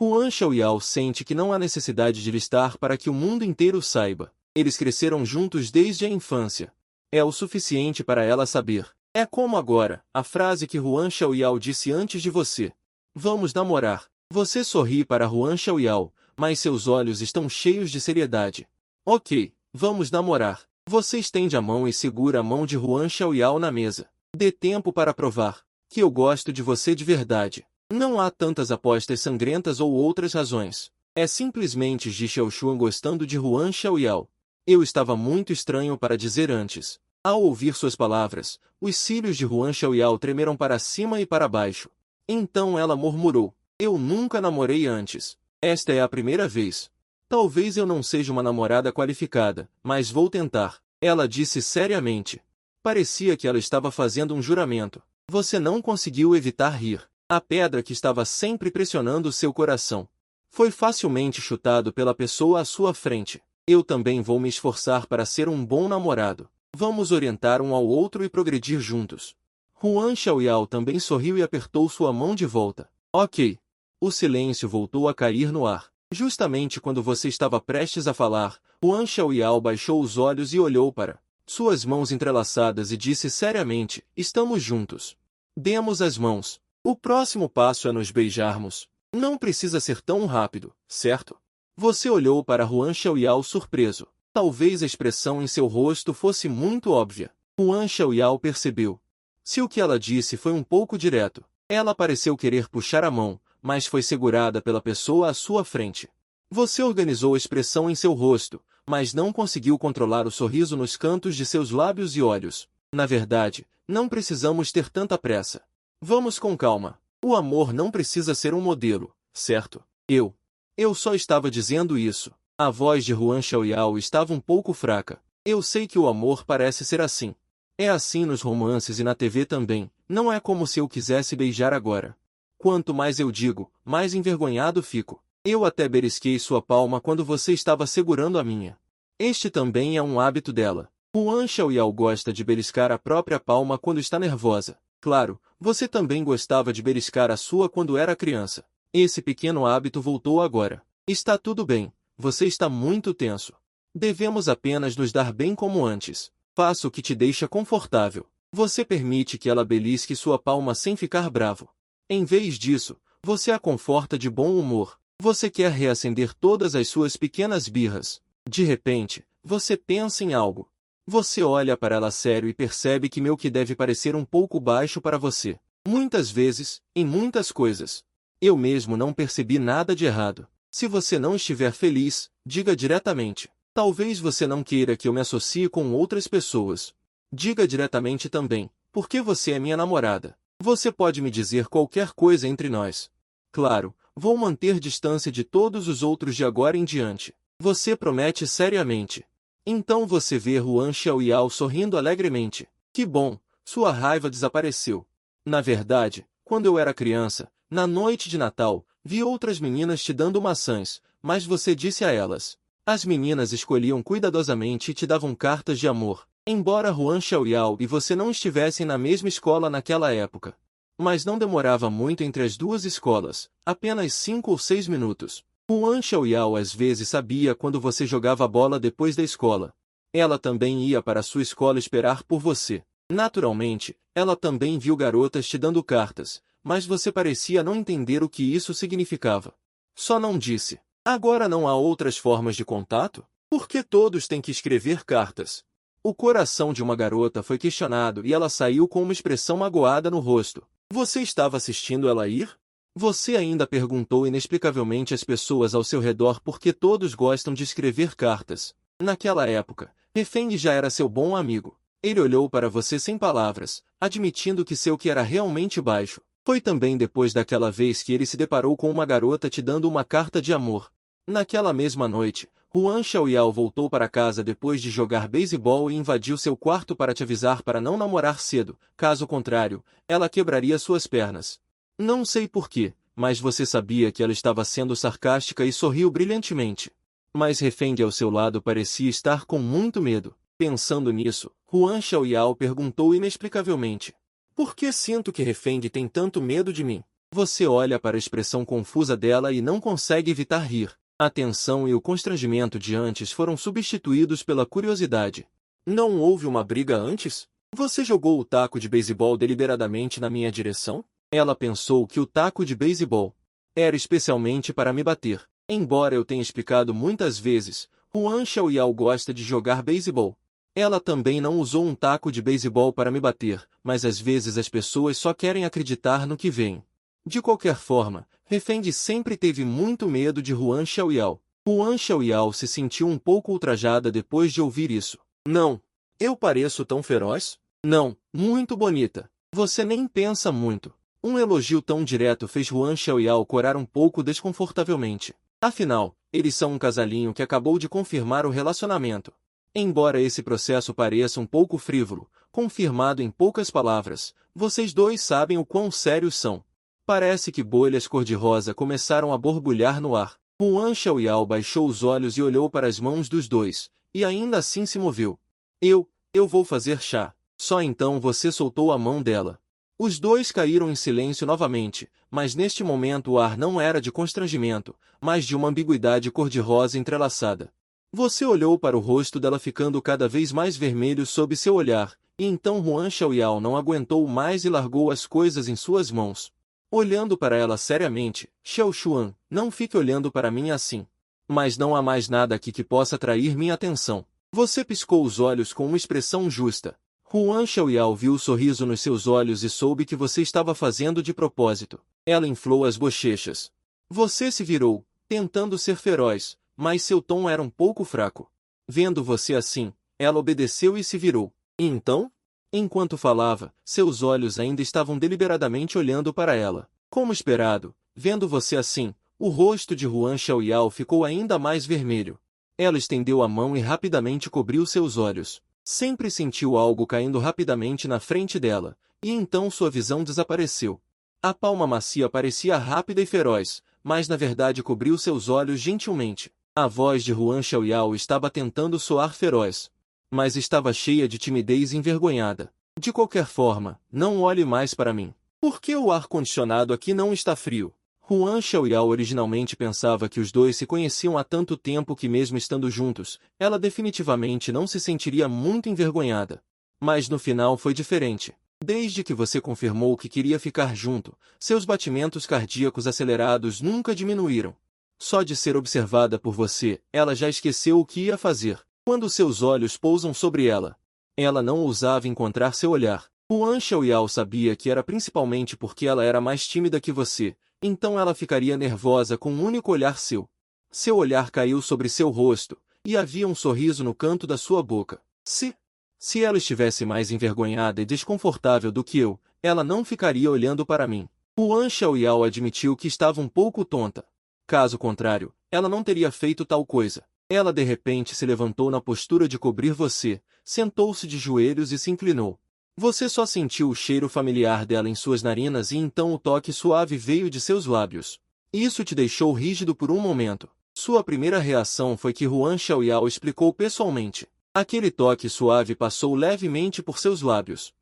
Huan Xiaoyao sente que não há necessidade de listar para que o mundo inteiro saiba. Eles cresceram juntos desde a infância. É o suficiente para ela saber. É como agora, a frase que Huan Xiaoyao disse antes de você. Vamos namorar. Você sorri para Huan Xiaoyao, mas seus olhos estão cheios de seriedade. Ok, vamos namorar. Você estende a mão e segura a mão de Huan Xiaoyao na mesa. Dê tempo para provar que eu gosto de você de verdade. Não há tantas apostas sangrentas ou outras razões. É simplesmente Ji Xiaoshuan gostando de Huan Xiaoyao. Eu estava muito estranho para dizer antes. Ao ouvir suas palavras, os cílios de Huan Xiaoyao tremeram para cima e para baixo. Então ela murmurou, eu nunca namorei antes. Esta é a primeira vez. Talvez eu não seja uma namorada qualificada, mas vou tentar. Ela disse seriamente. Parecia que ela estava fazendo um juramento. Você não conseguiu evitar rir. A pedra que estava sempre pressionando seu coração foi facilmente chutado pela pessoa à sua frente. Eu também vou me esforçar para ser um bom namorado. Vamos orientar um ao outro e progredir juntos. Huan Xiaoyao também sorriu e apertou sua mão de volta. Ok. O silêncio voltou a cair no ar. Justamente quando você estava prestes a falar, Huan Xiaoyao baixou os olhos e olhou para suas mãos entrelaçadas e disse seriamente, estamos juntos. Demos as mãos. O próximo passo é nos beijarmos. Não precisa ser tão rápido, certo? Você olhou para Huan Xiaoyao surpreso. Talvez a expressão em seu rosto fosse muito óbvia. Huan Xiaoyao percebeu. Se o que ela disse foi um pouco direto, ela pareceu querer puxar a mão, mas foi segurada pela pessoa à sua frente. Você organizou a expressão em seu rosto, mas não conseguiu controlar o sorriso nos cantos de seus lábios e olhos. Na verdade, não precisamos ter tanta pressa. Vamos com calma. O amor não precisa ser um modelo, certo? Eu só estava dizendo isso. A voz de Huan Xiaoyao estava um pouco fraca. Eu sei que o amor parece ser assim. É assim nos romances e na TV também, não é como se eu quisesse beijar agora. Quanto mais eu digo, mais envergonhado fico. Eu até belisquei sua palma quando você estava segurando a minha. Este também é um hábito dela. Huan Xiaoyao gosta de beliscar a própria palma quando está nervosa. Claro, você também gostava de beliscar a sua quando era criança. Esse pequeno hábito voltou agora. Está tudo bem, você está muito tenso. Devemos apenas nos dar bem como antes. Faça o que te deixa confortável. Você permite que ela belisque sua palma sem ficar bravo. Em vez disso, você a conforta de bom humor. Você quer reacender todas as suas pequenas birras. De repente, você pensa em algo. Você olha para ela sério e percebe que meu que deve parecer um pouco baixo para você. Muitas vezes, em muitas coisas. Eu mesmo não percebi nada de errado. Se você não estiver feliz, diga diretamente. Talvez você não queira que eu me associe com outras pessoas. Diga diretamente também, porque você é minha namorada. Você pode me dizer qualquer coisa entre nós. Claro, vou manter distância de todos os outros de agora em diante. Você promete seriamente. Então você vê Huan Xiaoyao sorrindo alegremente. Que bom, sua raiva desapareceu. Na verdade, quando eu era criança, na noite de Natal, vi outras meninas te dando maçãs, mas você disse a elas. As meninas escolhiam cuidadosamente e te davam cartas de amor, embora Huan Xiaoyao e você não estivessem na mesma escola naquela época. Mas não demorava muito entre as duas escolas, apenas 5 ou 6 minutos. Huan Xiaoyao às vezes sabia quando você jogava bola depois da escola. Ela também ia para a sua escola esperar por você. Naturalmente, ela também viu garotas te dando cartas, mas você parecia não entender o que isso significava. Só não disse. Agora não há outras formas de contato? Por que todos têm que escrever cartas? O coração de uma garota foi questionado e ela saiu com uma expressão magoada no rosto. Você estava assistindo ela ir? Você ainda perguntou inexplicavelmente às pessoas ao seu redor por que todos gostam de escrever cartas. Naquela época, Refeng já era seu bom amigo. Ele olhou para você sem palavras, admitindo que seu que era realmente baixo. Foi também depois daquela vez que ele se deparou com uma garota te dando uma carta de amor. Naquela mesma noite, Huan Xiaoyao voltou para casa depois de jogar beisebol e invadiu seu quarto para te avisar para não namorar cedo, caso contrário, ela quebraria suas pernas. Não sei porquê, mas você sabia que ela estava sendo sarcástica e sorriu brilhantemente. Mas Refeng ao seu lado parecia estar com muito medo. Pensando nisso, Huan Xiaoyao perguntou inexplicavelmente. Por que sinto que Refeng tem tanto medo de mim? Você olha para a expressão confusa dela e não consegue evitar rir. A tensão e o constrangimento de antes foram substituídos pela curiosidade. Não houve uma briga antes? Você jogou o taco de beisebol deliberadamente na minha direção? Ela pensou que o taco de beisebol era especialmente para me bater. Embora eu tenha explicado muitas vezes, Huan Xiaoyao gosta de jogar beisebol. Ela também não usou um taco de beisebol para me bater, mas às vezes as pessoas só querem acreditar no que veem. De qualquer forma, Refeng sempre teve muito medo de Huan Xiaoyao. Huan Xiaoyao se sentiu um pouco ultrajada depois de ouvir isso. Não. Eu pareço tão feroz? Não, muito bonita. Você nem pensa muito. Um elogio tão direto fez Huan Xiaoyao corar um pouco desconfortavelmente. Afinal, eles são um casalinho que acabou de confirmar o relacionamento. Embora esse processo pareça um pouco frívolo, confirmado em poucas palavras, vocês dois sabem o quão sérios são. Parece que bolhas cor-de-rosa começaram a borbulhar no ar. Huan Xiaoyao baixou os olhos e olhou para as mãos dos dois, e ainda assim se moveu. Eu vou fazer chá. Só então você soltou a mão dela. Os dois caíram em silêncio novamente, mas neste momento o ar não era de constrangimento, mas de uma ambiguidade cor-de-rosa entrelaçada. Você olhou para o rosto dela ficando cada vez mais vermelho sob seu olhar, e então Huan Xiaoyao não aguentou mais e largou as coisas em suas mãos. Olhando para ela seriamente, Xiao Xuan, não fique olhando para mim assim. Mas não há mais nada aqui que possa atrair minha atenção. Você piscou os olhos com uma expressão justa. Huan Xiaoyao viu o sorriso nos seus olhos e soube que você estava fazendo de propósito. Ela inflou as bochechas. Você se virou, tentando ser feroz, mas seu tom era um pouco fraco. Vendo você assim, ela obedeceu e se virou. E então? Enquanto falava, seus olhos ainda estavam deliberadamente olhando para ela. Como esperado, vendo você assim, o rosto de Huan Xiaoyao ficou ainda mais vermelho. Ela estendeu a mão e rapidamente cobriu seus olhos. Sempre sentiu algo caindo rapidamente na frente dela, e então sua visão desapareceu. A palma macia parecia rápida e feroz, mas na verdade cobriu seus olhos gentilmente. A voz de Huan Xiaoyao estava tentando soar feroz, mas estava cheia de timidez e envergonhada. De qualquer forma, não olhe mais para mim. Por que o ar-condicionado aqui não está frio? Huan Xiaoyao originalmente pensava que os dois se conheciam há tanto tempo que mesmo estando juntos, ela definitivamente não se sentiria muito envergonhada. Mas no final foi diferente. Desde que você confirmou que queria ficar junto, seus batimentos cardíacos acelerados nunca diminuíram. Só de ser observada por você, ela já esqueceu o que ia fazer. Quando seus olhos pousam sobre ela, ela não ousava encontrar seu olhar. Huan Xiaoyao sabia que era principalmente porque ela era mais tímida que você, então ela ficaria nervosa com um único olhar seu. Seu olhar caiu sobre seu rosto, e havia um sorriso no canto da sua boca. Se ela estivesse mais envergonhada e desconfortável do que eu, ela não ficaria olhando para mim. Huan Xiaoyao admitiu que estava um pouco tonta. Caso contrário, ela não teria feito tal coisa. Ela de repente se levantou na postura de cobrir você, sentou-se de joelhos e se inclinou. Você só sentiu o cheiro familiar dela em suas narinas e então o toque suave veio de seus lábios. Isso te deixou rígido por um momento. Sua primeira reação foi que Huan Xiaoyao explicou pessoalmente. Aquele toque suave passou levemente por seus lábios.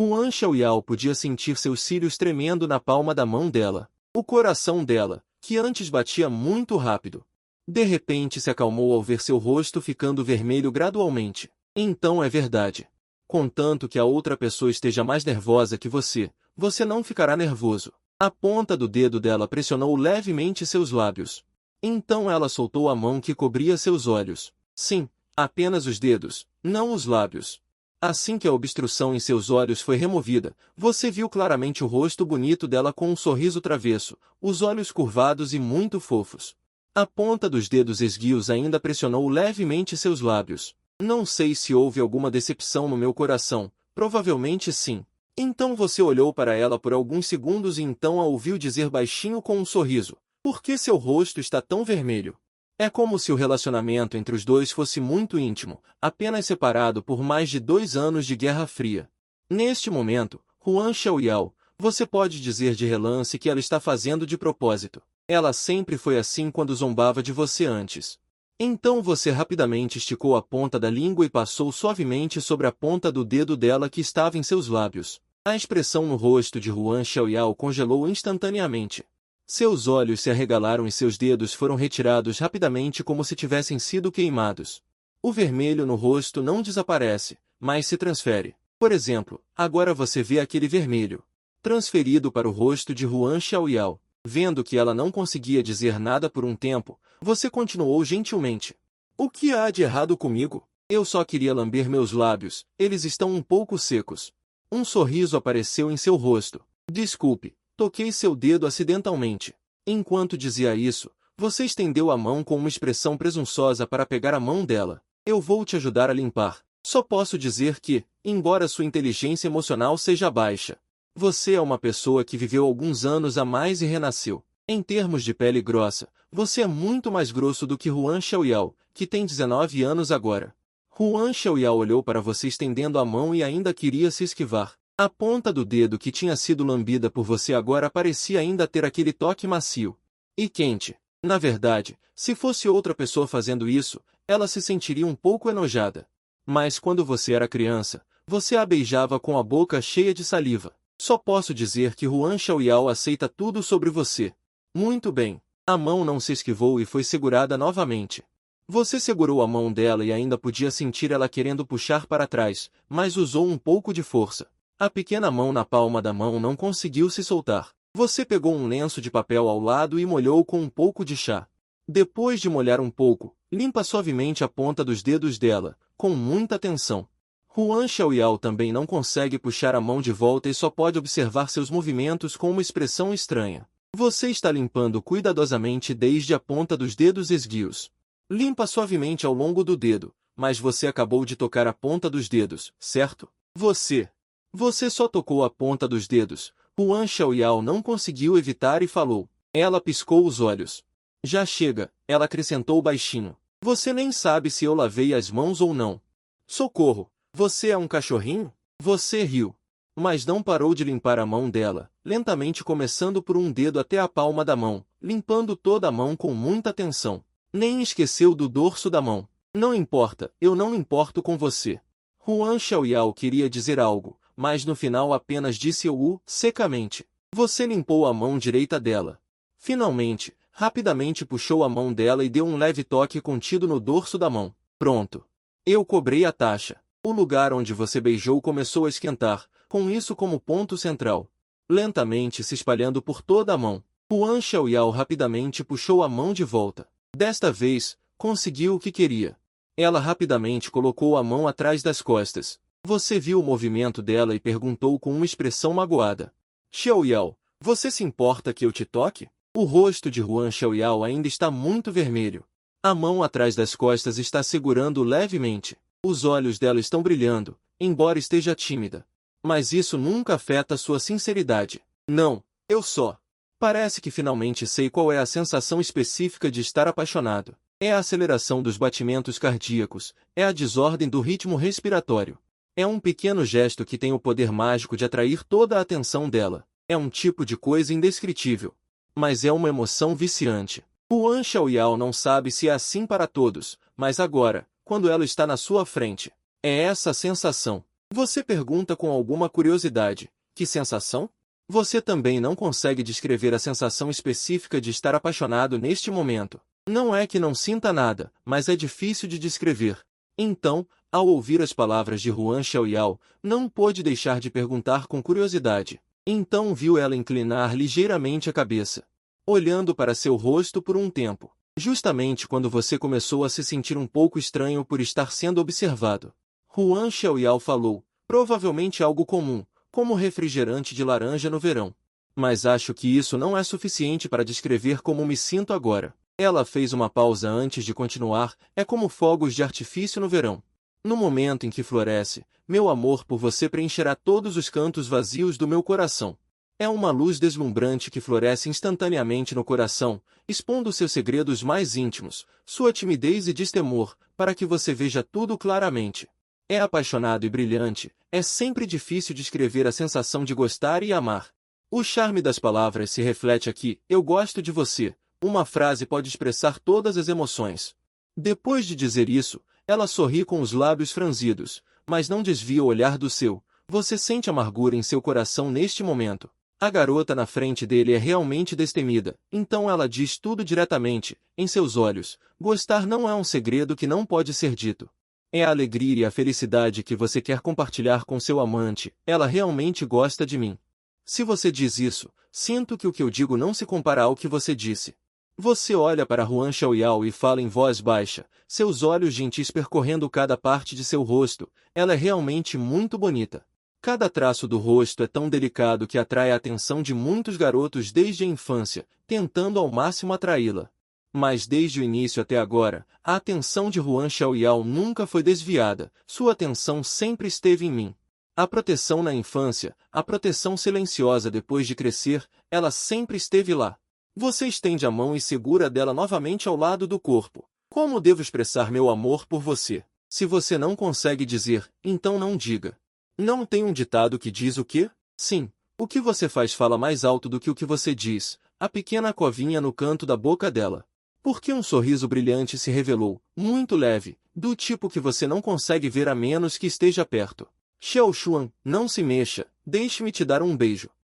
Huan Xiaoyao podia sentir seus cílios tremendo na palma da mão dela. O coração dela, que antes batia muito rápido, de repente se acalmou ao ver seu rosto ficando vermelho gradualmente. Então é verdade. Contanto que a outra pessoa esteja mais nervosa que você, você não ficará nervoso. A ponta do dedo dela pressionou levemente seus lábios. Então ela soltou a mão que cobria seus olhos. Sim, apenas os dedos, não os lábios. Assim que a obstrução em seus olhos foi removida, você viu claramente o rosto bonito dela com um sorriso travesso, os olhos curvados e muito fofos. A ponta dos dedos esguios ainda pressionou levemente seus lábios. Não sei se houve alguma decepção no meu coração, provavelmente sim. Então você olhou para ela por alguns segundos e então a ouviu dizer baixinho com um sorriso: por que seu rosto está tão vermelho? É como se o relacionamento entre os dois fosse muito íntimo, apenas separado por mais de 2 anos de Guerra Fria. Neste momento, Huan Xiaoyao, você pode dizer de relance que ela está fazendo de propósito. Ela sempre foi assim quando zombava de você antes. Então você rapidamente esticou a ponta da língua e passou suavemente sobre a ponta do dedo dela que estava em seus lábios. A expressão no rosto de Huan Xiaoyao congelou instantaneamente. Seus olhos se arregalaram e seus dedos foram retirados rapidamente como se tivessem sido queimados. O vermelho no rosto não desaparece, mas se transfere. Por exemplo, agora você vê aquele vermelho transferido para o rosto de Huan Xiaoyao. Vendo que ela não conseguia dizer nada por um tempo, você continuou gentilmente. O que há de errado comigo? Eu só queria lamber meus lábios, eles estão um pouco secos. Um sorriso apareceu em seu rosto. Desculpe, toquei seu dedo acidentalmente. Enquanto dizia isso, você estendeu a mão com uma expressão presunçosa para pegar a mão dela. Eu vou te ajudar a limpar. Só posso dizer que, embora sua inteligência emocional seja baixa, você é uma pessoa que viveu alguns anos a mais e renasceu. Em termos de pele grossa, você é muito mais grosso do que Huan Xiaoyao, que tem 19 anos agora. Huan Xiaoyao olhou para você estendendo a mão e ainda queria se esquivar. A ponta do dedo que tinha sido lambida por você agora parecia ainda ter aquele toque macio e quente. Na verdade, se fosse outra pessoa fazendo isso, ela se sentiria um pouco enojada. Mas quando você era criança, você a beijava com a boca cheia de saliva. Só posso dizer que Huan Xiaoyao aceita tudo sobre você. Muito bem. A mão não se esquivou e foi segurada novamente. Você segurou a mão dela e ainda podia sentir ela querendo puxar para trás, mas usou um pouco de força. A pequena mão na palma da mão não conseguiu se soltar. Você pegou um lenço de papel ao lado e molhou com um pouco de chá. Depois de molhar um pouco, limpa suavemente a ponta dos dedos dela, com muita atenção. Huan Xiaoyao também não consegue puxar a mão de volta e só pode observar seus movimentos com uma expressão estranha. Você está limpando cuidadosamente desde a ponta dos dedos esguios. Limpa suavemente ao longo do dedo, mas você acabou de tocar a ponta dos dedos, certo? Você só tocou a ponta dos dedos, Huan Xiaoyao não conseguiu evitar e falou. Ela piscou os olhos. Já chega, ela acrescentou baixinho. Você nem sabe se eu lavei as mãos ou não. Socorro, você é um cachorrinho? Você riu. Mas não parou de limpar a mão dela, lentamente começando por um dedo até a palma da mão, limpando toda a mão com muita atenção. Nem esqueceu do dorso da mão. Não importa, eu não me importo com você. Huan Xiaoyao queria dizer algo, mas no final apenas disse secamente. Você limpou a mão direita dela. Finalmente, rapidamente puxou a mão dela e deu um leve toque contido no dorso da mão. Pronto. Eu cobrei a taxa. O lugar onde você beijou começou a esquentar, com isso como ponto central. Lentamente se espalhando por toda a mão. Huan Xiaoyao rapidamente puxou a mão de volta. Desta vez, conseguiu o que queria. Ela rapidamente colocou a mão atrás das costas. Você viu o movimento dela e perguntou com uma expressão magoada. Xiaoyao, você se importa que eu te toque? O rosto de Huan Xiaoyao ainda está muito vermelho. A mão atrás das costas está segurando levemente. Os olhos dela estão brilhando, embora esteja tímida. Mas isso nunca afeta sua sinceridade. Não, eu só. Parece que finalmente sei qual é a sensação específica de estar apaixonado. É a aceleração dos batimentos cardíacos, é a desordem do ritmo respiratório. É um pequeno gesto que tem o poder mágico de atrair toda a atenção dela. É um tipo de coisa indescritível. Mas é uma emoção viciante. Huan Xiaoyao não sabe se é assim para todos, mas agora, quando ela está na sua frente, é essa a sensação. Você pergunta com alguma curiosidade, que sensação? Você também não consegue descrever a sensação específica de estar apaixonado neste momento. Não é que não sinta nada, mas é difícil de descrever. Então, ao ouvir as palavras de Huan Xiaoyao, não pôde deixar de perguntar com curiosidade. Então viu ela inclinar ligeiramente a cabeça, olhando para seu rosto por um tempo. Justamente quando você começou a se sentir um pouco estranho por estar sendo observado. Huan Xiaoyao falou, provavelmente algo comum, como refrigerante de laranja no verão. Mas acho que isso não é suficiente para descrever como me sinto agora. Ela fez uma pausa antes de continuar, é como fogos de artifício no verão. No momento em que floresce, meu amor por você preencherá todos os cantos vazios do meu coração. É uma luz deslumbrante que floresce instantaneamente no coração, expondo seus segredos mais íntimos, sua timidez e destemor, para que você veja tudo claramente. É apaixonado e brilhante, é sempre difícil descrever a sensação de gostar e amar. O charme das palavras se reflete aqui, eu gosto de você. Uma frase pode expressar todas as emoções. Depois de dizer isso, ela sorri com os lábios franzidos, mas não desvia o olhar do seu. Você sente amargura em seu coração neste momento. A garota na frente dele é realmente destemida, então ela diz tudo diretamente, em seus olhos. Gostar não é um segredo que não pode ser dito. É a alegria e a felicidade que você quer compartilhar com seu amante. Ela realmente gosta de mim. Se você diz isso, sinto que o que eu digo não se compara ao que você disse. Você olha para Huan Xiaoyao e fala em voz baixa, seus olhos gentis percorrendo cada parte de seu rosto. Ela é realmente muito bonita. Cada traço do rosto é tão delicado que atrai a atenção de muitos garotos desde a infância, tentando ao máximo atraí-la. Mas desde o início até agora, a atenção de Huan Xiaoyao nunca foi desviada, sua atenção sempre esteve em mim. A proteção na infância, a proteção silenciosa depois de crescer, ela sempre esteve lá. Você estende a mão e segura dela novamente ao lado do corpo. Como devo expressar meu amor por você? Se você não consegue dizer, então não diga. Não tem um ditado que diz o quê? Sim, o que você faz fala mais alto do que o que você diz. A pequena covinha no canto da boca dela. Porque um sorriso brilhante se revelou, muito leve, do tipo que você não consegue ver a menos que esteja perto. Xiao Xuan, não se mexa, deixe-me te dar um beijo.